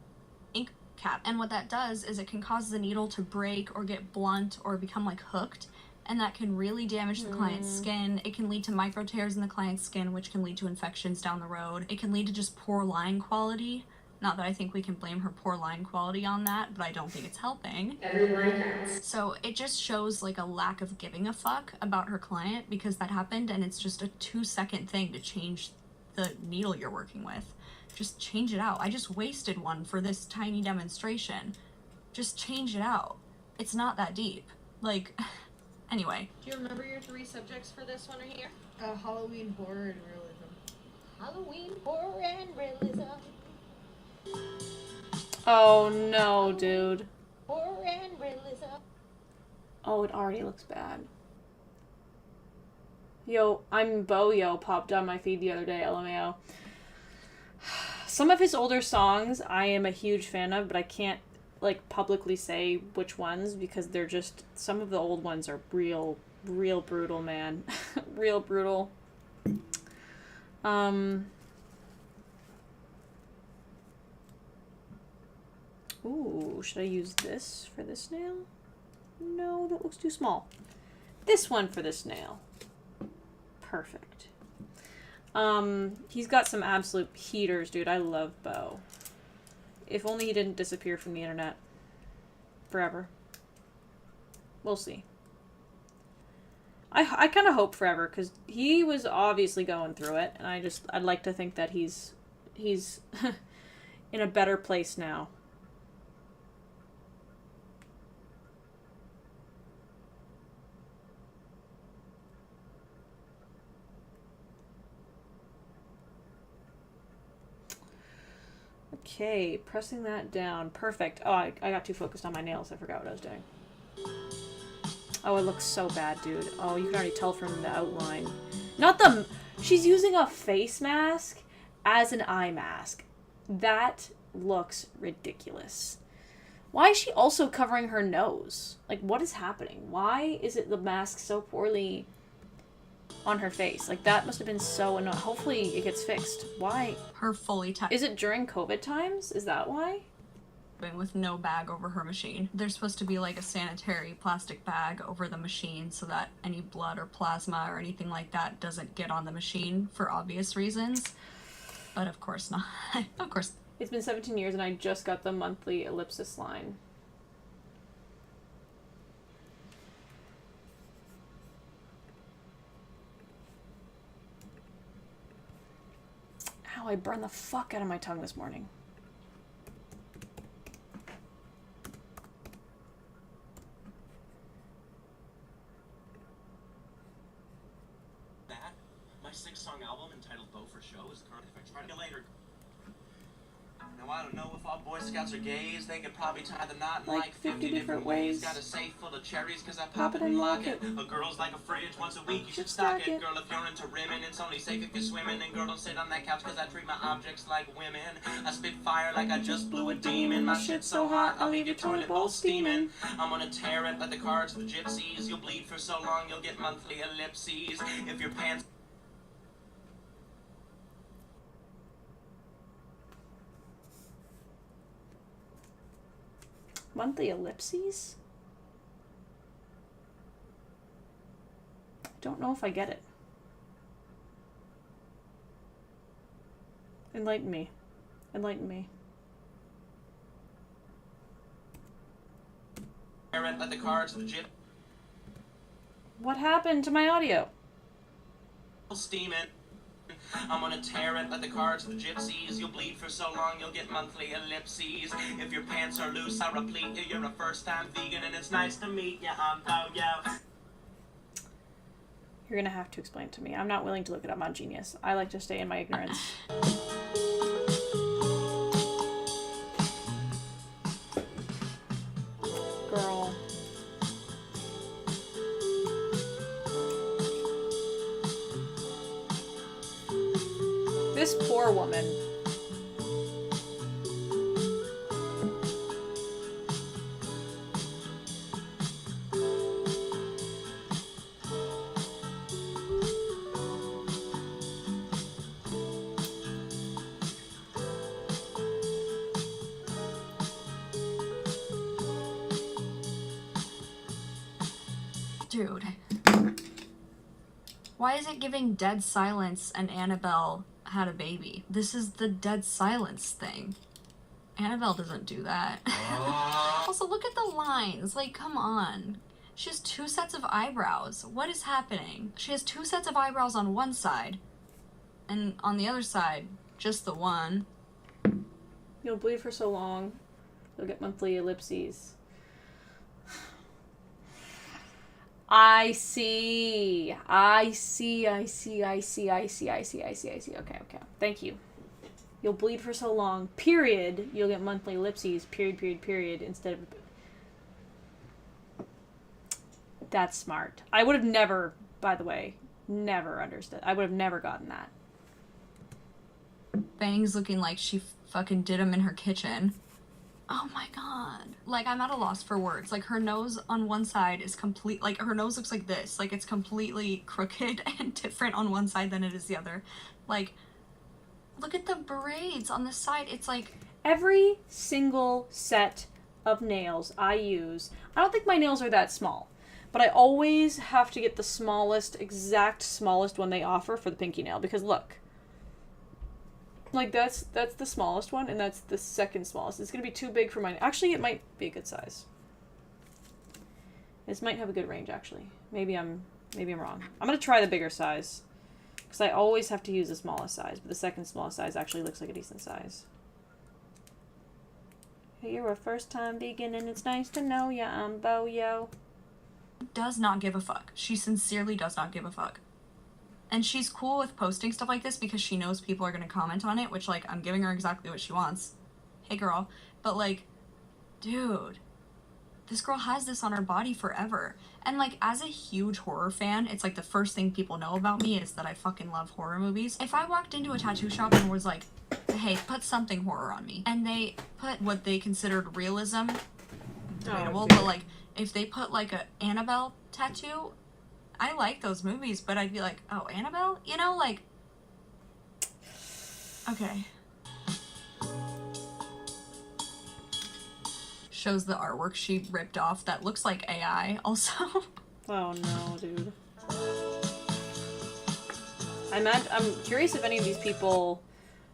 ink cap. And what that does is it can cause the needle to break or get blunt or become like hooked, and that can really damage the client's skin. It can lead to micro tears in the client's skin, which can lead to infections down the road. It can lead to just poor line quality. Not that I think we can blame her poor line quality on that, but I don't think it's helping. Every line counts. So it just shows like a lack of giving a fuck about her client because that happened, and it's just a 2-second thing to change the needle you're working with. Just change it out. I just wasted one for this tiny demonstration. Just change it out. It's not that deep. Like, anyway. Do you remember your 3 subjects for this one right here? Halloween horror and realism. Halloween, horror, and realism. Oh no, dude. Horror and realism. Oh, it already looks bad. Yo, I'm Bo-Yo popped on my feed the other day, LMAO. Some of his older songs I am a huge fan of, but I can't, like, publicly say which ones because they're just... Some of the old ones are real brutal, man. Real brutal. Ooh, should I use this for this nail? No, that looks too small. This one for this nail. Perfect. He's got some absolute heaters, dude. I love Bo. If only he didn't disappear from the internet. Forever. We'll see. I kind of hope forever, because he was obviously going through it, and I'd like to think that he's in a better place now. Okay, pressing that down. Perfect. Oh, I got too focused on my nails. I forgot what I was doing. Oh, it looks so bad, dude. Oh, you can already tell from the outline. Not the... She's using a face mask as an eye mask. That looks ridiculous. Why is she also covering her nose? Like, what is happening? Why is it the mask so poorly on her face? Like, that must have been so annoying. Hopefully it gets fixed. Why? Her fully Is it during COVID times? Is that why? with no bag over her machine. There's supposed to be like a sanitary plastic bag over the machine so that any blood or plasma or anything like that doesn't get on the machine for obvious reasons. But of course not. Of course. It's been 17 years and I just got the monthly ellipsis line. Ow, I burned the fuck out of my tongue this morning. My 6-song album entitled Bow for Show is currently trying to later. Now I don't know if all Boy Scouts are gays. They could probably tie the knot in like 50 different ways. Got a safe full of cherries cause I pop it and lock it. A girl's like a fridge, once a week you should stock it. Girl, if you're into rimming, it's only safe if you're swimming. And girl, don't sit on that couch cause I treat my objects like women. I spit fire like I just blew a demon. My shit's so hot, I'll leave your toilet bowl steaming. I'm gonna tear it like the cards of the gypsies. You'll bleed for so long, you'll get monthly ellipses. If your pants Monthly ellipses? I don't know if I get it. Enlighten me. Enlighten me. Let the cards of the gyp What happened to my audio? steam it. I'm gonna tear it, let the cards of the gypsies. You'll bleed for so long, you'll get monthly ellipses. If your pants are loose, I replete you. You're a first-time vegan, and it's nice to meet ya. You're gonna have to explain it to me. I'm not willing to look it up on Genius. I like to stay in my ignorance. Girl. This poor woman. Dude. Why is it giving dead silence and Annabelle had a baby? This is the dead silence thing. Annabelle doesn't do that. Also, look at the lines. Like, come on. She has 2 sets of eyebrows. What is happening? She has 2 sets of eyebrows on one side. And on the other side, just the one. You'll bleed for so long. You'll get monthly ellipses. I see. Okay. Thank you. You'll bleed for so long, period. You'll get monthly ellipses, period, instead of... That's smart. I would have never, by the way, never understood. I would have never gotten that. Bangs looking like she fucking did them in her kitchen. Oh my god. Like, I'm at a loss for words. Like, her nose on one side is complete... Like, her nose looks like this. Like, it's completely crooked and different on one side than it is the other. Like, look at the braids on the side. It's like... Every single set of nails I use... I don't think my nails are that small. But I always have to get the smallest, exact smallest one they offer for the pinky nail. Because, look... Like, that's the smallest one, and that's the second smallest. It's going to be too big for mine. Actually, it might be a good size. This might have a good range, actually. Maybe I'm wrong. I'm going to try the bigger size. Because I always have to use the smallest size, but the second smallest size actually looks like a decent size. Hey, you're a first-time vegan, and it's nice to know ya, Bo-yo. Does not give a fuck. She sincerely does not give a fuck. And she's cool with posting stuff like this because she knows people are going to comment on it, which, like, I'm giving her exactly what she wants. Hey, girl. But, like, dude, this girl has this on her body forever. And, like, as a huge horror fan, it's, like, the first thing people know about me is that I fucking love horror movies. If I walked into a tattoo shop and was like, hey, put something horror on me, and they put what they considered realism, debatable, but, like, if they put, like, a Annabelle tattoo... I like those movies, but I'd be like, oh, Annabelle? You know, like... Okay. Shows the artwork she ripped off that looks like AI, also. Oh, no, dude. I'm curious if any of these people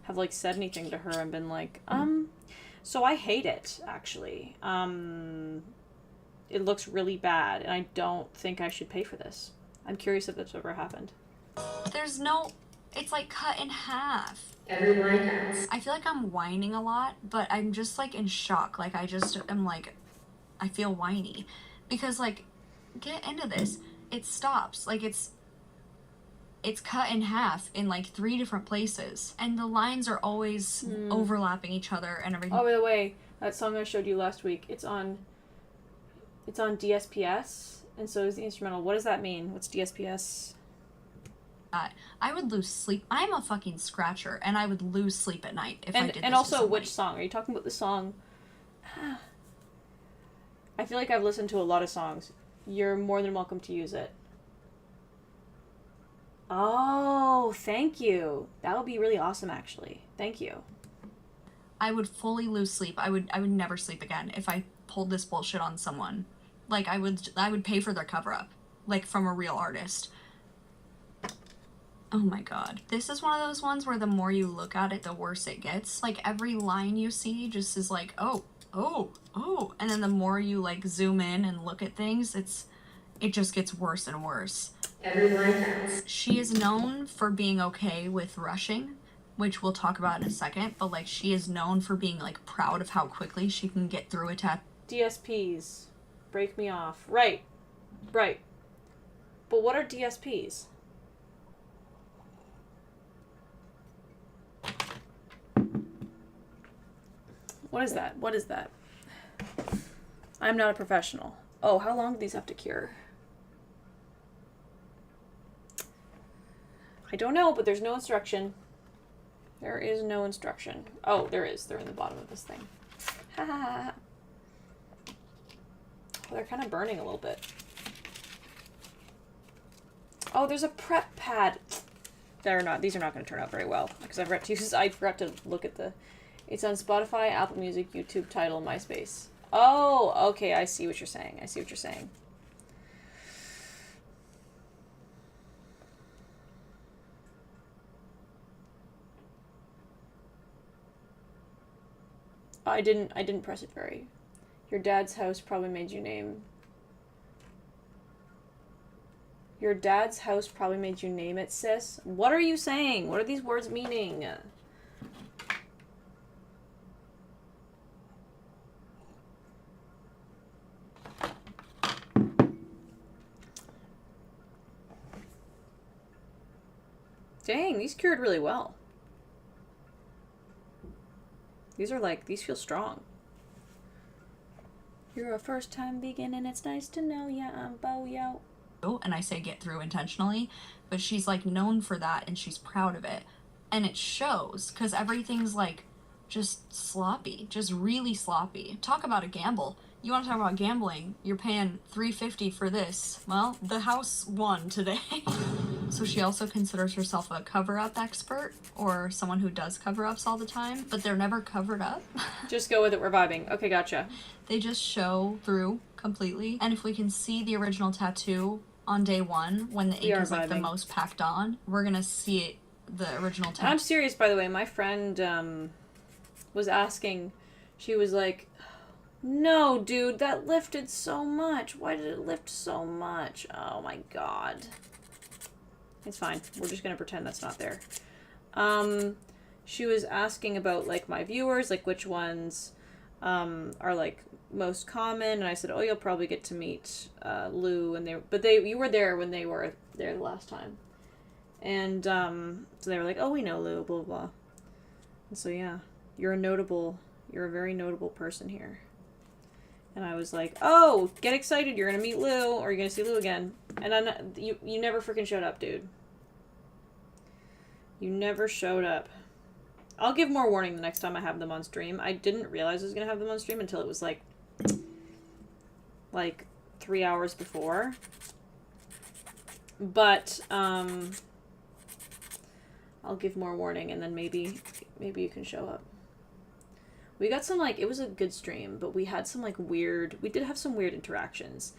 have, like, said anything to her and been like, so I hate it, actually. It looks really bad, and I don't think I should pay for this. I'm curious if that's ever happened. There's no... It's, like, cut in half. Everyone has. I feel like I'm whining a lot, but I'm just, like, in shock. Like, I just am, like... I feel whiny. Because, like, get into this. It stops. Like, it's cut in half in, like, 3 different places. And the lines are always overlapping each other and everything. Oh, by the way, that song I showed you last week, it's on DSPS, and so is the instrumental. What does that mean? What's DSPS? I would lose sleep. I'm a fucking scratcher, and I would lose sleep at night if I did this And also, to somebody. which song? Are you talking about the song? I feel like I've listened to a lot of songs. You're more than welcome to use it. Oh, thank you. That would be really awesome, actually. Thank you. I would fully lose sleep. I would never sleep again if I pulled this bullshit on someone. Like, I would pay for their cover-up, like, from a real artist. Oh my god. This is one of those ones where the more you look at it, the worse it gets. Like, every line you see just is like, oh, oh, oh. And then the more you, like, zoom in and look at things, it just gets worse and worse. Every line counts. She is known for being okay with rushing, which we'll talk about in a second, but, like, she is known for being, like, proud of how quickly she can get through a tattoo. DSPs. Break me off. Right. Right. But what are DSPs? What is that? What is that? I'm not a professional. Oh, how long do these have to cure? I don't know, but there's no instruction. There is no instruction. Oh, there is. They're in the bottom of this thing. Ha ha ha. Oh, they're kind of burning a little bit. Oh, there's a prep pad. These are not going to turn out very well because I forgot to look at the. It's on Spotify, Apple Music, YouTube, Tidal, MySpace. Oh, okay. I see what you're saying. I see what you're saying. I didn't press it very. Your dad's house probably made you name. Your dad's house probably made you name it, sis. What are you saying? What are these words meaning? Dang, these cured really well. These feel strong. You're a first time vegan and it's nice to know ya. I'm Bo Yo. And I say get through intentionally, but she's like known for that and she's proud of it. And it shows because everything's like just sloppy, just really sloppy. Talk about a gamble. You want to talk about gambling? You're paying $350 for this. Well, the house won today. So she also considers herself a cover-up expert or someone who does cover-ups all the time, but they're never covered up. Just go with it. We're vibing. Okay, gotcha. They just show through completely. And if we can see the original tattoo on day one, when the ink is like the most packed on, we're gonna see it, the original tattoo. I'm serious, by the way. My friend was asking, she was like, no, dude, that lifted so much. Why did it lift so much? Oh my god. It's fine. We're just gonna pretend that's not there. She was asking about, like, my viewers, like, which ones are, like, most common, and I said, oh, you'll probably get to meet Lou, and you were there when they were there the last time. And so they were like, oh, we know Lou, blah, blah. And so, yeah, you're a very notable person here. And I was like, oh, get excited, you're gonna meet Lou, or you're gonna see Lou again. And then you never freaking showed up, dude. You never showed up. I'll give more warning the next time I have them on stream. I didn't realize I was gonna have them on stream until it was like 3 hours before. But, I'll give more warning, and then maybe you can show up. We got some, like, it was a good stream, but we had some, like, we did have some weird interactions.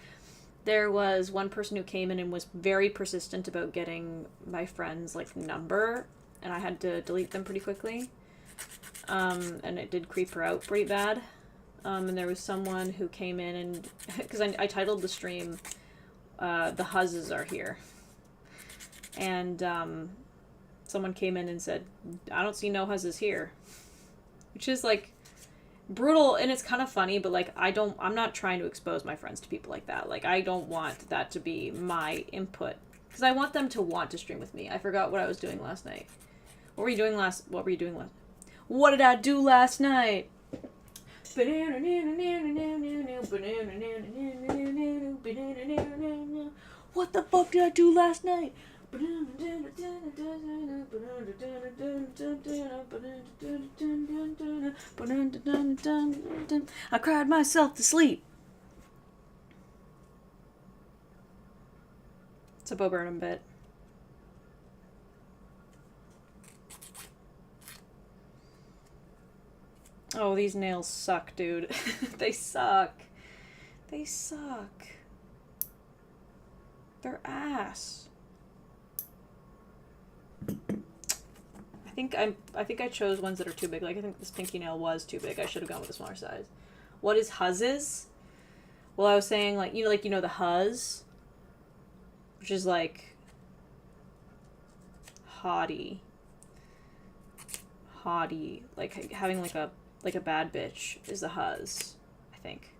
There was one person who came in and was very persistent about getting my friend's, like, number, and I had to delete them pretty quickly. And it did creep her out pretty bad. And there was someone who came in and, because I titled the stream, The Huzzes Are Here. And, someone came in and said, I don't see no Huzzes here. Which is, like, brutal, and it's kind of funny, but, like, I'm not trying to expose my friends to people like that. Like, I don't want that to be my input. Because I want them to want to stream with me. I forgot what I was doing last night. What were you doing last? What did I do last night? What the fuck did I do last night? I cried myself to sleep. It's a Bo Burnham bit. Oh, these nails suck, dude. They suck. They suck. They're ass. I think I chose ones that are too big. Like, I think this pinky nail was too big. I should have gone with a smaller size. What is huzzes? Well, I was saying, like, you know the huzz? Which is, like, haughty. Haughty. Like, having, like a bad bitch is the huzz, I think.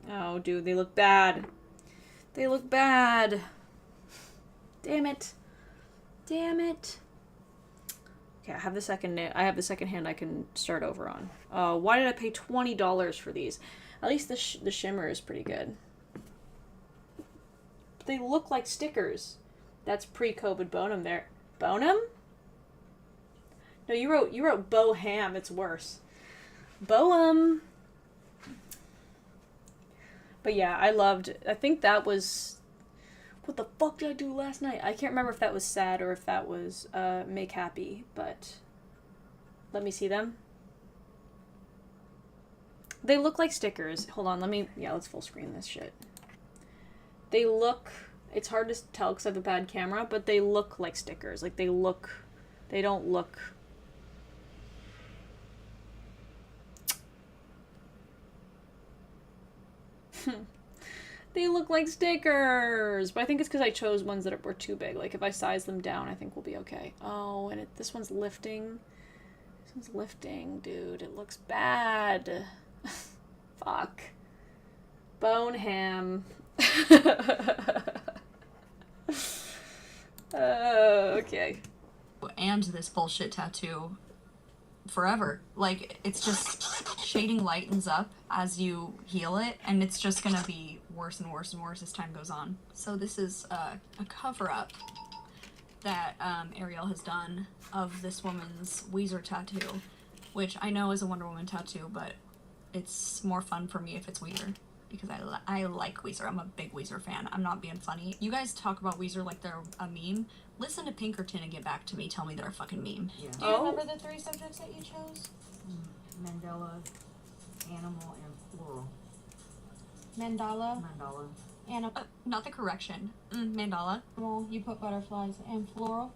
Oh, dude, they look bad. They look bad. Damn it. Damn it. Okay, I have the second hand I can start over on. Why did I pay $20 for these? At least the shimmer is pretty good. But they look like stickers. That's pre-COVID Bonum there. Bonum? No, you wrote Boham. It's worse. Bohum. But yeah, I think that was... What the fuck did I do last night? I can't remember if that was sad or if that was make happy, but let me see them. They look like stickers. Hold on, let's full screen this shit. They look, it's hard to tell because I have a bad camera, but they look like stickers. Like they don't look... They look like stickers, but I think it's because I chose ones that were too big. Like if I size them down, I think we'll be okay. Oh, and this one's lifting. This one's lifting, dude. It looks bad. Fuck. Boneham. Okay. And this bullshit tattoo forever. Like, it's just shading lightens up as you heal it, and it's just gonna be worse and worse and worse as time goes on. So this is a cover-up that Ariel has done of this woman's Weezer tattoo, which I know is a Wonder Woman tattoo, but it's more fun for me if it's Weezer, because I like Weezer. I'm a big Weezer fan. I'm not being funny. You guys talk about Weezer like they're a meme. Listen to Pinkerton and get back to me. Tell me they're a fucking meme. Yeah. Do you remember the 3 subjects that you chose? Mandela, animal, and floral. Mandala. Animal. Not the correction. Mandala. Well, you put butterflies and floral.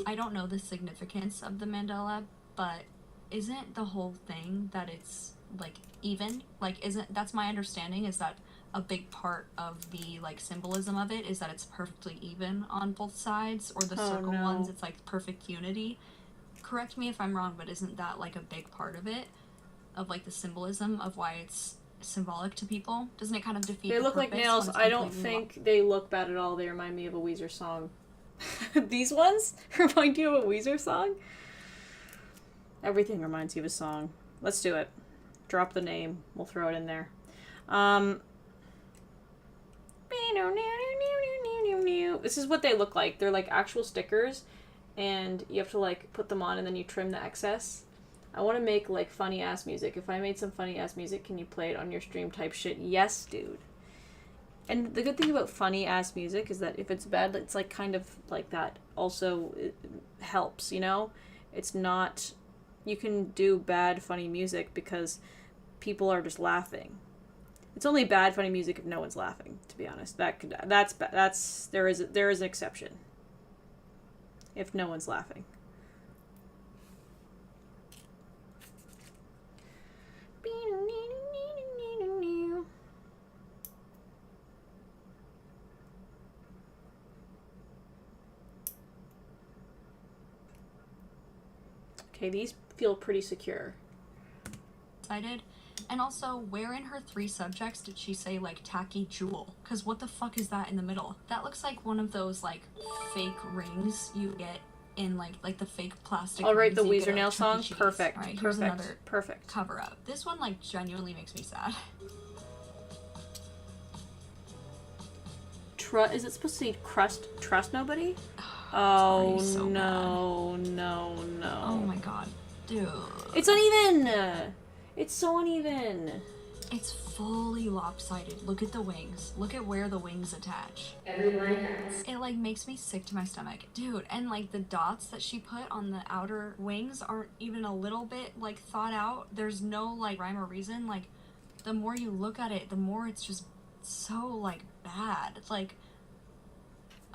I don't know the significance of the mandala, but isn't the whole thing that it's like even? Like, that's my understanding, is that a big part of the like symbolism of it is that it's perfectly even on both sides, or the circle ones, it's like perfect unity. Correct me if I'm wrong, but isn't that like a big part of it, of like the symbolism of why it's symbolic to people? Doesn't it kind of defeat They the look like purpose nails. when it's I don't completely think they look bad at all. They remind me of a Weezer song. These ones remind you of a Weezer song? Everything reminds you of a song. Let's do it. Drop the name. We'll throw it in there. This is what they look like. They're like actual stickers, and you have to like put them on and then you trim the excess. I want to make like funny ass music. If I made some funny ass music, can you play it on your stream type shit? Yes, dude. And the good thing about funny ass music is that if it's bad, it's like kind of like that also it helps, you know? It's not, you can do bad funny music because people are just laughing. It's only bad funny music if no one's laughing, to be honest. There is an exception. If no one's laughing. Okay, these feel pretty secure. excited. And also, where in her 3 subjects did she say, like, tacky jewel? Because what the fuck is that in the middle? That looks like one of those, like, fake rings you get in, like the fake plastic I'll write the rings you Weezer get at nail Chuck E. song. Cheese. Perfect. Right, here's Perfect. another Perfect. cover up. This one, like, genuinely makes me sad. Is it supposed to say trust nobody? Oh, so no. Oh my god. Dude. It's uneven! It's so uneven. It's fully lopsided. Look at the wings. Look at where the wings attach. Everyone has. It like makes me sick to my stomach. Dude, and like the dots that she put on the outer wings aren't even a little bit like thought out. There's no like rhyme or reason. Like the more you look at it, the more it's just so like bad. It's like,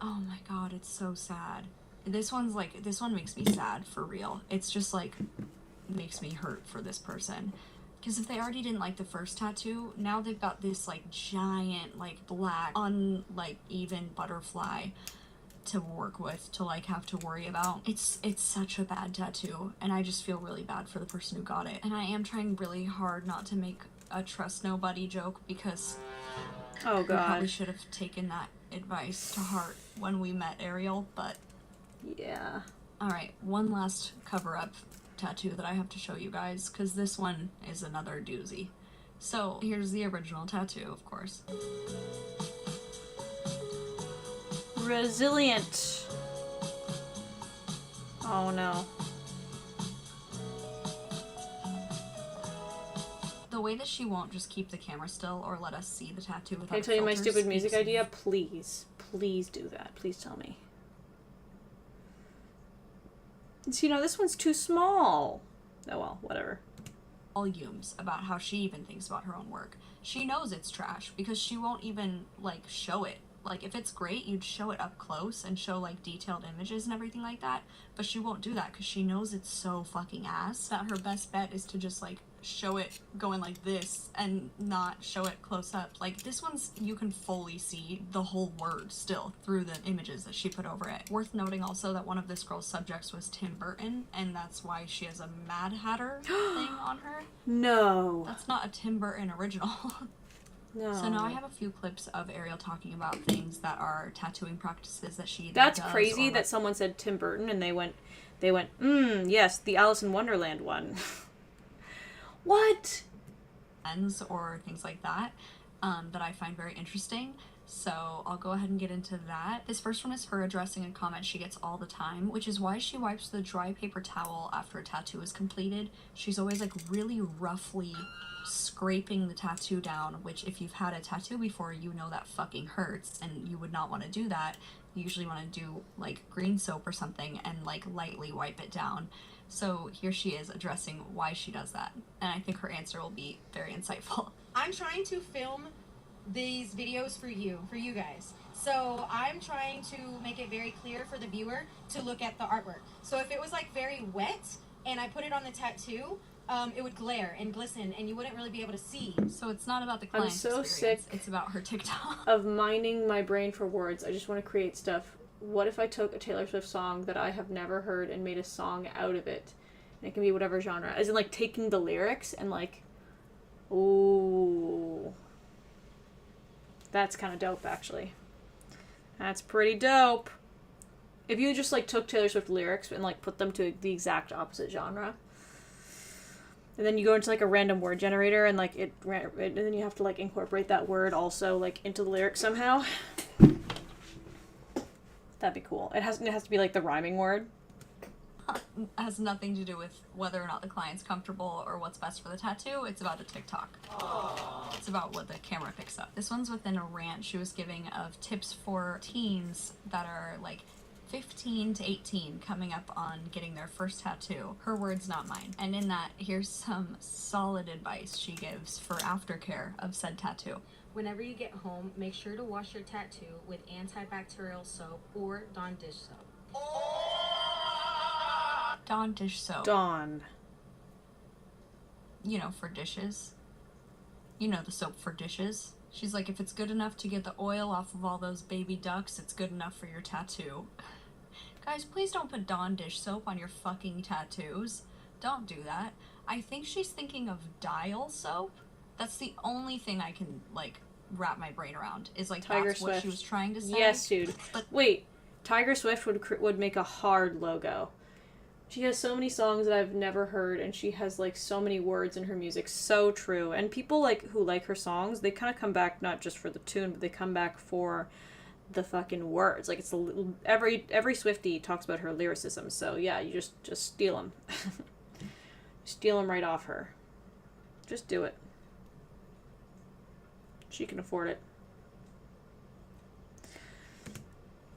oh my god, it's so sad. This one makes me sad for real. It's just like makes me hurt for this person. Because if they already didn't like the first tattoo, now they've got this like giant like black like even butterfly to work with, to like have to worry about. It's such a bad tattoo, and I just feel really bad for the person who got it. And I am trying really hard not to make a trust nobody joke, because oh god, we probably should have taken that advice to heart when we met Ariel, but yeah. Alright, one last cover-up tattoo that I have to show you guys, because this one is another doozy. So here's the original tattoo, of course. Resilient. Oh no. The way that she won't just keep the camera still or let us see the tattoo without Can I tell you my filters stupid music speaks idea? Please. Please do that. Please tell me. So, you know, this one's too small. Oh well, whatever. volumes about how she even thinks about her own work. She knows it's trash because she won't even like show it. Like if it's great, you'd show it up close and show like detailed images and everything like that, but she won't do that because she knows it's so fucking ass that her best bet is to just like show it going like this and not show it close up. Like this one's, you can fully see the whole word still through the images that she put over it. Worth noting also that one of this girl's subjects was Tim Burton, and that's why she has a Mad Hatter thing on her. No. That's not a Tim Burton original. No. So now I have a few clips of Ariel talking about things that are tattooing practices that she That's does crazy or that someone said Tim Burton and they went, yes, the Alice in Wonderland one. What? Or things like that, that I find very interesting. So I'll go ahead and get into that. This first one is her addressing a comment she gets all the time, which is why she wipes the dry paper towel after a tattoo is completed. She's always like really roughly scraping the tattoo down, which if you've had a tattoo before, you know that fucking hurts and you would not want to do that. You usually want to do like green soap or something and like lightly wipe it down. So here she is addressing why she does that, and I think her answer will be very insightful. I'm trying to film these videos for you guys. So I'm trying to make it very clear for the viewer to look at the artwork. So if it was like very wet and I put it on the tattoo, it would glare and glisten and you wouldn't really be able to see. So it's not about the I'm client's so experience, sick it's about her TikTok. of mining my brain for words. I just want to create stuff. What if I took a Taylor Swift song that I have never heard and made a song out of it? And it can be whatever genre. As in, like, taking the lyrics and, like, ooh. That's kind of dope, actually. That's pretty dope. If you just, like, took Taylor Swift lyrics and, like, put them to the exact opposite genre, and then you go into, like, a random word generator and, like, and then you have to, like, incorporate that word also, like, into the lyrics somehow. That'd be cool. It has to be, like, the rhyming word. Has nothing to do with whether or not the client's comfortable or what's best for the tattoo. It's about the TikTok. Aww. It's about what the camera picks up. This one's within a rant she was giving of tips for teens that are like 15 to 18 coming up on getting their first tattoo. Her words, not mine. And in that, here's some solid advice she gives for aftercare of said tattoo. Whenever you get home, make sure to wash your tattoo with antibacterial soap or Dawn dish soap. Dawn dish soap. Dawn. You know, for dishes. You know, the soap for dishes. She's like, if it's good enough to get the oil off of all those baby ducks, it's good enough for your tattoo. Guys, please don't put Dawn dish soap on your fucking tattoos. Don't do that. I think she's thinking of Dial soap. That's the only thing I can, like, wrap my brain around. Is, like, Tiger that's Swift. what she was trying to say. Yes, dude. But wait, Tiger Swift would make a hard logo. She has so many songs that I've never heard, and she has, like, so many words in her music. So true. And people, like, who like her songs, they kind of come back not just for the tune, but they come back for the fucking words. Like, it's every Swiftie talks about her lyricism, so yeah, you just steal them. Steal them right off her. Just do it. She can afford it.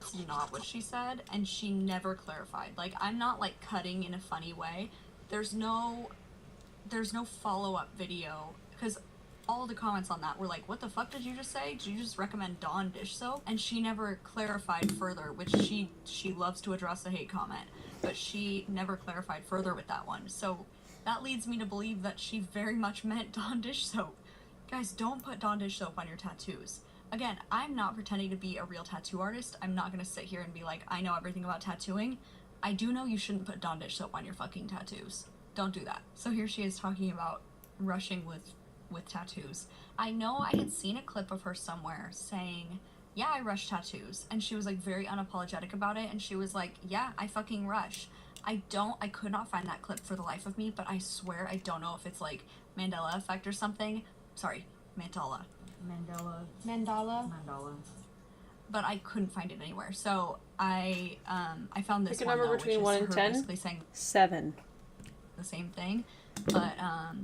That's not what she said, and she never clarified. Like, I'm not like cutting in a funny way. There's no follow-up video, because all the comments on that were like, what the fuck did you just say? Did you just recommend Dawn dish soap? And she never clarified further, which she loves to address the hate comment, but she never clarified further with that one. So that leads me to believe that she very much meant Dawn dish soap. Guys, don't put Dawn dish soap on your tattoos. Again, I'm not pretending to be a real tattoo artist. I'm not gonna sit here and be like, I know everything about tattooing. I do know you shouldn't put Dawn dish soap on your fucking tattoos. Don't do that. So here she is talking about rushing with tattoos. I know I had seen a clip of her somewhere saying, yeah, I rush tattoos. And she was like very unapologetic about it. And she was like, yeah, I fucking rush. I could not find that clip for the life of me, but I swear I don't know if it's like Mandela effect or something. Sorry, Mandela. Mandala. But I couldn't find it anywhere. So I found this Pick a one, number though, between which 1 is and her 10. basically saying 7. the same thing. But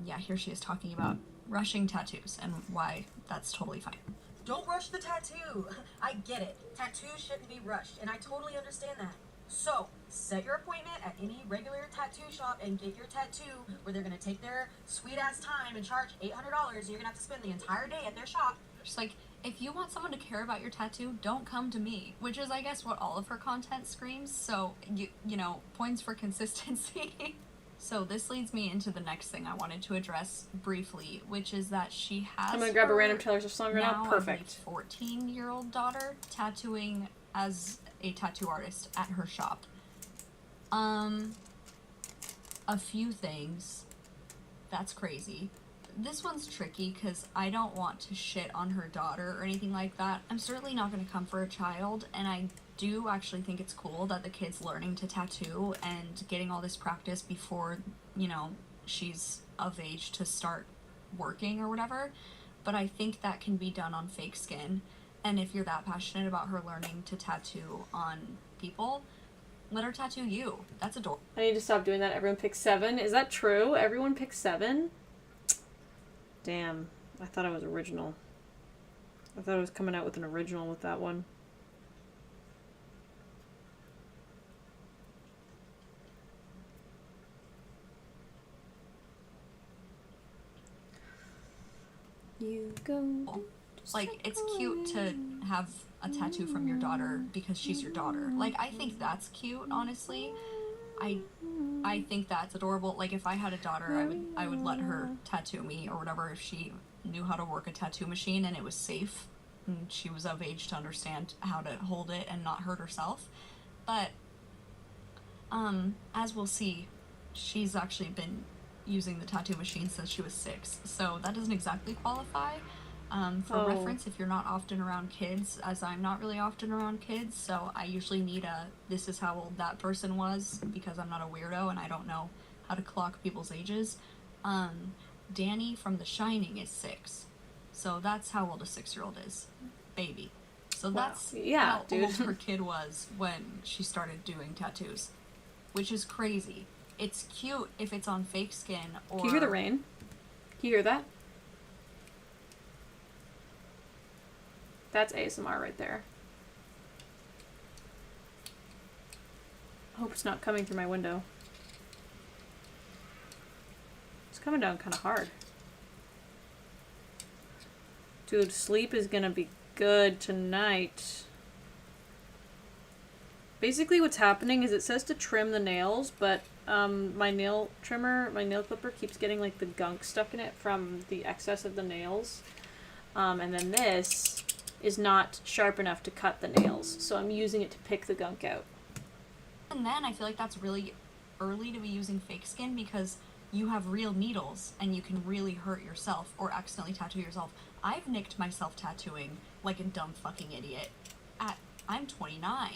yeah, here she is talking about rushing tattoos and why that's totally fine. Don't rush the tattoo. I get it. Tattoos shouldn't be rushed, and I totally understand that. So, set your appointment at any regular tattoo shop and get your tattoo, where they're gonna take their sweet ass time and charge $800, and you're gonna have to spend the entire day at their shop. Just like, if you want someone to care about your tattoo, don't come to me. Which is, I guess, what all of her content screams. So, you know, points for consistency. So this leads me into the next thing I wanted to address briefly, which is that she has I'm gonna grab a random Taylor Swift song right now. I Perfect. believe, 14-year-old daughter tattooing as a tattoo artist at her shop. A few things. That's crazy. This one's tricky because I don't want to shit on her daughter or anything like that. I'm certainly not going to come for a child, and I do actually think it's cool that the kid's learning to tattoo and getting all this practice before, you know, she's of age to start working or whatever. But I think that can be done on fake skin, and if you're that passionate about her learning to tattoo on people, let her tattoo you. That's adorable. I need to stop doing that. Everyone picks 7. Is that true? Everyone picks 7? Damn. I thought I was original. I thought I was coming out with an original with that one. You go. Like, it's cute to have a tattoo from your daughter because she's your daughter. Like, I think that's cute, honestly. I think that's adorable. Like, if I had a daughter, I would let her tattoo me or whatever if she knew how to work a tattoo machine and it was safe and she was of age to understand how to hold it and not hurt herself. But as we'll see, she's actually been using the tattoo machine since she was 6, so that doesn't exactly qualify. For reference, if you're not often around kids, as I'm not really often around kids, so I usually need this is how old that person was, because I'm not a weirdo and I don't know how to clock people's ages. Danny from The Shining is 6, so that's how old a 6-year-old is. Baby. So that's how old her kid was when she started doing tattoos, which is crazy. It's cute if it's on fake skin or... Can you hear the rain? Can you hear that? That's ASMR right there. I hope it's not coming through my window. It's coming down kind of hard. Dude, sleep is gonna be good tonight. Basically what's happening is it says to trim the nails, but my nail clipper keeps getting like the gunk stuck in it from the excess of the nails. And then this is not sharp enough to cut the nails, so I'm using it to pick the gunk out. And then I feel like that's really early to be using fake skin because you have real needles and you can really hurt yourself or accidentally tattoo yourself. I've nicked myself tattooing like a dumb fucking idiot. I'm 29,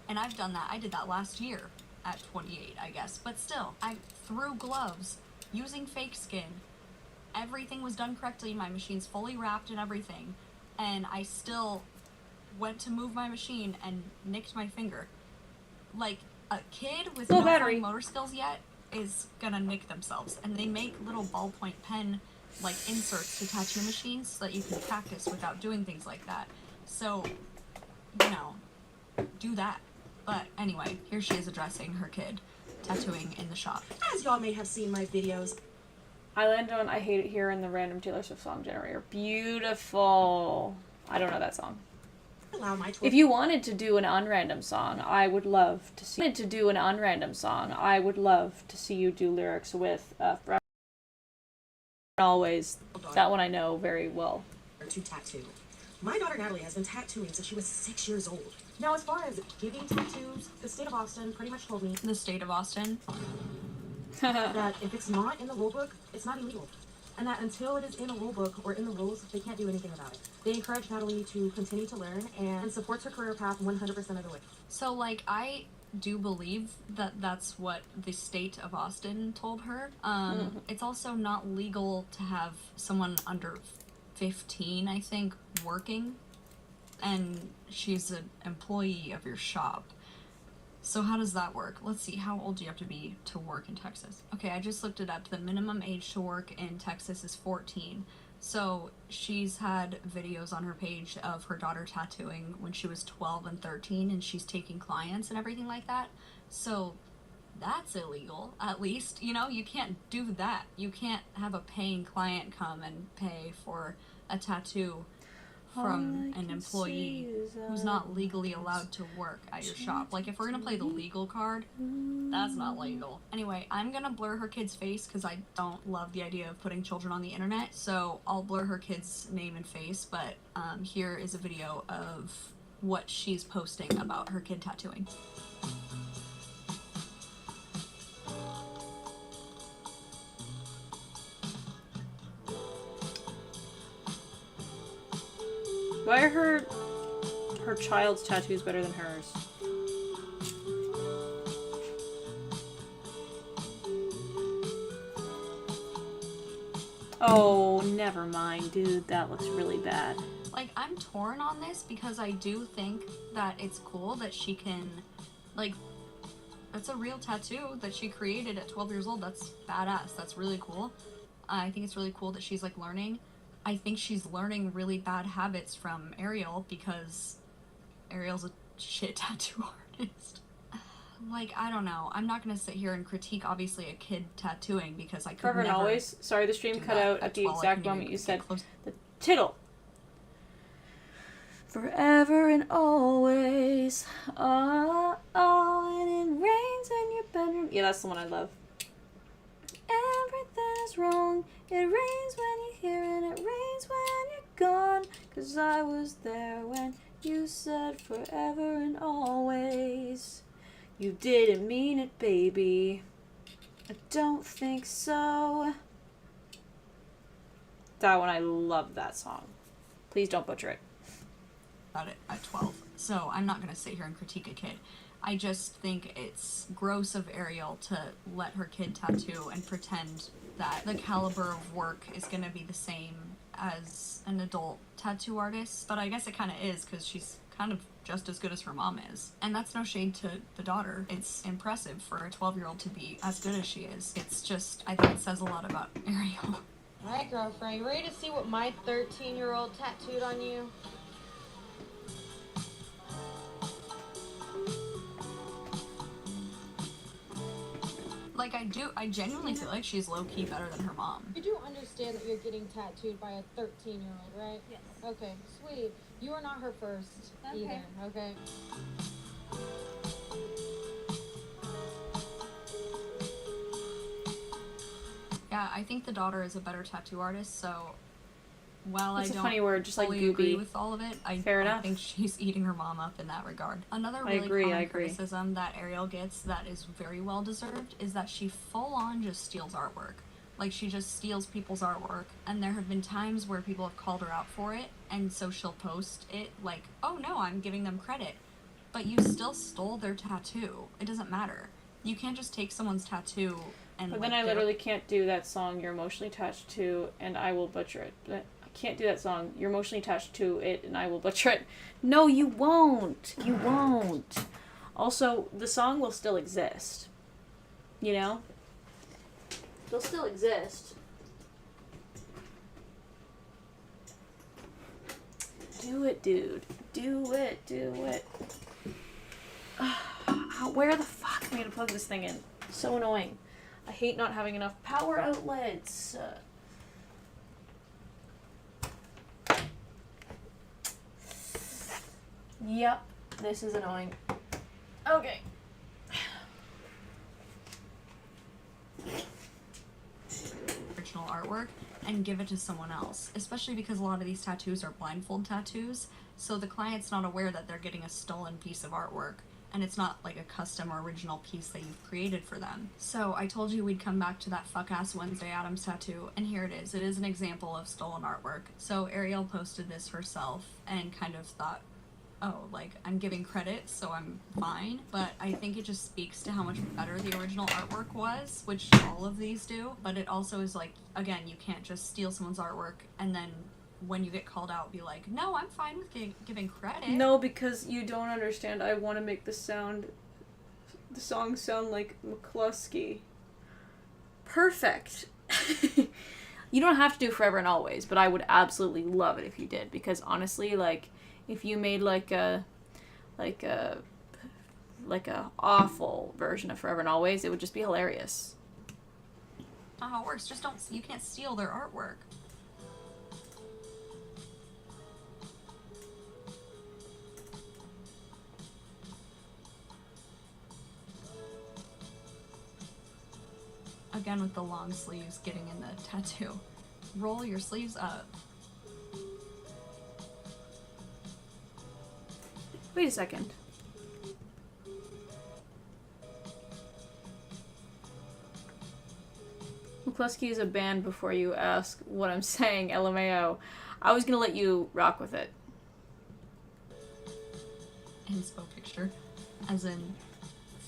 and I've done that. I did that last year at 28, I guess. But still, I threw gloves using fake skin. Everything was done correctly. My machine's fully wrapped and everything. And I still went to move my machine and nicked my finger. Like, a kid with no motor skills yet is gonna nick themselves. And they make little ballpoint pen like inserts to tattoo machines so that you can practice without doing things like that. So, you know, do that. But anyway, here she is addressing her kid tattooing in the shop. As y'all may have seen my videos, I land on I Hate It Here in the random Taylor Swift song generator. Beautiful. I don't know that song. allow my If you wanted to do an unrandom song, I would love to see. To do an unrandom song, I would love to see you do lyrics with Forever and Always. That one I know very well. to tattoo. My daughter Natalie has been tattooing since she was 6 years old. Now, as far as giving tattoos, the state of Austin pretty much told me. The state of Austin? That if it's not in the rule book, it's not illegal. And that until it is in a rule book or in the rules, they can't do anything about it. They encourage Natalie to continue to learn and supports her career path 100% of the way. So, like, I do believe that that's what the state of Austin told her. It's also not legal to have someone under 15, I think, working. And she's an employee of your shop. So how does that work? Let's see, how old do you have to be to work in Texas? Okay, I just looked it up. The minimum age to work in Texas is 14. So she's had videos on her page of her daughter tattooing when she was 12 and 13, and she's taking clients and everything like that. So that's illegal, at least. You know, you can't do that. You can't have a paying client come and pay for a tattoo from an employee who's not legally allowed to work at your shop. Like, if we're gonna play the legal card, that's not legal. Anyway, I'm gonna blur her kid's face because I don't love the idea of putting children on the internet, so I'll blur her kid's name and face, but here is a video of what she's posting about her kid tattooing. Why are her child's tattoos better than hers? Oh, never mind, dude. That looks really bad. Like, I'm torn on this because I do think that it's cool that she can, like, that's a real tattoo that she created at 12 years old. That's badass. That's really cool. I think it's really cool that she's, like, learning. I think she's learning really bad habits from Ariel because Ariel's a shit tattoo artist. Like, I don't know. I'm not gonna sit here and critique, obviously, a kid tattooing because I could Forever and never Always. Sorry, the stream cut out at the 12. exact moment you said the tittle. Forever and always. Oh, oh, and it rains in your bedroom. Yeah, that's the one I love. Everything is wrong. It rains when you're here and it rains when you're gone. 'Cause I was there when you said forever and always. You didn't mean it, baby. I don't think so. That one, I love that song. Please don't butcher it. About it at 12. So I'm not gonna sit here and critique a kid. I just think it's gross of Ariel to let her kid tattoo and pretend that the caliber of work is gonna be the same as an adult tattoo artist. But I guess it kind of is because she's kind of just as good as her mom is. And that's no shade to the daughter. It's impressive for a 12-year-old to be as good as she is. It's just, I think it says a lot about Ariel. Alright, girlfriend, you ready to see what my 13-year-old tattooed on you? Like, I genuinely feel like she's low-key better than her mom. You do understand that you're getting tattooed by a 13-year-old, right? Yes. Okay, sweet. You are not her first either, okay? Yeah, I think the daughter is a better tattoo artist, so while It's I a don't funny word, just like fully agree goopy. with all of it, I enough. think she's eating her mom up in that regard. Another I really agree, common I agree. criticism that Ariel gets that is very well deserved is that she full-on just steals artwork. Like, she just steals people's artwork, and there have been times where people have called her out for it, and so she'll post it like, oh no, I'm giving them credit. But you still stole their tattoo. It doesn't matter. You can't just take someone's tattoo and But like, then I literally can't do that song you're emotionally attached to and I will butcher it. But I can't do that song you're emotionally attached to it and I will butcher it. No, you won't. You won't. Also, the song will still exist. You know? They'll still exist. Do it, dude. Do it. Do it. Where the fuck am I gonna plug this thing in? So annoying. I hate not having enough power outlets. Yep, this is annoying. Okay. Original artwork and give it to someone else, especially because a lot of these tattoos are blindfold tattoos, so the client's not aware that they're getting a stolen piece of artwork, and it's not like a custom or original piece that you've created for them. So I told you we'd come back to that fuck-ass Wednesday Addams tattoo, and here it is. It is an example of stolen artwork. So Ariel posted this herself and kind of thought, oh, like, I'm giving credit, so I'm fine. But I think it just speaks to how much better the original artwork was, which all of these do. But it also is like, again, you can't just steal someone's artwork and then when you get called out, be like, no, I'm fine with giving credit. No, because you don't understand. I want to make the song sound like McCluskey. Perfect. You don't have to do Forever and Always, but I would absolutely love it if you did, because honestly, like, if you made like a awful version of Forever and Always, it would just be hilarious. Not how it works. Just don't. You can't steal their artwork. Again with the long sleeves getting in the tattoo. Roll your sleeves up. Wait a second. McCluskey is a band before you ask what I'm saying, LMAO. I was gonna let you rock with it. Inspo picture. As in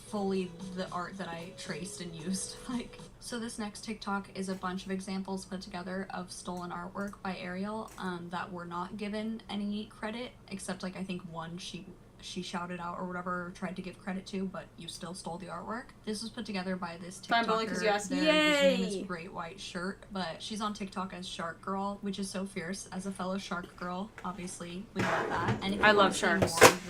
fully the art that I traced and used. Like, so this next TikTok is a bunch of examples put together of stolen artwork by Ariel that were not given any credit, except like I think one she shouted out or whatever, or tried to give credit to, but you still stole the artwork. This was put together by this TikToker. Their username is Great White Shirt, but she's on TikTok as Shark Girl, which is so fierce. As a fellow shark girl, obviously we love that. And if you I want love to see sharks.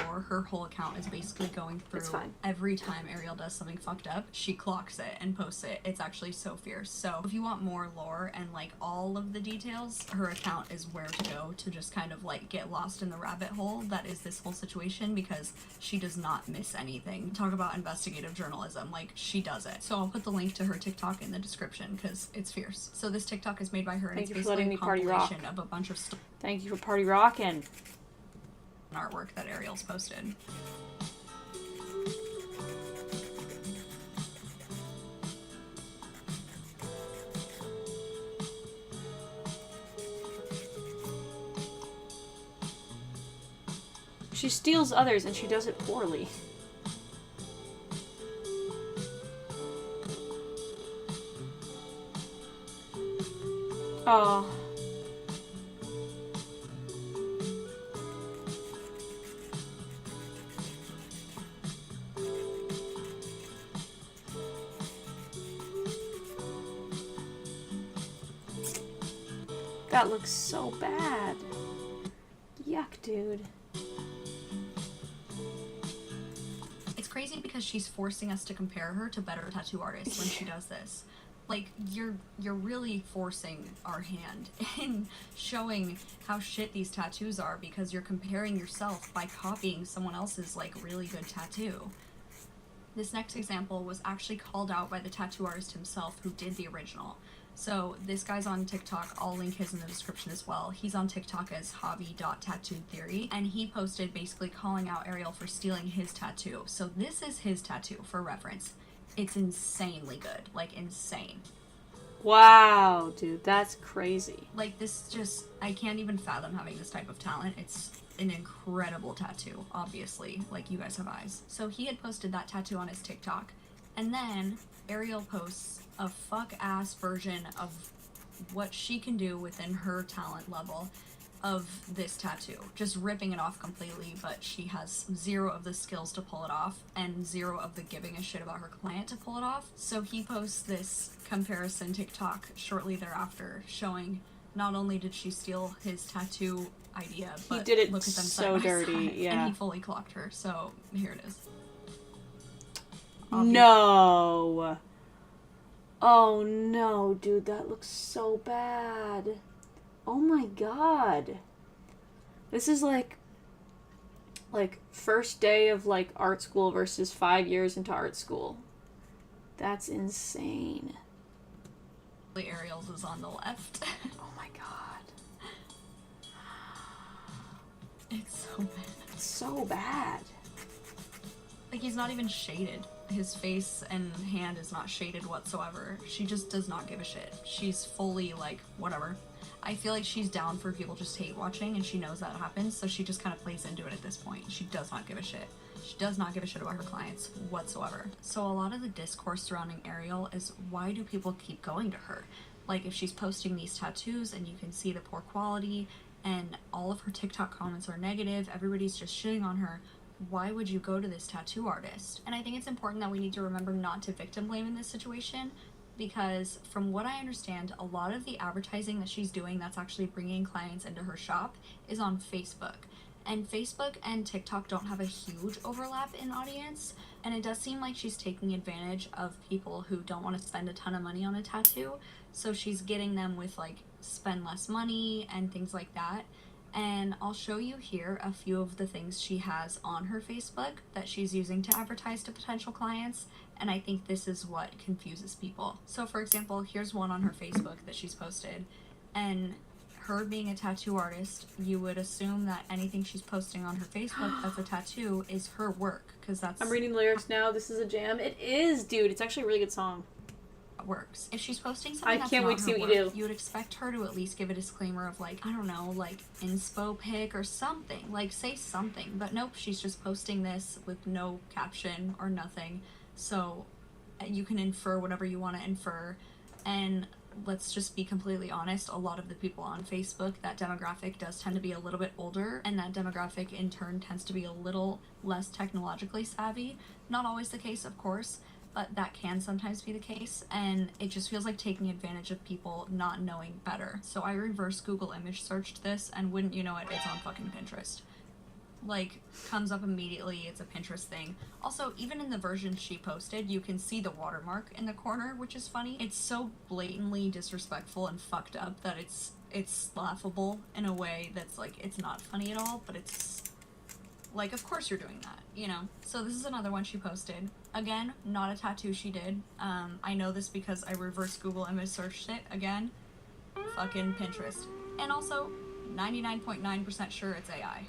more, her whole account is basically going through every time Ariel does something fucked up, she clocks it and posts it. It's actually so fierce. So if you want more lore and like all of the details, her account is where to go to just kind of like get lost in the rabbit hole that is this whole situation, because she does not miss anything. Talk about investigative journalism, like she does it. So I'll put the link to her TikTok in the description because it's fierce. So this TikTok is made by her and Thank it's you for letting basically me a party rock. compilation of a bunch of Thank you for party rocking. artwork that Ariel's posted. She steals others and she does it poorly. Oh. That looks so bad. Yuck, dude. It's crazy because she's forcing us to compare her to better tattoo artists when she does this. Like, you're really forcing our hand in showing how shit these tattoos are because you're comparing yourself by copying someone else's, like, really good tattoo. This next example was actually called out by the tattoo artist himself who did the original. So this guy's on TikTok, I'll link his in the description as well. He's on TikTok as Javi.tattooedtheory, and he posted basically calling out Ariel for stealing his tattoo. So this is his tattoo, for reference. It's insanely good, like insane. Wow, dude, that's crazy. Like this just, I can't even fathom having this type of talent. It's an incredible tattoo, obviously, like you guys have eyes. So he had posted that tattoo on his TikTok, and then Ariel posts a fuck-ass version of what she can do within her talent level of this tattoo. Just ripping it off completely, but she has zero of the skills to pull it off and zero of the giving a shit about her client to pull it off. So he posts this comparison TikTok shortly thereafter showing not only did she steal his tattoo idea, but did it look at them so side by dirty, side, yeah. and he fully clocked her. So here it is. No. Oh no, dude, that looks so bad. Oh my god. This is like first day of like art school versus 5 years into art school. That's insane. The Ariel's is on the left. Oh my god. It's so bad. It's so bad. Like, he's not even shaded. His face and hand is not shaded whatsoever. She just does not give a shit. She's fully like, whatever. I feel like she's down for people just hate watching, and she knows that happens, so she just kind of plays into it at this point. She does not give a shit. She does not give a shit about her clients whatsoever. So a lot of the discourse surrounding Ariel is, why do people keep going to her? Like, if she's posting these tattoos and you can see the poor quality and all of her TikTok comments are negative, everybody's just shitting on her, why would you go to this tattoo artist? And I think it's important that we need to remember not to victim blame in this situation, because from what I understand, a lot of the advertising that she's doing that's actually bringing clients into her shop is on Facebook. And Facebook and TikTok don't have a huge overlap in audience, and it does seem like she's taking advantage of people who don't want to spend a ton of money on a tattoo, so she's getting them with like spend less money and things like that. And I'll show you here a few of the things she has on her Facebook that she's using to advertise to potential clients, and I think this is what confuses people. So for example, here's one on her Facebook that she's posted, and her being a tattoo artist, you would assume that anything she's posting on her Facebook that's a tattoo is her work, because that's... I'm reading the lyrics now. This is a jam. It is, dude. It's actually a really good song. Works. If she's posting something that's can't not wait to see her what you work, do. you would expect her to at least give a disclaimer of like, I don't know, like inspo pic or something. Like, say something. But nope, she's just posting this with no caption or nothing. So you can infer whatever you want to infer. And let's just be completely honest, a lot of the people on Facebook, that demographic does tend to be a little bit older, and that demographic in turn tends to be a little less technologically savvy. Not always the case, of course, but that can sometimes be the case, and it just feels like taking advantage of people not knowing better. So I reverse Google image searched this, and wouldn't you know it, it's on fucking Pinterest. Like, comes up immediately, it's a Pinterest thing. Also, even in the version she posted, you can see the watermark in the corner, which is funny. It's so blatantly disrespectful and fucked up that it's laughable in a way that's like, it's not funny at all, but it's like, of course you're doing that, you know? So this is another one she posted. Again, not a tattoo she did. I know this because I reverse Google image searched it. Again, fucking Pinterest. And also, 99.9% sure it's AI.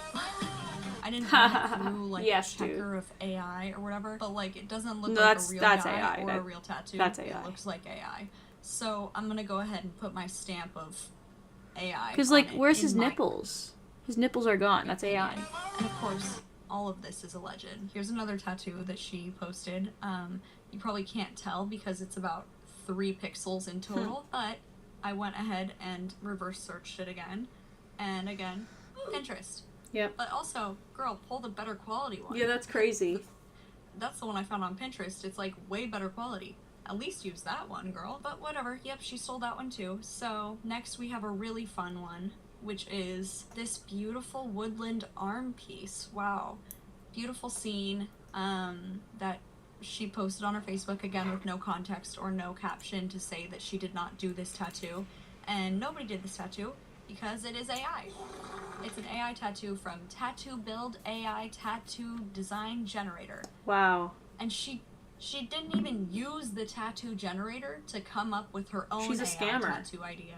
I didn't run it through like a checker of AI or whatever, but like it doesn't look like a real guy AI. or a real tattoo. That's AI. It looks like AI. So I'm gonna go ahead and put my stamp of AI. Because like, where's his nipples? His nipples are gone. That's AI. And of course, all of this is alleged. Here's another tattoo that she posted. You probably can't tell because it's about 3 pixels in total, but I went ahead and reverse searched it again. And again, Pinterest. Yep. But also, girl, pull the better quality one. Yeah, that's crazy. That's the one I found on Pinterest. It's like way better quality. At least use that one, girl. But whatever. Yep, she stole that one too. So next we have a really fun one, which is this beautiful woodland arm piece. Wow. Beautiful scene that she posted on her Facebook, again with no context or no caption to say that she did not do this tattoo. And nobody did this tattoo because it is AI. It's an AI tattoo from Tattoo Build AI Tattoo Design Generator. Wow. And she didn't even use the tattoo generator to come up with her own She's a AI scammer. tattoo idea.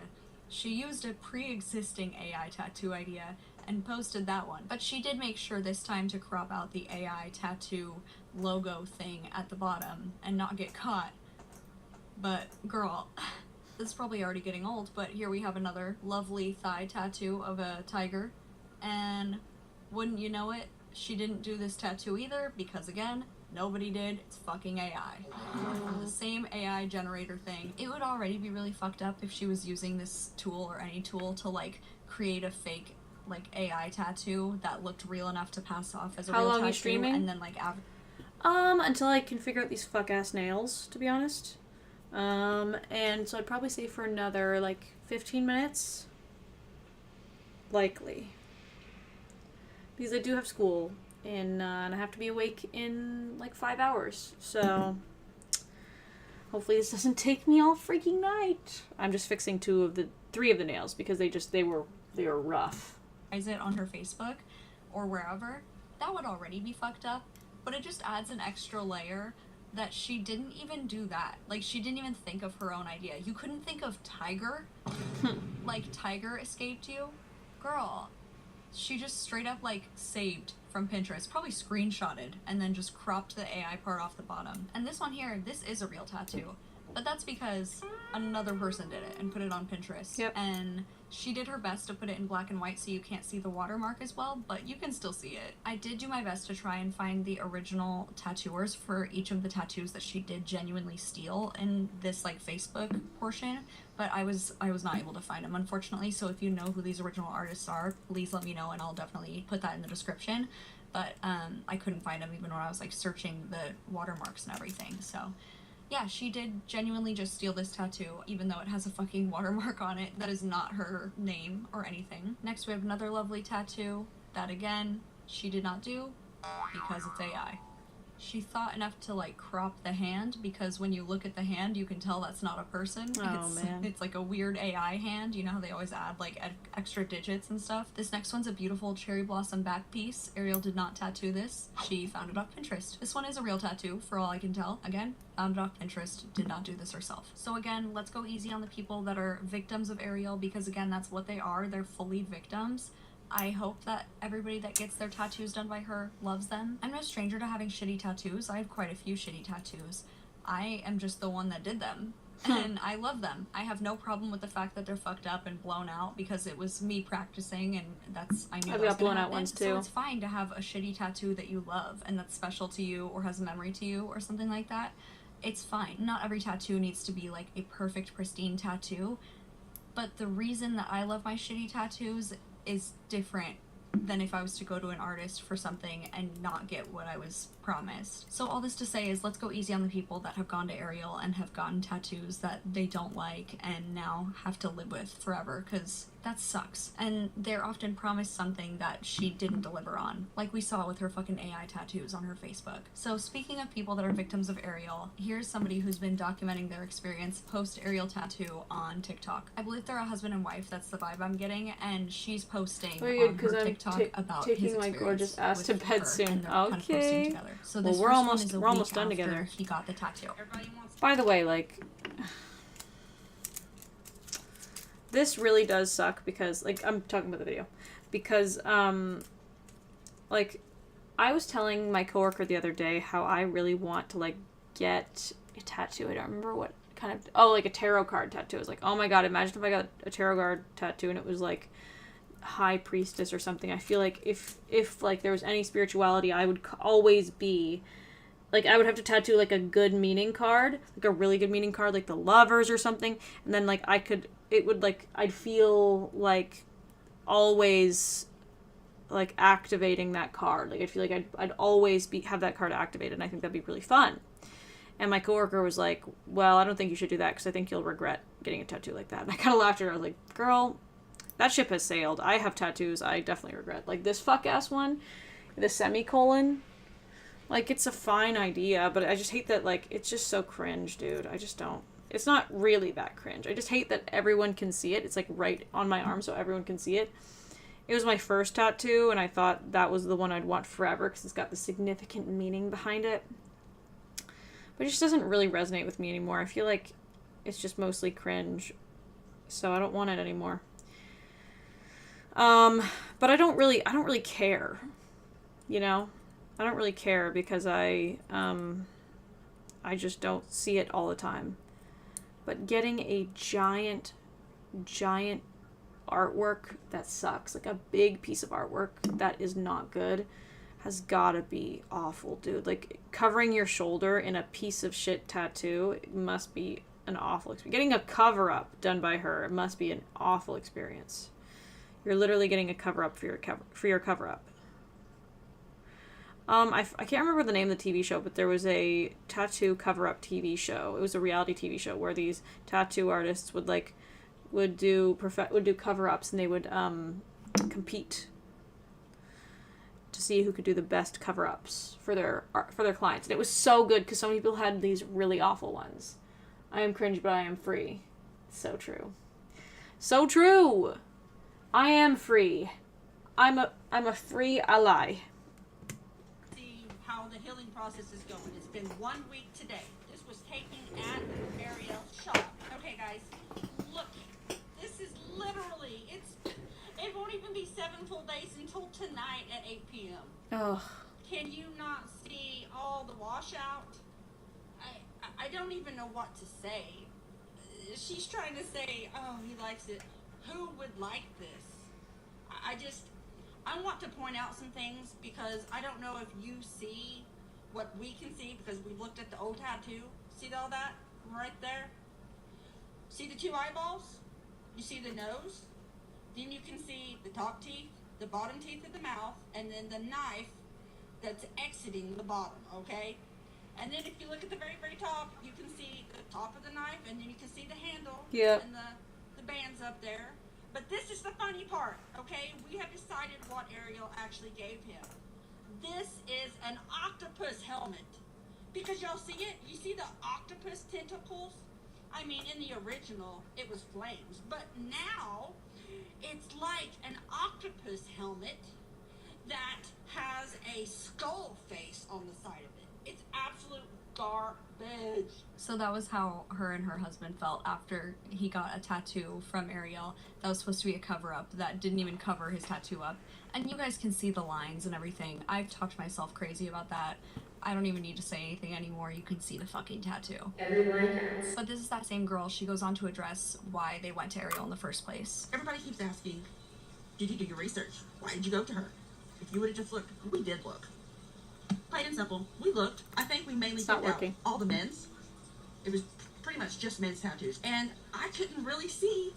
She used a pre-existing AI tattoo idea and posted that one. But she did make sure this time to crop out the AI tattoo logo thing at the bottom and not get caught. But girl, this is probably already getting old, but here we have another lovely thigh tattoo of a tiger. And wouldn't you know it, she didn't do this tattoo either because again, nobody did. It's fucking AI. From the same AI generator thing. It would already be really fucked up if she was using this tool or any tool to like create a fake like AI tattoo that looked real enough to pass off as a How real long tattoo you streaming? and then like Until I can figure out these fuck ass nails, to be honest. And so I'd probably say for another like 15 minutes. Likely. Because I do have school, and I have to be awake in like 5 hours. So hopefully this doesn't take me all freaking night. I'm just fixing 3 of the nails because they were rough. It on her Facebook or wherever, that would already be fucked up. But it just adds an extra layer that she didn't even do that. Like, she didn't even think of her own idea. You couldn't think of Tiger? Like, Tiger escaped you? Girl, she just straight up, like, saved from Pinterest. Probably screenshotted and then just cropped the AI part off the bottom. And this one here, this is a real tattoo. But that's because another person did it and put it on Pinterest. Yep. And she did her best to put it in black and white so you can't see the watermark as well, but you can still see it. I did do my best to try and find the original tattooers for each of the tattoos that she did genuinely steal in this like Facebook portion, but I was not able to find them, unfortunately. So if you know who these original artists are, please let me know and I'll definitely put that in the description. But I couldn't find them even when I was like searching the watermarks and everything. So yeah, she did genuinely just steal this tattoo, even though it has a fucking watermark on it that is not her name or anything. Next, we have another lovely tattoo that, again, she did not do because it's AI. She thought enough to, like, crop the hand, because when you look at the hand, you can tell that's not a person. Oh, man. It's like a weird AI hand. You know how they always add, like, extra digits and stuff? This next one's a beautiful cherry blossom back piece. Ariel did not tattoo this. She found it off Pinterest. This one is a real tattoo, for all I can tell. Again, found it off Pinterest, did not do this herself. So again, let's go easy on the people that are victims of Ariel, because again, that's what they are. They're fully victims. I hope that everybody that gets their tattoos done by her loves them. I'm no stranger to having shitty tattoos. I have quite a few shitty tattoos. I am just the one that did them. And I love them. I have no problem with the fact that they're fucked up and blown out, because it was me practicing, and I knew I've that was got blown gonna out happen. ones too. So it's fine to have a shitty tattoo that you love and that's special to you or has a memory to you or something like that. It's fine. Not every tattoo needs to be like a perfect, pristine tattoo. But the reason that I love my shitty tattoos is different than if I was to go to an artist for something and not get what I was promised. So all this to say is, let's go easy on the people that have gone to Ariel and have gotten tattoos that they don't like and now have to live with forever, because that sucks. And they're often promised something that she didn't deliver on, like we saw with her fucking AI tattoos on her Facebook. So speaking of people that are victims of Ariel, here's somebody who's been documenting their experience post-Ariel tattoo on TikTok. I believe they're a husband and wife, that's the vibe I'm getting, and she's posting on her TikTok about his taking my experience gorgeous ass to with bed her, soon. and they're kind of posting Okay. together. So Well, this we're first one almost is a we're almost week done after together. he got the tattoo. By the way, like, this really does suck, because, like, I'm talking about the video, because, like, I was telling my coworker the other day how I really want to, like, get a tattoo. I don't remember what kind of, oh, like a tarot card tattoo. I was like, oh my god, imagine if I got a tarot card tattoo and it was, like, High Priestess or something. I feel like if like there was any spirituality, I would always be like, I would have to tattoo like a good meaning card, like a really good meaning card, like the Lovers or something, and then like I'd feel like always like activating that card. Like I'd feel like I'd always have that card activated, and I think that'd be really fun. And my coworker was like, well, I don't think you should do that, because I think you'll regret getting a tattoo like that. And I kind of laughed at her. I was like, girl, that ship has sailed. I have tattoos I definitely regret. Like this fuck-ass one, the semicolon. Like, it's a fine idea, but I just hate that, like, it's just so cringe, dude. I just don't. It's not really that cringe. I just hate that everyone can see it. It's, like, right on my arm so everyone can see it. It was my first tattoo, and I thought that was the one I'd want forever, because it's got the significant meaning behind it. But it just doesn't really resonate with me anymore. I feel like it's just mostly cringe, so I don't want it anymore. But I don't really care, you know? I don't really care, because I just don't see it all the time. But getting a giant artwork that sucks, like a big piece of artwork that is not good, has gotta be awful, dude. Like, covering your shoulder in a piece of shit tattoo, it must be an awful experience. Getting a cover-up done by her, it must be an awful experience. You're literally getting a cover-up for your cover-up. I can't remember the name of the TV show, but there was a tattoo cover-up TV show. It was a reality TV show where these tattoo artists would do cover-ups, and they would compete to see who could do the best cover-ups for their clients. And it was so good because so many people had these really awful ones. I am cringe, but I am free. So true. So true! I am free. I'm a free ally. See how the healing process is going. It's been 1 week today. This was taken at Ariel's shop. Okay, guys, look. This is literally, it won't even be 7 full days until tonight at 8 p.m. Oh. Can you not see all the washout? I don't even know what to say. She's trying to say, oh, he likes it. Who would like this? I want to point out some things because I don't know if you see what we can see because we looked at the old tattoo. See all that right there? See the 2 eyeballs? You see the nose? Then you can see the top teeth, the bottom teeth of the mouth, and then the knife that's exiting the bottom, okay? And then if you look at the very, very top, you can see the top of the knife, and then you can see the handle and the bands up there. But this is the funny part, okay? We have decided what Ariel actually gave him. This is an octopus helmet. Because y'all see it? You see the octopus tentacles? I mean, in the original, it was flames. But now, it's like an octopus helmet that has a skull face on the side of it. It's absolute garbage. So that was how her and her husband felt after he got a tattoo from Ariel that was supposed to be a cover-up that didn't even cover his tattoo up. And you guys can see the lines and everything. I've talked myself crazy about that. I don't even need to say anything anymore. You can see the fucking tattoo. But this is that same girl. She goes on to address why they went to Ariel in the first place. Everybody keeps asking, did you do your research? Why did you go to her? If you would have just looked, we did look. Plain and simple, we looked. I think we mainly picked out all the men's. It was pretty much just men's tattoos. And I couldn't really see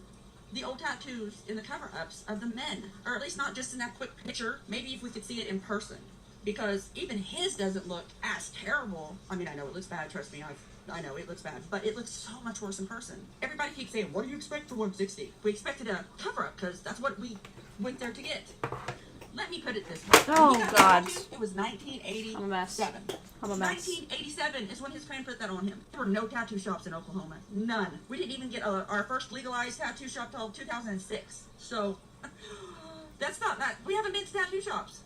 the old tattoos in the cover-ups of the men. Or at least not just in that quick picture. Maybe if we could see it in person. Because even his doesn't look as terrible. I mean, I know it looks bad, trust me. I know it looks bad. But it looks so much worse in person. Everybody keeps saying, what do you expect for 160? We expected a cover-up because that's what we went there to get. Let me put it this way. Oh, God. It was 1987. I'm a mess. I'm a mess. 1987 is when his friend put that on him. There were no tattoo shops in Oklahoma. None. We didn't even get our first legalized tattoo shop till 2006. So, that's not that. We haven't been to tattoo shops.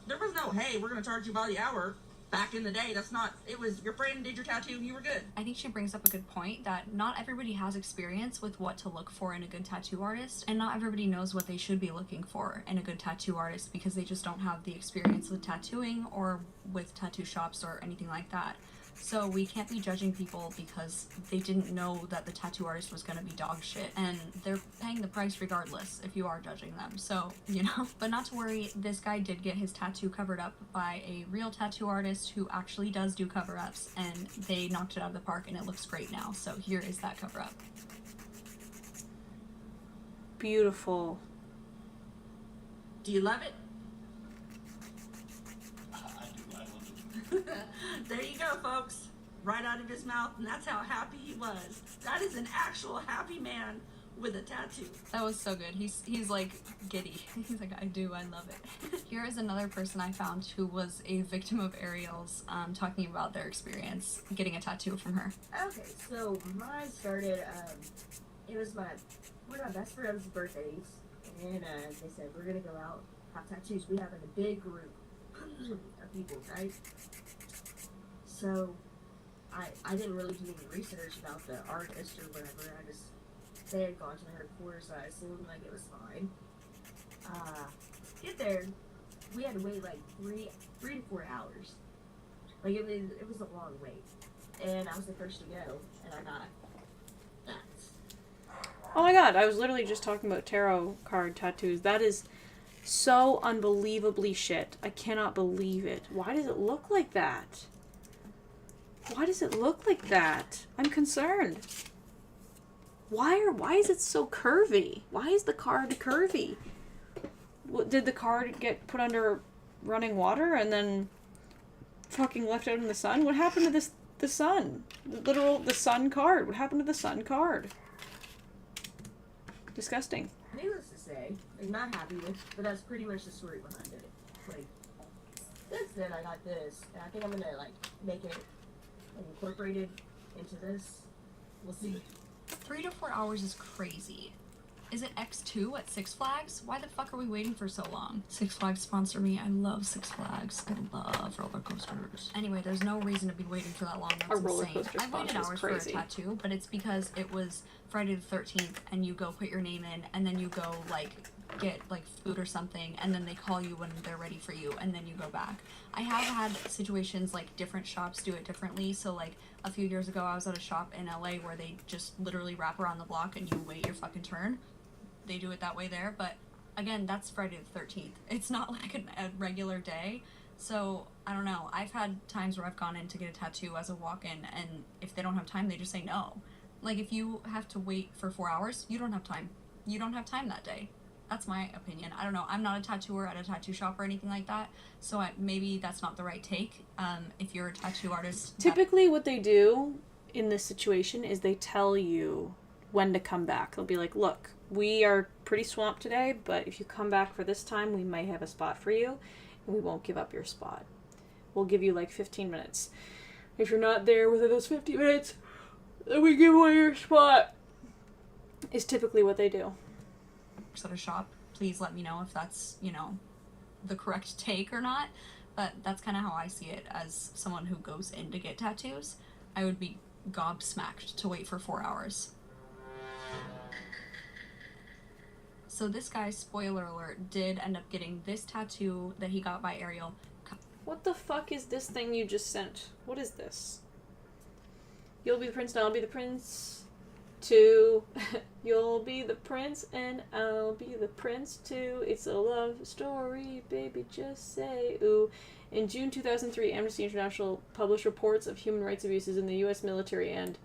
There was no, hey, we're going to charge you by the hour. Back in the day, that's not, it was your friend did your tattoo and you were good. I think she brings up a good point that not everybody has experience with what to look for in a good tattoo artist, and not everybody knows what they should be looking for in a good tattoo artist because they just don't have the experience with tattooing or with tattoo shops or anything like that. So we can't be judging people because they didn't know that the tattoo artist was going to be dog shit, and they're paying the price regardless if you are judging them. So, you know, but not to worry, this guy did get his tattoo covered up by a real tattoo artist who actually does do cover-ups, and they knocked it out of the park and it looks great now. So here is that cover-up. Beautiful. Do you love it? There you go, folks. Right out of his mouth, and that's how happy he was. That is an actual happy man with a tattoo. That was so good. He's like giddy. He's like, I love it. Here is another person I found who was a victim of Ariel's, talking about their experience getting a tattoo from her. Okay, so mine started, it was one of my best friend's birthdays, and they said, we're gonna go out, have tattoos. We have a big group of people, right? So I didn't really do any research about the artist or whatever. They had gone to the headquarters, so I assumed like it was fine. Get there, we had to wait like 3 to 4 hours. Like it was a long wait, and I was the first to go, and I got that. Oh my god, I was literally just talking about tarot card tattoos. That is so unbelievably shit. I cannot believe it. Why does it look like that? Why does it look like that? I'm concerned. Why is it so curvy? Why is the card curvy? Did the card get put under running water and then fucking left out in the sun? What happened to the sun? The sun card. What happened to the sun card? Disgusting. Needless to say, say. Like, not happy with, but that's pretty much the story behind it. Like, since then I got this, and I think I'm gonna, like, make it like, incorporated into this. We'll see. 3 to 4 hours is crazy. Is it X2 at Six Flags? Why the fuck are we waiting for so long? Six Flags sponsor me. I love Six Flags. I love roller coasters. Anyway, there's no reason to be waiting for that long. That's A roller insane. coaster I waited sponsor is hours crazy. for a tattoo, but it's because it was Friday the 13th and you go put your name in and then you go like get like food or something and then they call you when they're ready for you and then you go back. I have had situations like different shops do it differently. So like a few years ago I was at a shop in LA where they just literally wrap around the block and you wait your fucking turn. They do it that way there, but again, that's Friday the 13th. It's not like a regular day. So I don't know. I've had times where I've gone in to get a tattoo as a walk-in and if they don't have time, they just say no. Like if you have to wait for 4 hours, you don't have time. You don't have time that day. That's my opinion. I don't know. I'm not a tattooer at a tattoo shop or anything like that, so maybe that's not the right take. If you're a tattoo artist... Typically what they do in this situation is they tell you when to come back. They'll be like, look, we are pretty swamped today, but if you come back for this time, we might have a spot for you, and we won't give up your spot. We'll give you like 15 minutes. If you're not there within those 15 minutes, then we give away your spot. Is typically what they do. At a shop, please let me know if that's, you know, the correct take or not, but that's kind of how I see it as someone who goes in to get tattoos. I would be gobsmacked to wait for 4 hours. So this guy, spoiler alert, did end up getting this tattoo that he got by Ariel. What the fuck is this thing you just sent? What is this? You'll be the prince and I'll be the prince too. You'll be the prince and I'll be the prince too. It's a love story, baby, just say ooh. In June 2003, Amnesty International published reports of human rights abuses in the U.S. military and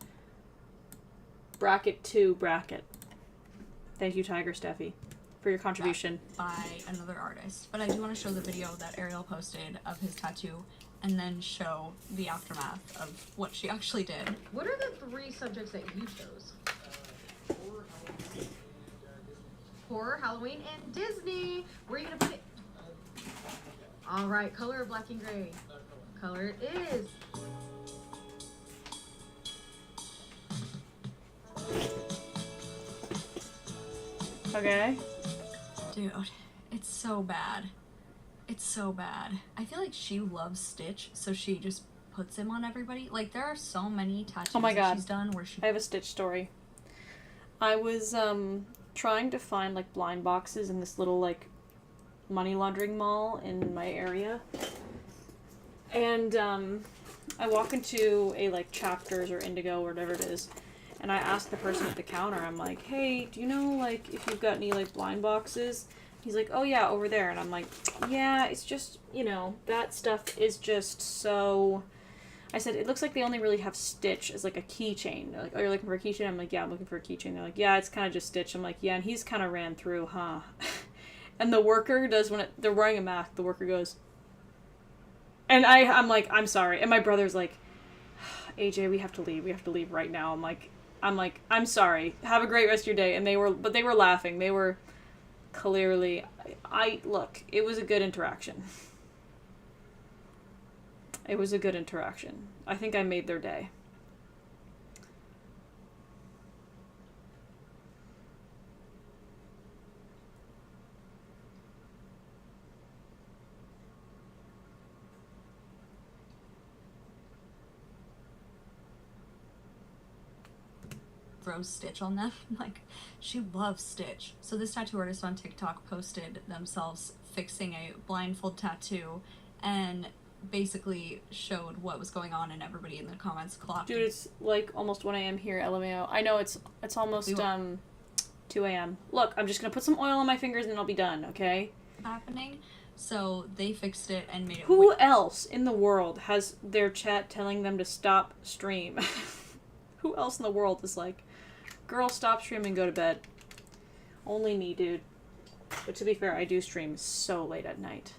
bracket 2 bracket. Thank you, Tiger Steffi, for your contribution. By another artist. But I do want to show the video that Ariel posted of his tattoo and then show the aftermath of what she actually did. What are the 3 subjects that you chose? Horror, Halloween, and Disney. Where are you gonna put it? All right, color of black and gray. Color it is. Okay. Dude, it's so bad. It's so bad. I feel like she loves Stitch, so she just puts him on everybody. Like, there are so many tattoos Oh my God. that she's done where she... I have a Stitch story. I was trying to find like blind boxes in this little like money laundering mall in my area. And I walk into a like Chapters or Indigo or whatever it is, and I ask the person at the counter, I'm like, hey, do you know like if you've got any like blind boxes? He's like, oh yeah, over there. And I'm like, yeah, it's just, you know, that stuff is just so... I said, it looks like they only really have Stitch as like a keychain. They're like, oh, you're looking for a keychain? I'm like, yeah, I'm looking for a keychain. They're like, yeah, it's kind of just Stitch. I'm like, yeah, and he's kind of ran through, huh? And the worker does, when they're wearing a mask, the worker goes, and I'm like, I'm sorry. And my brother's like, AJ, we have to leave. We have to leave right now. I'm like, I'm sorry. Have a great rest of your day. And they were laughing. They were clearly, look, it was a good interaction. It was a good interaction. I think I made their day. throws Stitch on them. Like, she loves Stitch. So this tattoo artist on TikTok posted themselves fixing a blindfold tattoo and basically showed what was going on, and everybody in the comments clapped. Dude, it's like almost 1 a.m. here, LMAO. I know it's almost 2 a.m. Look, I'm just gonna put some oil on my fingers and I'll be done, okay? Happening. So they fixed it and made it. Who else in the world has their chat telling them to stop stream? Who else in the world is like, girl, stop streaming, go to bed? Only me, dude. But to be fair, I do stream so late at night.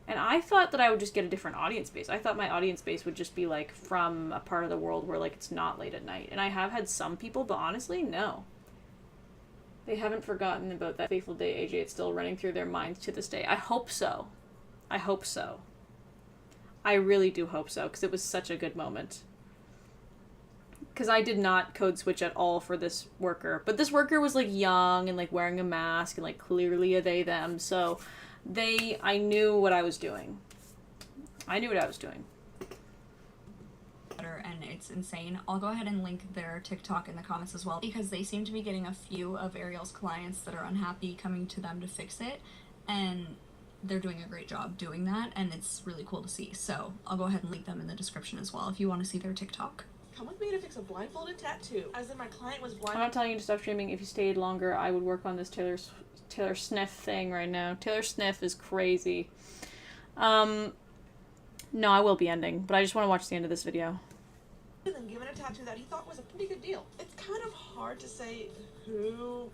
And I thought that I would just get a different audience base. I thought my audience base would just be like from a part of the world where like it's not late at night. And I have had some people, but honestly, no. They haven't forgotten about that fateful day, AJ. It's still running through their minds to this day. I hope so. I hope so. I really do hope so, because it was such a good moment. Because I did not code switch at all for this worker. But this worker was, like, young and, like, wearing a mask and, like, clearly a they, them. So I knew what I was doing. I knew what I was doing. And it's insane. I'll go ahead and link their TikTok in the comments as well, because they seem to be getting a few of Ariel's clients that are unhappy coming to them to fix it, and they're doing a great job doing that, and it's really cool to see. So I'll go ahead and link them in the description as well if you want to see their TikTok. Come with me to fix a blindfolded tattoo. As in, my client was blind. I'm not telling you to stop streaming. If you stayed longer, I would work on this Taylor Sniff thing right now. Taylor Sniff is crazy. No, I will be ending, but I just want to watch the end of this video. And then given a tattoo that he thought was a pretty good deal. It's kind of hard to say who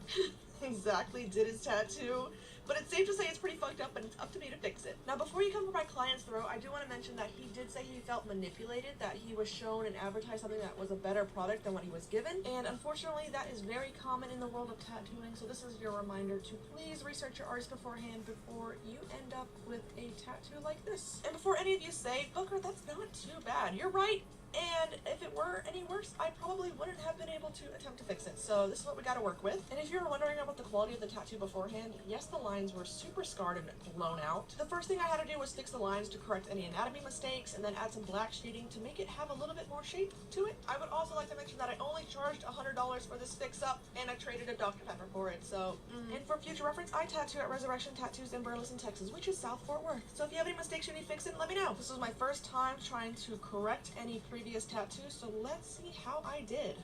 exactly did his tattoo, but it's safe to say it's pretty fucked up and it's up to me to fix it. Now, before you come for my client's throat, I do want to mention that he did say he felt manipulated, that he was shown and advertised something that was a better product than what he was given, and unfortunately that is very common in the world of tattooing, so this is your reminder to please research your artist beforehand before you end up with a tattoo like this. And before any of you say, Booker, that's not too bad, you're right. And if it were any worse, I probably wouldn't have been able to attempt to fix it. So this is what we gotta work with. And if you're wondering about the quality of the tattoo beforehand, yes, the lines were super scarred and blown out. The first thing I had to do was fix the lines to correct any anatomy mistakes and then add some black shading to make it have a little bit more shape to it. I would also like to mention that I only charged $100 for this fix-up, and I traded a Dr. Pepper for it. So, and for future reference, I tattoo at Resurrection Tattoos in Burleson, Texas, which is South Fort Worth. So if you have any mistakes you need fixing, let me know. This was my first time trying to correct any previous tattoos, so let's see how I did.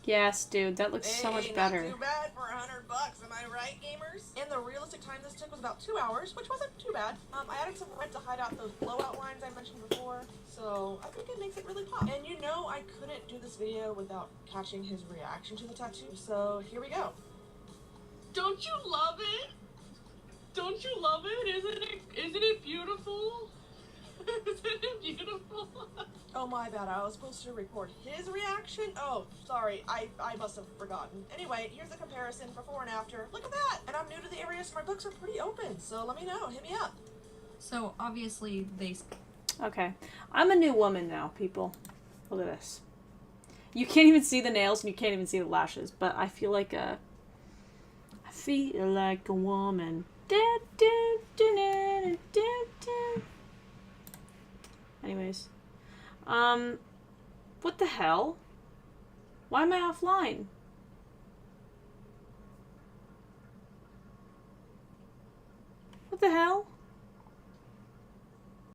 Yes, dude, that looks so much better. Not too bad for $100, am I right, gamers? And the realistic time this took was about 2 hours, which wasn't too bad. I added some red to hide out those blowout lines I mentioned before, so I think it makes it really pop. And you know I couldn't do this video without catching his reaction to the tattoo, so here we go. Don't you love it? Don't you love it? Isn't it beautiful? Isn't it beautiful? Oh my bad, I was supposed to record his reaction? Oh, sorry, I must have forgotten. Anyway, here's a comparison before and after. Look at that! And I'm new to the area, so my books are pretty open, so let me know, hit me up. So obviously they... Okay, I'm a new woman now, people. Look at this. You can't even see the nails and you can't even see the lashes, but I feel like a... I feel like a woman. Anyways. What the hell? Why am I offline? What the hell?